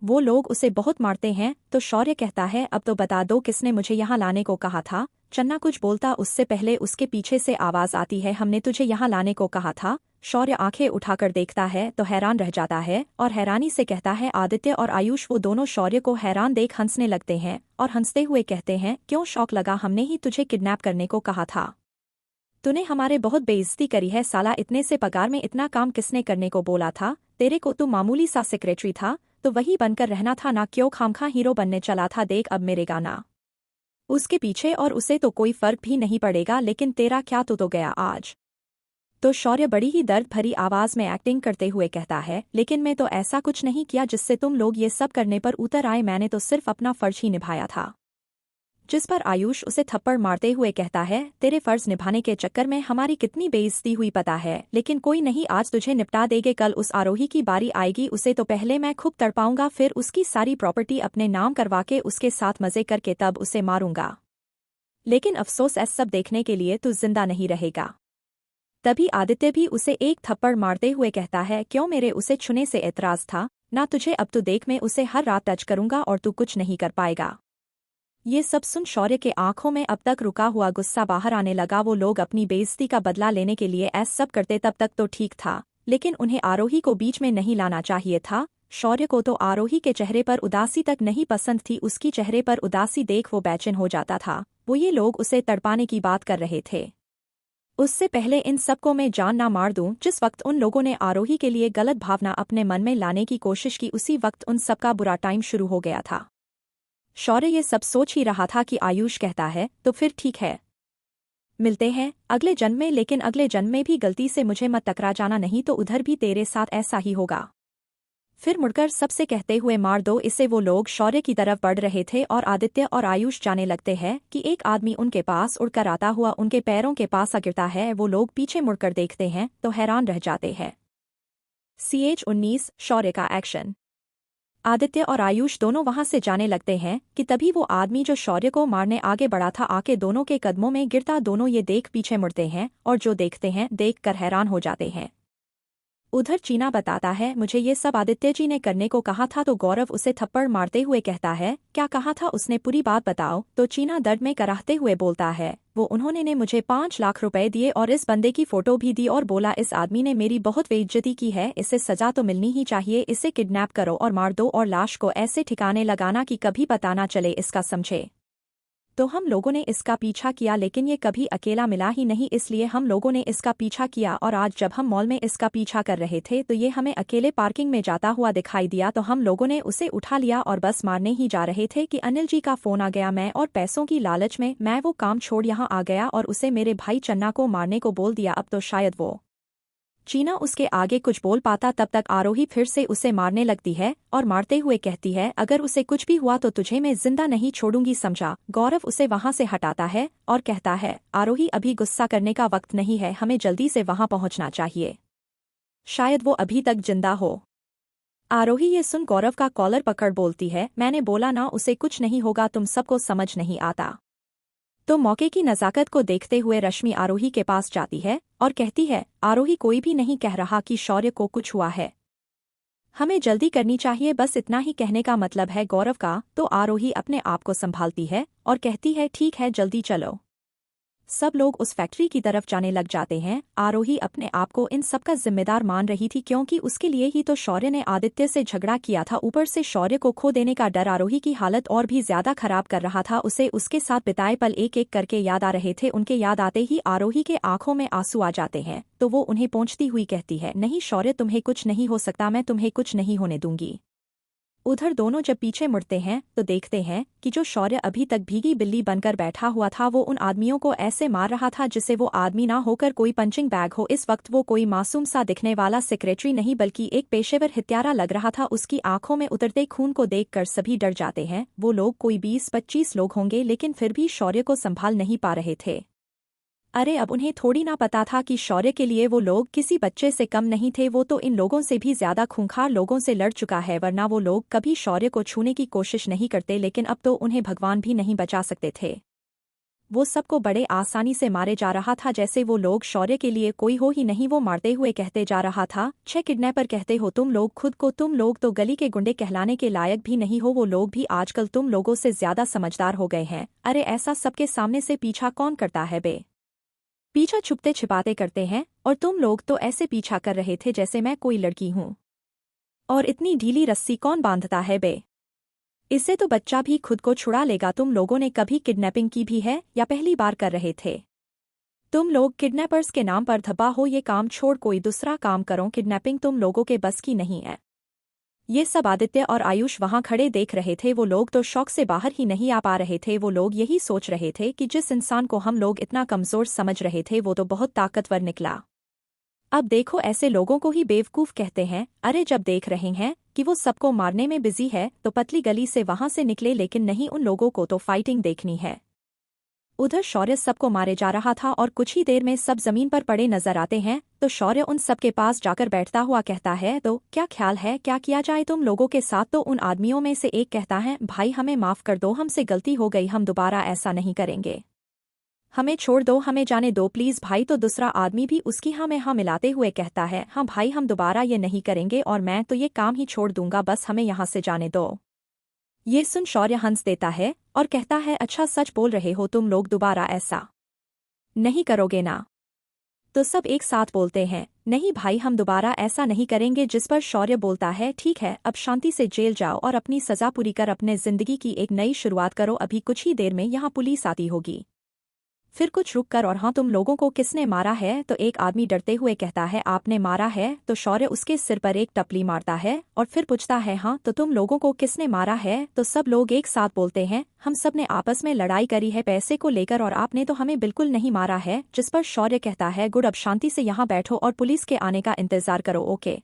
वो लोग उसे बहुत मारते हैं। तो शौर्य कहता है, अब तो बता दो किसने मुझे यहाँ लाने को कहा था। चन्ना कुछ बोलता उससे पहले उसके पीछे से आवाज आती है, हमने तुझे यहाँ लाने को कहा था। शौर्य आंखें उठाकर देखता है तो हैरान रह जाता है और हैरानी से कहता है, आदित्य और आयुष। वो दोनों शौर्य को हैरान देख हंसने लगते हैं और हंसते हुए कहते हैं, क्यों शौक लगा, हमने ही तुझे किडनैप करने को कहा था। तूने हमारे बहुत बेइज्जती करी है साला, इतने से पगार में इतना काम किसने करने को बोला था तेरे को। तू मामूली सा सेक्रेटरी था तो वही बनकर रहना था ना, क्यों खामखा हीरो बनने चला था। देख अब मेरे गाना उसके पीछे और उसे तो कोई फर्क भी नहीं पड़ेगा, लेकिन तेरा क्या तो गया आज। तो शौर्य बड़ी ही दर्द भरी आवाज में एक्टिंग करते हुए कहता है, लेकिन मैं तो ऐसा कुछ नहीं किया जिससे तुम लोग ये सब करने पर उतर आए, मैंने तो सिर्फ अपना फर्ज ही निभाया था। जिस पर आयुष उसे थप्पड़ मारते हुए कहता है, तेरे फर्ज निभाने के चक्कर में हमारी कितनी बेइज्जती हुई पता है, लेकिन कोई नहीं, आज तुझे निपटा देंगे। कल उस आरोही की बारी आएगी, उसे तो पहले मैं खूब तड़पाऊंगा, फिर उसकी सारी प्रॉपर्टी अपने नाम करवा के उसके साथ मजे करके तब उसे मारूंगा। लेकिन अफसोस ऐसा सब देखने के लिए तू जिंदा नहीं रहेगा। तभी आदित्य भी उसे एक थप्पड़ मारते हुए कहता है, क्यों मेरे उसे छूने से एतराज था ना तुझे, अब तो देख मैं उसे हर रात टच करूंगा और तू कुछ नहीं कर पाएगा। ये सब सुन शौर्य के आंखों में अब तक रुका हुआ गुस्सा बाहर आने लगा। वो लोग अपनी बेइज्जती का बदला लेने के लिए ऐसा सब करते तब तक तो ठीक था, लेकिन उन्हें आरोही को बीच में नहीं लाना चाहिए था। शौर्य को तो आरोही के चेहरे पर उदासी तक नहीं पसंद थी, उसकी चेहरे पर उदासी देख वो बेचैन हो जाता था। वो ये लोग उसे तड़पाने की बात कर रहे थे, उससे पहले इन सबको मैं जान ना मार दूं। जिस वक्त उन लोगों ने आरोही के लिए गलत भावना अपने मन में लाने की कोशिश की, उसी वक्त उन सबका बुरा टाइम शुरू हो गया था। शौर्य ये सब सोच ही रहा था कि आयुष कहता है, तो फिर ठीक है, मिलते हैं अगले जन्म में, लेकिन अगले जन्म में भी गलती से मुझे मत टकरा जाना, नहीं तो उधर भी तेरे साथ ऐसा ही होगा। फिर मुड़कर सबसे कहते हुए मार दो इसे। वो लोग शौर्य की तरफ बढ़ रहे थे और आदित्य और आयुष जाने लगते हैं कि एक आदमी उनके पास उड़कर आता हुआ उनके पैरों के पास आ गिरता है। वो लोग पीछे मुड़कर देखते हैं तो हैरान रह जाते हैं। CH-19 शौर्य का एक्शन। आदित्य और आयुष दोनों वहां से जाने लगते हैं कि तभी वो आदमी जो शौर्य को मारने आगे बढ़ा था आके दोनों के कदमों में गिरता। दोनों ये देख पीछे मुड़ते हैं और जो देखते हैं देखकर हैरान हो जाते हैं। उधर चीना बताता है, मुझे ये सब आदित्य जी ने करने को कहा था। तो गौरव उसे थप्पड़ मारते हुए कहता है, क्या कहा था उसने, पूरी बात बताओ। तो चीना दर्द में कराहते हुए बोलता है, वो उन्होंने ने मुझे 5 लाख रुपए दिए और इस बंदे की फोटो भी दी और बोला इस आदमी ने मेरी बहुत बेइज्जती की है, इसे सजा तो मिलनी ही चाहिए, इसे किडनैप करो और मार दो और लाश को ऐसे ठिकाने लगाना कि कभी पता ना चले इसका, समझे। तो हम लोगों ने इसका पीछा किया, लेकिन ये कभी अकेला मिला ही नहीं, इसलिए हम लोगों ने इसका पीछा किया और आज जब हम मॉल में इसका पीछा कर रहे थे तो ये हमें अकेले पार्किंग में जाता हुआ दिखाई दिया। तो हम लोगों ने उसे उठा लिया और बस मारने ही जा रहे थे कि अनिल जी का फोन आ गया। मैं और पैसों की लालच में मैं वो काम छोड़ यहाँ आ गया और उसे मेरे भाई चन्ना को मारने को बोल दिया। अब तो शायद वो चीना उसके आगे कुछ बोल पाता तब तक आरोही फिर से उसे मारने लगती है और मारते हुए कहती है, अगर उसे कुछ भी हुआ तो तुझे मैं जिंदा नहीं छोड़ूंगी, समझा। गौरव उसे वहां से हटाता है और कहता है, आरोही अभी गुस्सा करने का वक्त नहीं है, हमें जल्दी से वहां पहुंचना चाहिए। शायद वो अभी तक जिंदा हो। आरोही ये सुन गौरव का कॉलर पकड़ बोलती है, मैंने बोला ना उसे कुछ नहीं होगा, तुम सबको समझ नहीं आता। तो मौके की नज़ाकत को देखते हुए रश्मि आरोही के पास जाती है और कहती है, आरोही कोई भी नहीं कह रहा कि शौर्य को कुछ हुआ है, हमें जल्दी करनी चाहिए, बस इतना ही कहने का मतलब है गौरव का। तो आरोही अपने आप को संभालती है और कहती है, ठीक है जल्दी चलो। सब लोग उस फैक्ट्री की तरफ जाने लग जाते हैं। आरोही अपने आप को इन सब का जिम्मेदार मान रही थी क्योंकि उसके लिए ही तो शौर्य ने आदित्य से झगड़ा किया था। ऊपर से शौर्य को खो देने का डर आरोही की हालत और भी ज्यादा खराब कर रहा था। उसे उसके साथ बिताए पल एक एक करके याद आ रहे थे। उनके याद आते ही आरोही के आंखों में आंसू आ जाते हैं तो वो उन्हें पोंछती हुई कहती है, नहीं शौर्य तुम्हें कुछ नहीं हो सकता, मैं तुम्हें कुछ नहीं होने दूंगी। उधर दोनों जब पीछे मुड़ते हैं तो देखते हैं कि जो शौर्य अभी तक भीगी बिल्ली बनकर बैठा हुआ था वो उन आदमियों को ऐसे मार रहा था जिसे वो आदमी ना होकर कोई पंचिंग बैग हो। इस वक्त वो कोई मासूम सा दिखने वाला सेक्रेटरी नहीं बल्कि एक पेशेवर हत्यारा लग रहा था। उसकी आंखों में उतरते खून को देखकर सभी डर जाते हैं। वो लोग कोई 20-25 लोग होंगे लेकिन फिर भी शौर्य को संभाल नहीं पा रहे थे। अरे अब उन्हें थोड़ी ना पता था कि शौर्य के लिए वो लोग किसी बच्चे से कम नहीं थे। वो तो इन लोगों से भी ज्यादा खूंखार लोगों से लड़ चुका है, वरना वो लोग कभी शौर्य को छूने की कोशिश नहीं करते। लेकिन अब तो उन्हें भगवान भी नहीं बचा सकते थे। वो सबको बड़े आसानी से मारे जा रहा था जैसे वो लोग शौर्य के लिए कोई हो ही नहीं। वो मारते हुए कहते जा रहा था, 6 किडनैपर कहते हो तुम लोग खुद को, तुम लोग तो गली के गुंडे कहलाने के लायक भी नहीं हो। वो लोग भी आजकल तुम लोगों से ज्यादा समझदार हो गए हैं। अरे ऐसा सबके सामने से पीछा कौन करता है बे? पीछा छुपते छिपाते करते हैं और तुम लोग तो ऐसे पीछा कर रहे थे जैसे मैं कोई लड़की हूं। और इतनी ढीली रस्सी कौन बांधता है बे? इससे तो बच्चा भी खुद को छुड़ा लेगा। तुम लोगों ने कभी किडनैपिंग की भी है या पहली बार कर रहे थे? तुम लोग किडनैपर्स के नाम पर धब्बा हो, ये काम छोड़ कोई दूसरा काम करो। किडनैपिंग तुम लोगों के बस की नहीं है। ये सब आदित्य और आयुष वहां खड़े देख रहे थे। वो लोग तो शौक से बाहर ही नहीं आ पा रहे थे। वो लोग यही सोच रहे थे कि जिस इंसान को हम लोग इतना कमजोर समझ रहे थे वो तो बहुत ताकतवर निकला। अब देखो ऐसे लोगों को ही बेवकूफ कहते हैं। अरे जब देख रहे हैं कि वो सबको मारने में बिजी है तो पतली गली से वहां से निकले, लेकिन नहीं, उन लोगों को तो फाइटिंग देखनी है। उधर शौर्य सबको मारे जा रहा था और कुछ ही देर में सब जमीन पर पड़े नजर आते हैं। तो शौर्य उन सब के पास जाकर बैठता हुआ कहता है, तो क्या ख्याल है, क्या किया जाए तुम लोगों के साथ? तो उन आदमियों में से एक कहता है, भाई हमें माफ कर दो, हमसे गलती हो गई, हम दोबारा ऐसा नहीं करेंगे, हमें छोड़ दो, हमें जाने दो प्लीज भाई। तो दूसरा आदमी भी उसकी हाँ में हाँ मिलाते हुए कहता है, हाँ भाई हम दोबारा ये नहीं करेंगे और मैं तो ये काम ही छोड़ दूंगा, बस हमें यहाँ से जाने दो। ये सुन शौर्य हंस देता है और कहता है, अच्छा सच बोल रहे हो, तुम लोग दोबारा ऐसा नहीं करोगे ना? तो सब एक साथ बोलते हैं, नहीं भाई हम दोबारा ऐसा नहीं करेंगे। जिस पर शौर्य बोलता है, ठीक है अब शांति से जेल जाओ और अपनी सजा पूरी कर अपने जिंदगी की एक नई शुरुआत करो। अभी कुछ ही देर में यहाँ पुलिस आती होगी। फिर कुछ रुक कर, और हाँ तुम लोगों को किसने मारा है? तो एक आदमी डरते हुए कहता है, आपने मारा है? तो शौर्य उसके सिर पर एक टपली मारता है और फिर पूछता है, हाँ तो तुम लोगों को किसने मारा है? तो सब लोग एक साथ बोलते हैं, हम सब ने आपस में लड़ाई करी है पैसे को लेकर और आपने तो हमें बिल्कुल नहीं मारा है। जिस पर शौर्य कहता है, गुड अब शांति से यहाँ बैठो और पुलिस के आने का इंतजार करो, ओके।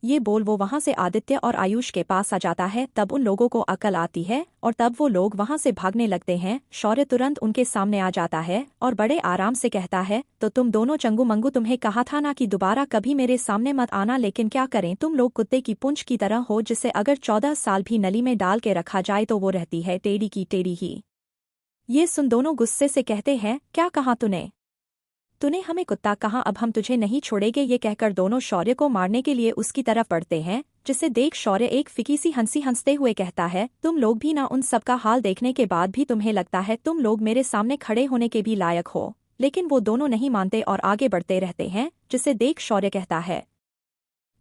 ये बोल वो वहां से आदित्य और आयुष के पास आ जाता है। तब उन लोगों को अकल आती है और तब वो लोग वहां से भागने लगते हैं। शौर्य तुरंत उनके सामने आ जाता है और बड़े आराम से कहता है, तो तुम दोनों चंगू मंगू, तुम्हें कहा था ना कि दोबारा कभी मेरे सामने मत आना, लेकिन क्या करें, तुम लोग कुत्ते की पूंछ की तरह हो जिसे अगर 14 साल भी नली में डाल के रखा जाए तो वो रहती है टेढ़ी की टेढ़ी ही। ये सुन दोनों गुस्से से कहते हैं, क्या कहा तूने हमें कुत्ता कहा, अब हम तुझे नहीं छोड़ेंगे। ये कहकर दोनों शौर्य को मारने के लिए उसकी तरफ बढ़ते हैं, जिसे देख शौर्य एक फीकी सी हंसी हंसते हुए कहता है, तुम लोग भी ना, उन सबका हाल देखने के बाद भी तुम्हें लगता है तुम लोग मेरे सामने खड़े होने के भी लायक हो? लेकिन वो दोनों नहीं मानते और आगे बढ़ते रहते हैं, जिसे देख शौर्य कहता है,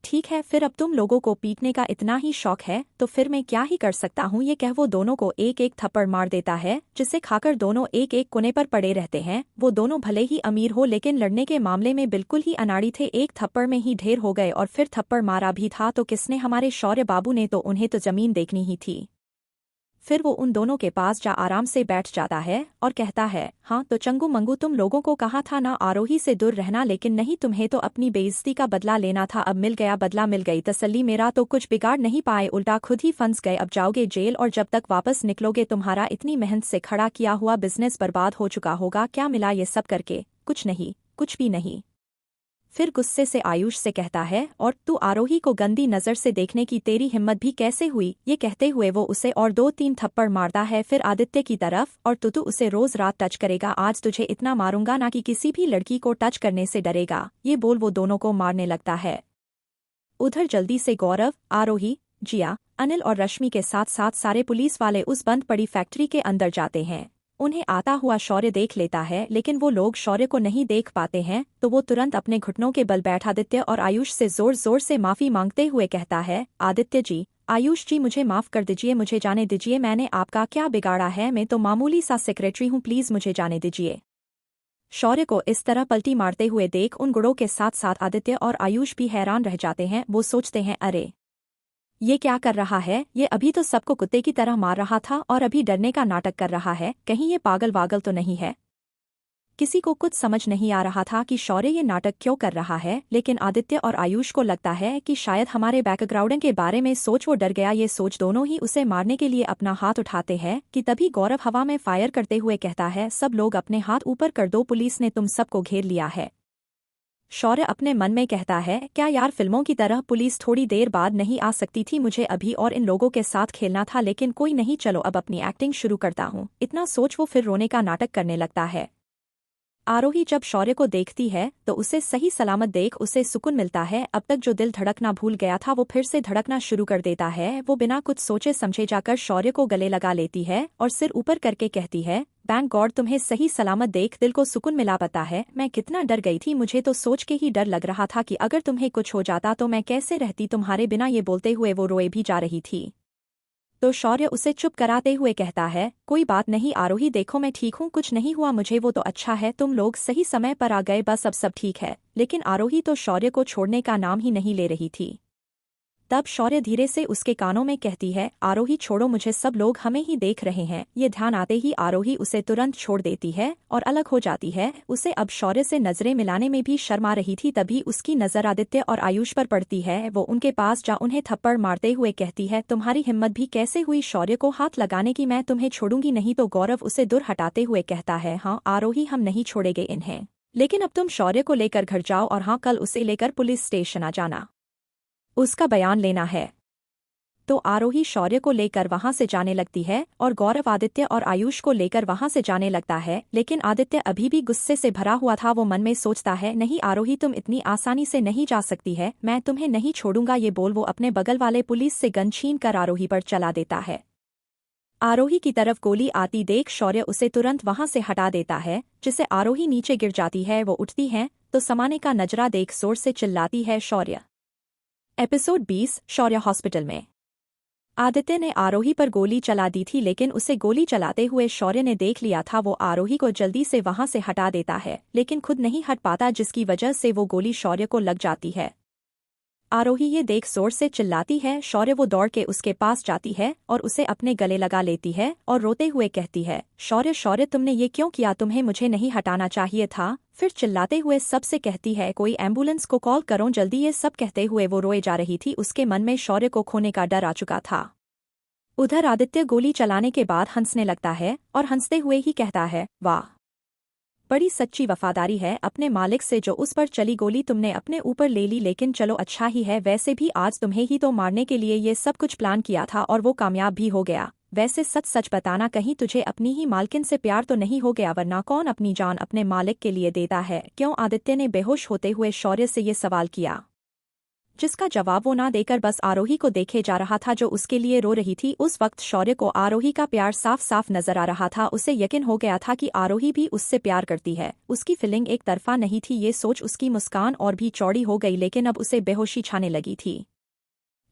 ठीक है फिर अब तुम लोगों को पीटने का इतना ही शौक है तो फिर मैं क्या ही कर सकता हूँ। ये कह वो दोनों को एक एक थप्पड़ मार देता है, जिसे खाकर दोनों एक एक कोने पर पड़े रहते हैं। वो दोनों भले ही अमीर हो लेकिन लड़ने के मामले में बिल्कुल ही अनाड़ी थे। एक थप्पड़ में ही ढेर हो गए और फिर थप्पड़ मारा भी था तो किसने? हमारे शौर्य बाबू ने, तो उन्हें तो जमीन देखनी ही थी। फिर वो उन दोनों के पास जा आराम से बैठ जाता है और कहता है, हाँ तो चंगू मंगू, तुम लोगों को कहा था ना आरोही से दूर रहना, लेकिन नहीं, तुम्हें तो अपनी बेइज्जती का बदला लेना था। अब मिल गया बदला, मिल गई तसल्ली। मेरा तो कुछ बिगाड़ नहीं पाए, उल्टा खुद ही फंस गए। अब जाओगे जेल और जब तक वापस निकलोगे तुम्हारा इतनी मेहनत से खड़ा किया हुआ बिजनेस बर्बाद हो चुका होगा। क्या मिला ये सब करके? कुछ नहीं, कुछ भी नहीं। फिर गुस्से से आयुष से कहता है, और तू आरोही को गंदी नजर से देखने की तेरी हिम्मत भी कैसे हुई? ये कहते हुए वो उसे और 2-3 थप्पड़ मारता है। फिर आदित्य की तरफ, और तू उसे रोज रात टच करेगा, आज तुझे इतना मारूंगा ना कि किसी भी लड़की को टच करने से डरेगा। ये बोल वो दोनों को मारने लगता है। उधर जल्दी से गौरव, आरोही, जिया, अनिल और रश्मि के साथ साथ सारे पुलिस वाले उस बंद पड़ी फैक्ट्री के अंदर जाते हैं। उन्हें आता हुआ शौर्य देख लेता है, लेकिन वो लोग शौर्य को नहीं देख पाते हैं, तो वो तुरंत अपने घुटनों के बल बैठ आदित्य और आयुष से जोर जोर से माफी मांगते हुए कहता है, आदित्य जी, आयुष जी, मुझे माफ कर दीजिए, मुझे जाने दीजिए। मैंने आपका क्या बिगाड़ा है? मैं तो मामूली सा सेक्रेटरी हूँ, प्लीज मुझे जाने दीजिए। शौर्य को इस तरह पलटी मारते हुए देख उन गुड़ों के साथ साथ आदित्य और आयुष भी हैरान रह जाते हैं। वो सोचते हैं, अरे ये क्या कर रहा है? ये अभी तो सबको कुत्ते की तरह मार रहा था और अभी डरने का नाटक कर रहा है। कहीं ये पागल वागल तो नहीं है? किसी को कुछ समझ नहीं आ रहा था कि शौर्य ये नाटक क्यों कर रहा है, लेकिन आदित्य और आयुष को लगता है कि शायद हमारे बैकग्राउंड के बारे में सोच वो डर गया। ये सोच दोनों ही उसे मारने के लिए अपना हाथ उठाते हैं कि तभी गौरव हवा में फायर करते हुए कहता है, सब लोग अपने हाथ ऊपर कर दो, पुलिस ने तुम सबको घेर लिया है। शौर्य अपने मन में कहता है, क्या यार, फिल्मों की तरह पुलिस थोड़ी देर बाद नहीं आ सकती थी? मुझे अभी और इन लोगों के साथ खेलना था, लेकिन कोई नहीं, चलो अब अपनी एक्टिंग शुरू करता हूँ। इतना सोच वो फिर रोने का नाटक करने लगता है। आरोही जब शौर्य को देखती है तो उसे सही सलामत देख उसे सुकून मिलता है। अब तक जो दिल धड़कना भूल गया था वो फिर से धड़कना शुरू कर देता है। वो बिना कुछ सोचे समझे जाकर शौर्य को गले लगा लेती है और सिर ऊपर करके कहती है, थैंक गॉड तुम्हें सही सलामत देख दिल को सुकून मिला। पता है मैं कितना डर गई थी, मुझे तो सोच के ही डर लग रहा था कि अगर तुम्हें कुछ हो जाता तो मैं कैसे रहती तुम्हारे बिना। ये बोलते हुए वो रोए भी जा रही थी। तो शौर्य उसे चुप कराते हुए कहता है, कोई बात नहीं आरोही, देखो मैं ठीक हूँ, कुछ नहीं हुआ मुझे। वो तो अच्छा है तुम लोग सही समय पर आ गए, बस अब सब ठीक है। लेकिन आरोही तो शौर्य को छोड़ने का नाम ही नहीं ले रही थी। तब शौर्य धीरे से उसके कानों में कहती है, आरोही छोड़ो मुझे, सब लोग हमें ही देख रहे हैं। ये ध्यान आते ही आरोही उसे तुरंत छोड़ देती है और अलग हो जाती है। उसे अब शौर्य से नजरें मिलाने में भी शर्मा रही थी। तभी उसकी नजर आदित्य और आयुष पर पड़ती है। वो उनके पास जा उन्हें थप्पड़ मारते हुए कहती है, तुम्हारी हिम्मत भी कैसे हुई शौर्य को हाथ लगाने की? मैं तुम्हें छोड़ूंगी नहीं। तो गौरव उसे दूर हटाते हुए कहता है, हाँ आरोही, हम नहीं छोड़ेंगे इन्हें, लेकिन अब तुम शौर्य को लेकर घर जाओ और हाँ कल उसे लेकर पुलिस स्टेशन आ जाना, उसका बयान लेना है। तो आरोही शौर्य को लेकर वहां से जाने लगती है और गौरव आदित्य और आयुष को लेकर वहां से जाने लगता है। लेकिन आदित्य अभी भी गुस्से से भरा हुआ था। वो मन में सोचता है, नहीं आरोही, तुम इतनी आसानी से नहीं जा सकती है, मैं तुम्हें नहीं छोड़ूंगा। ये बोल वो अपने बगल वाले पुलिस से गन छीन कर आरोही पर चला देता है। आरोही की तरफ गोली आती देख शौर्य उसे तुरंत वहां से हटा देता है, जिसे आरोही नीचे गिर जाती है। वो उठती है तो समाने का नजरा देख जोर से चिल्लाती है, शौर्य। एपिसोड 20, शौर्य हॉस्पिटल में। आदित्य ने आरोही पर गोली चला दी थी, लेकिन उसे गोली चलाते हुए शौर्य ने देख लिया था। वो आरोही को जल्दी से वहां से हटा देता है, लेकिन खुद नहीं हट पाता, जिसकी वजह से वो गोली शौर्य को लग जाती है। आरोही ये देख जोर से चिल्लाती है। शौर्य वो दौड़ के उसके पास जाती है और उसे अपने गले लगा लेती है और रोते हुए कहती है, शौर्य शौर्य, तुमने ये क्यों किया? तुम्हें मुझे नहीं हटाना चाहिए था। फिर चिल्लाते हुए सबसे कहती है, कोई एम्बुलेंस को कॉल करो जल्दी। ये सब कहते हुए वो रोए जा रही थी। उसके मन में शौर्य को खोने का डर आ चुका था। उधर आदित्य गोली चलाने के बाद हंसने लगता है और हंसते हुए ही कहता है, वाह, बड़ी सच्ची वफादारी है अपने मालिक से, जो उस पर चली गोली तुमने अपने ऊपर ले ली। लेकिन चलो अच्छा ही है, वैसे भी आज तुम्हें ही तो मारने के लिए ये सब कुछ प्लान किया था और वो कामयाब भी हो गया। वैसे सच सच बताना, कहीं तुझे अपनी ही मालकिन से प्यार तो नहीं हो गया? वरना कौन अपनी जान अपने मालिक के लिए देता है, क्यों? आदित्य ने बेहोश होते हुए शौर्य से ये सवाल किया, जिसका जवाब वो ना देकर बस आरोही को देखे जा रहा था, जो उसके लिए रो रही थी। उस वक्त शौर्य को आरोही का प्यार साफ साफ नजर आ रहा था। उसे यकीन हो गया था कि आरोही भी उससे प्यार करती है। उसकी फीलिंग एक तरफा नहीं थी। ये सोच उसकी मुस्कान और भी चौड़ी हो गई, लेकिन अब उसे बेहोशी छाने लगी थी।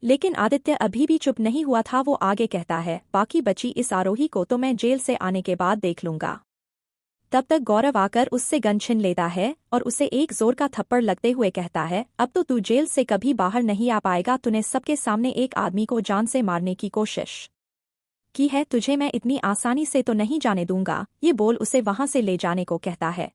लेकिन आदित्य अभी भी चुप नहीं हुआ था। वो आगे कहता है, बाकी बची इस आरोही को तो मैं जेल से आने के बाद देख लूंगा। तब तक गौरव आकर उससे गन छीन लेता है और उसे एक जोर का थप्पड़ लगते हुए कहता है, अब तो तू जेल से कभी बाहर नहीं आ पाएगा। तूने सबके सामने एक आदमी को जान से मारने की कोशिश की है, तुझे मैं इतनी आसानी से तो नहीं जाने दूंगा, ये बोल उसे वहां से ले जाने को कहता है।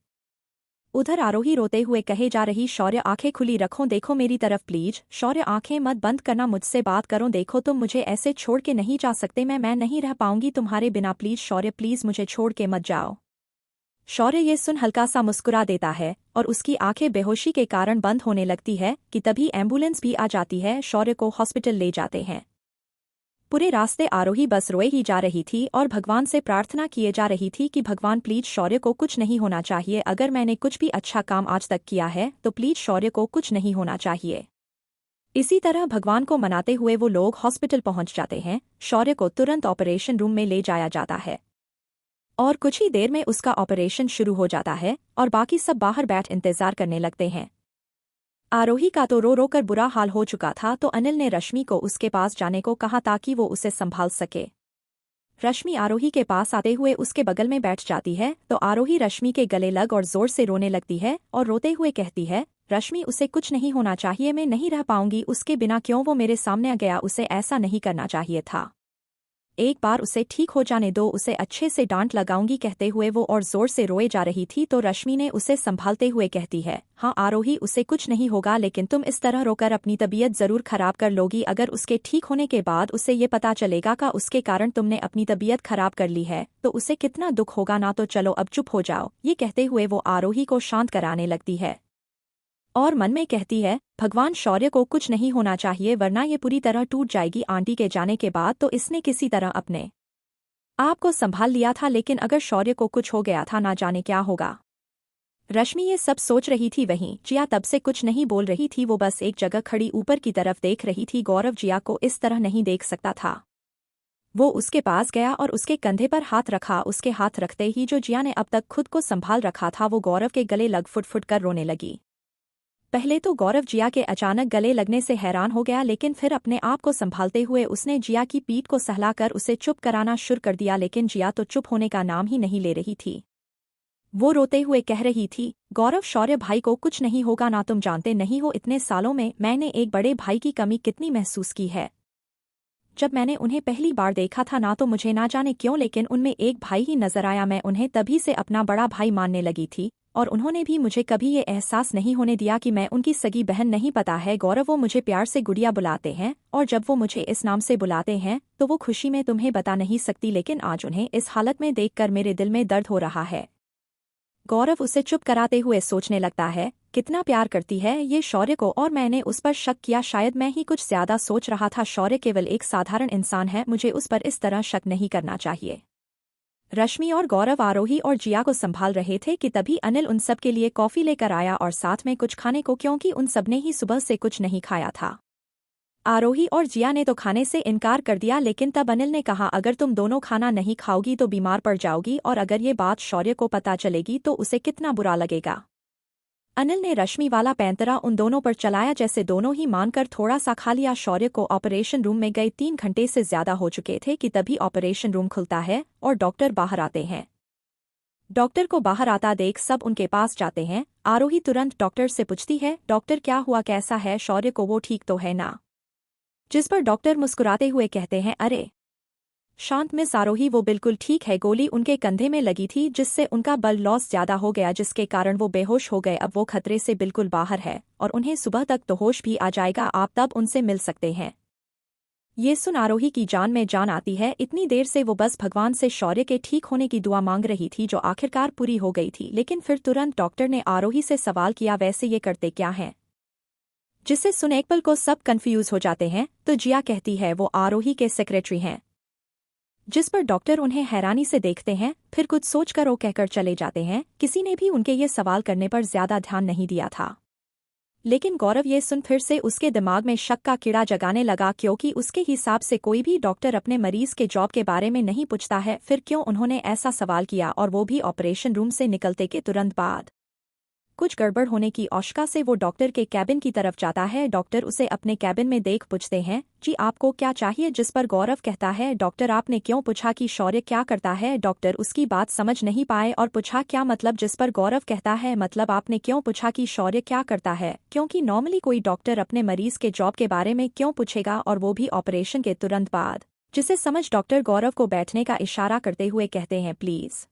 उधर आरोही रोते हुए कहे जा रही, शौर्य आंखें खुली रखो, देखो मेरी तरफ प्लीज, शौर्य आंखें मत बंद करना, मुझसे बात करो, देखो तुम मुझे ऐसे छोड़ के नहीं जा सकते, मैं नहीं रह पाऊंगी तुम्हारे बिना, प्लीज शौर्य प्लीज मुझे छोड़ के मत जाओ। शौर्य ये सुन हल्का सा मुस्कुरा देता है और उसकी आंखें बेहोशी के कारण बंद होने लगती है कि तभी एम्बुलेंस भी आ जाती है, शौर्य को हॉस्पिटल ले जाते हैं। पूरे रास्ते आरोही बस रोए ही जा रही थी और भगवान से प्रार्थना किए जा रही थी कि भगवान प्लीज शौर्य को कुछ नहीं होना चाहिए, अगर मैंने कुछ भी अच्छा काम आज तक किया है तो प्लीज शौर्य को कुछ नहीं होना चाहिए। इसी तरह भगवान को मनाते हुए वो लोग हॉस्पिटल पहुंच जाते हैं। शौर्य को तुरंत ऑपरेशन रूम में ले जाया जाता है और कुछ ही देर में उसका ऑपरेशन शुरू हो जाता है और बाकी सब बाहर बैठ इंतजार करने लगते हैं। आरोही का तो रो रो कर बुरा हाल हो चुका था, तो अनिल ने रश्मि को उसके पास जाने को कहा ताकि वो उसे संभाल सके। रश्मि आरोही के पास आते हुए उसके बगल में बैठ जाती है तो आरोही रश्मि के गले लग और जोर से रोने लगती है और रोते हुए कहती है, रश्मि उसे कुछ नहीं होना चाहिए, मैं नहीं रह पाऊंगी उसके बिना, क्यों वो मेरे सामने आ गया, उसे ऐसा नहीं करना चाहिए था, एक बार उसे ठीक हो जाने दो, उसे अच्छे से डांट लगाऊंगी, कहते हुए वो और जोर से रोए जा रही थी तो रश्मि ने उसे संभालते हुए कहती है, हाँ आरोही उसे कुछ नहीं होगा, लेकिन तुम इस तरह रोकर अपनी तबीयत जरूर खराब कर लोगी, अगर उसके ठीक होने के बाद उसे ये पता चलेगा कि उसके कारण तुमने अपनी तबीयत खराब कर ली है तो उसे कितना दुख होगा ना, तो चलो अब चुप हो जाओ। ये कहते हुए वो आरोही को शांत कराने लगती है और मन में कहती है, भगवान शौर्य को कुछ नहीं होना चाहिए वरना ये पूरी तरह टूट जाएगी, आंटी के जाने के बाद तो इसने किसी तरह अपने आप को संभाल लिया था, लेकिन अगर शौर्य को कुछ हो गया था ना जाने क्या होगा। रश्मि ये सब सोच रही थी, वहीं जिया तब से कुछ नहीं बोल रही थी, वो बस एक जगह खड़ी ऊपर की तरफ देख रही थी। गौरव जिया को इस तरह नहीं देख सकता था। वो उसके पास गया और उसके कंधे पर हाथ रखा, उसके हाथ रखते ही जो जिया ने अब तक खुद को संभाल रखा था वो गौरव के गले लग फुट फुट कर रोने लगी। पहले तो गौरव जिया के अचानक गले लगने से हैरान हो गया, लेकिन फिर अपने आप को संभालते हुए उसने जिया की पीठ को सहलाकर उसे चुप कराना शुरू कर दिया, लेकिन जिया तो चुप होने का नाम ही नहीं ले रही थी। वो रोते हुए कह रही थी, गौरव शौर्य भाई को कुछ नहीं होगा ना, तुम जानते नहीं हो इतने सालों में मैंने एक बड़े भाई की कमी कितनी महसूस की है। जब मैंने उन्हें पहली बार देखा था ना तो मुझे ना जाने क्यों लेकिन उनमें एक भाई ही नजर आया, मैं उन्हें तभी से अपना बड़ा भाई मानने लगी थी और उन्होंने भी मुझे कभी ये एहसास नहीं होने दिया कि मैं उनकी सगी बहन नहीं। पता है गौरव, वो मुझे प्यार से गुड़िया बुलाते हैं और जब वो मुझे इस नाम से बुलाते हैं तो वो खुशी में तुम्हें बता नहीं सकती, लेकिन आज उन्हें इस हालत में देखकर मेरे दिल में दर्द हो रहा है। गौरव उसे चुप कराते हुए सोचने लगता है, कितना प्यार करती है ये शौर्य को और मैंने उस पर शक किया, शायद मैं ही कुछ ज्यादा सोच रहा था, शौर्य केवल एक साधारण इंसान है, मुझे उस पर इस तरह शक नहीं करना चाहिए। रश्मि और गौरव आरोही और जिया को संभाल रहे थे कि तभी अनिल उन सब के लिए कॉफी लेकर आया और साथ में कुछ खाने को, क्योंकि उन सबने ही सुबह से कुछ नहीं खाया था। आरोही और जिया ने तो खाने से इनकार कर दिया, लेकिन तब अनिल ने कहा, अगर तुम दोनों खाना नहीं खाओगी तो बीमार पड़ जाओगी और अगर ये बात शौर्य को पता चलेगी तो उसे कितना बुरा लगेगा। अनिल ने रश्मि वाला पैंतरा उन दोनों पर चलाया, जैसे दोनों ही मानकर थोड़ा सा खा लिया। शौर्य को ऑपरेशन रूम में गए 3 घंटे से ज्यादा हो चुके थे कि तभी ऑपरेशन रूम खुलता है और डॉक्टर बाहर आते हैं। डॉक्टर को बाहर आता देख सब उनके पास जाते हैं। आरोही तुरंत डॉक्टर से पूछती है, डॉक्टर क्या हुआ, कैसा है शौर्य को, वो ठीक तो है ना? जिस पर डॉक्टर मुस्कुराते हुए कहते हैं, अरे शांत मिस आरोही, वो बिल्कुल ठीक है, गोली उनके कंधे में लगी थी जिससे उनका ब्लड लॉस ज्यादा हो गया जिसके कारण वो बेहोश हो गए, अब वो खतरे से बिल्कुल बाहर है और उन्हें सुबह तक तो होश भी आ जाएगा, आप तब उनसे मिल सकते हैं। ये सुन आरोही की जान में जान आती है। इतनी देर से वो बस भगवान से शौर्य के ठीक होने की दुआ मांग रही थी जो आखिरकार पूरी हो गई थी, लेकिन फिर तुरंत डॉक्टर ने आरोही से सवाल किया, वैसे ये करते क्या हैं? जिसे सुन एक पल को सब कंफ्यूज हो जाते हैं। तो जिया कहती है वो आरोही के सेक्रेटरी हैं, जिस पर डॉक्टर उन्हें हैरानी से देखते हैं, फिर कुछ सोचकर वो कहकर चले जाते हैं। किसी ने भी उनके ये सवाल करने पर ज्यादा ध्यान नहीं दिया था, लेकिन गौरव ये सुन फिर से उसके दिमाग में शक का कीड़ा जगाने लगा, क्योंकि उसके हिसाब से कोई भी डॉक्टर अपने मरीज के जॉब के बारे में नहीं पूछता है, फिर क्यों उन्होंने ऐसा सवाल किया और वो भी ऑपरेशन रूम से निकलते के तुरंत बाद। कुछ गड़बड़ होने की आशंका से वो डॉक्टर के कैबिन की तरफ जाता है। डॉक्टर उसे अपने कैबिन में देख पूछते हैं, जी आपको क्या चाहिए? जिस पर गौरव कहता है, डॉक्टर आपने क्यों पूछा कि शौर्य क्या करता है? डॉक्टर उसकी बात समझ नहीं पाए और पूछा, क्या मतलब? जिस पर गौरव कहता है, मतलब आपने क्यों पूछा कि शौर्य क्या करता है, क्योंकि नॉर्मली कोई डॉक्टर अपने मरीज के जॉब के बारे में क्यों पूछेगा और वो भी ऑपरेशन के तुरंत बाद। जिसे समझ डॉक्टर गौरव को बैठने का इशारा करते हुए कहते हैं प्लीज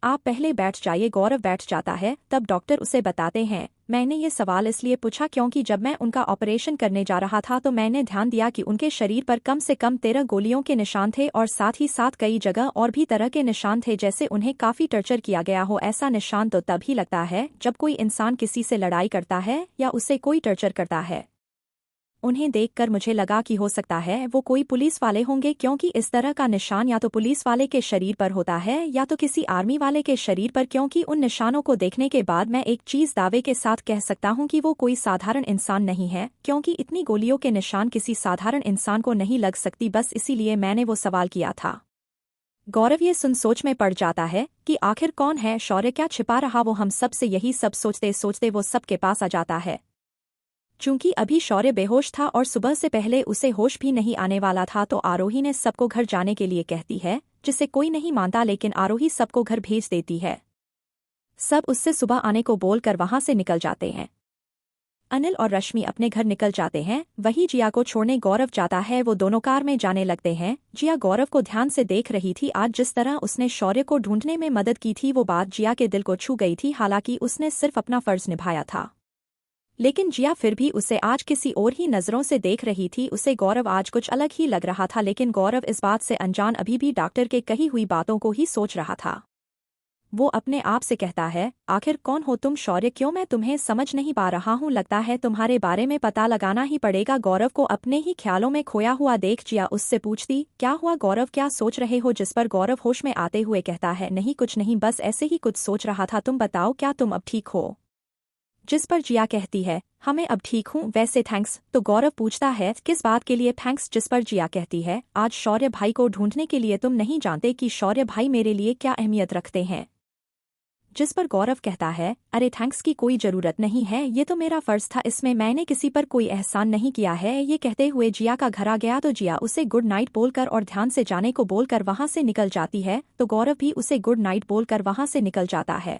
आप पहले बैठ जाइए। गौरव बैठ जाता है। तब डॉक्टर उसे बताते हैं मैंने ये सवाल इसलिए पूछा क्योंकि जब मैं उनका ऑपरेशन करने जा रहा था तो मैंने ध्यान दिया कि उनके शरीर पर कम से कम 13 गोलियों के निशान थे और साथ ही साथ कई जगह और भी तरह के निशान थे जैसे उन्हें काफी टॉर्चर किया गया हो। ऐसा निशान तो तभी लगता है जब कोई इंसान किसी से लड़ाई करता है या उससे कोई टॉर्चर करता है। उन्हें देखकर मुझे लगा कि हो सकता है वो कोई पुलिस वाले होंगे क्योंकि इस तरह का निशान या तो पुलिस वाले के शरीर पर होता है या तो किसी आर्मी वाले के शरीर पर, क्योंकि उन निशानों को देखने के बाद मैं एक चीज दावे के साथ कह सकता हूं कि वो कोई साधारण इंसान नहीं है, क्योंकि इतनी गोलियों के निशान किसी साधारण इंसान को नहीं लग सकती। बस इसीलिए मैंने वो सवाल किया था। गौरव ये सुन सोच में पड़ जाता है कि आखिर कौन है शौर्य, क्या छिपा रहा वो हम सब से। यही सब सोचते सोचते वो सबके पास आ जाता है। चूंकि अभी शौर्य बेहोश था और सुबह से पहले उसे होश भी नहीं आने वाला था तो आरोही ने सबको घर जाने के लिए कहती है, जिसे कोई नहीं मानता लेकिन आरोही सबको घर भेज देती है। सब उससे सुबह आने को बोलकर वहां से निकल जाते हैं। अनिल और रश्मि अपने घर निकल जाते हैं। वही जिया को छोड़ने गौरव जाता है। वो दोनों कार में जाने लगते हैं। जिया गौरव को ध्यान से देख रही थी। आज जिस तरह उसने शौर्य को ढूंढने में मदद की थी वो बात जिया के दिल को छू गई थी। हालांकि उसने सिर्फ अपना फर्ज निभाया था, लेकिन जिया फिर भी उसे आज किसी और ही नजरों से देख रही थी। उसे गौरव आज कुछ अलग ही लग रहा था, लेकिन गौरव इस बात से अनजान अभी भी डॉक्टर के कही हुई बातों को ही सोच रहा था। वो अपने आप से कहता है आखिर कौन हो तुम शौर्य, क्यों मैं तुम्हें समझ नहीं पा रहा हूँ, लगता है तुम्हारे बारे में पता लगाना ही पड़ेगा। गौरव को अपने ही ख्यालों में खोया हुआ देख जिया उससे पूछती क्या हुआ गौरव, क्या सोच रहे हो। जिस पर गौरव होश में आते हुए कहता है नहीं कुछ नहीं, बस ऐसे ही कुछ सोच रहा था। तुम बताओ क्या तुम अब ठीक हो। जिस पर जिया कहती है हाँ मैं अब ठीक हूँ, वैसे थैंक्स। तो गौरव पूछता है किस बात के लिए थैंक्स। जिस पर जिया कहती है आज शौर्य भाई को ढूंढने के लिए। तुम नहीं जानते कि शौर्य भाई मेरे लिए क्या अहमियत रखते हैं। जिस पर गौरव कहता है अरे थैंक्स की कोई जरूरत नहीं है, ये तो मेरा फर्ज था, इसमें मैंने किसी पर कोई एहसान नहीं किया है। ये कहते हुए जिया का घर आ गया तो जिया उसे गुड नाइट बोलकर और ध्यान से जाने को बोलकर वहां से निकल जाती है। तो गौरव भी उसे गुड नाइट बोलकर वहां से निकल जाता है।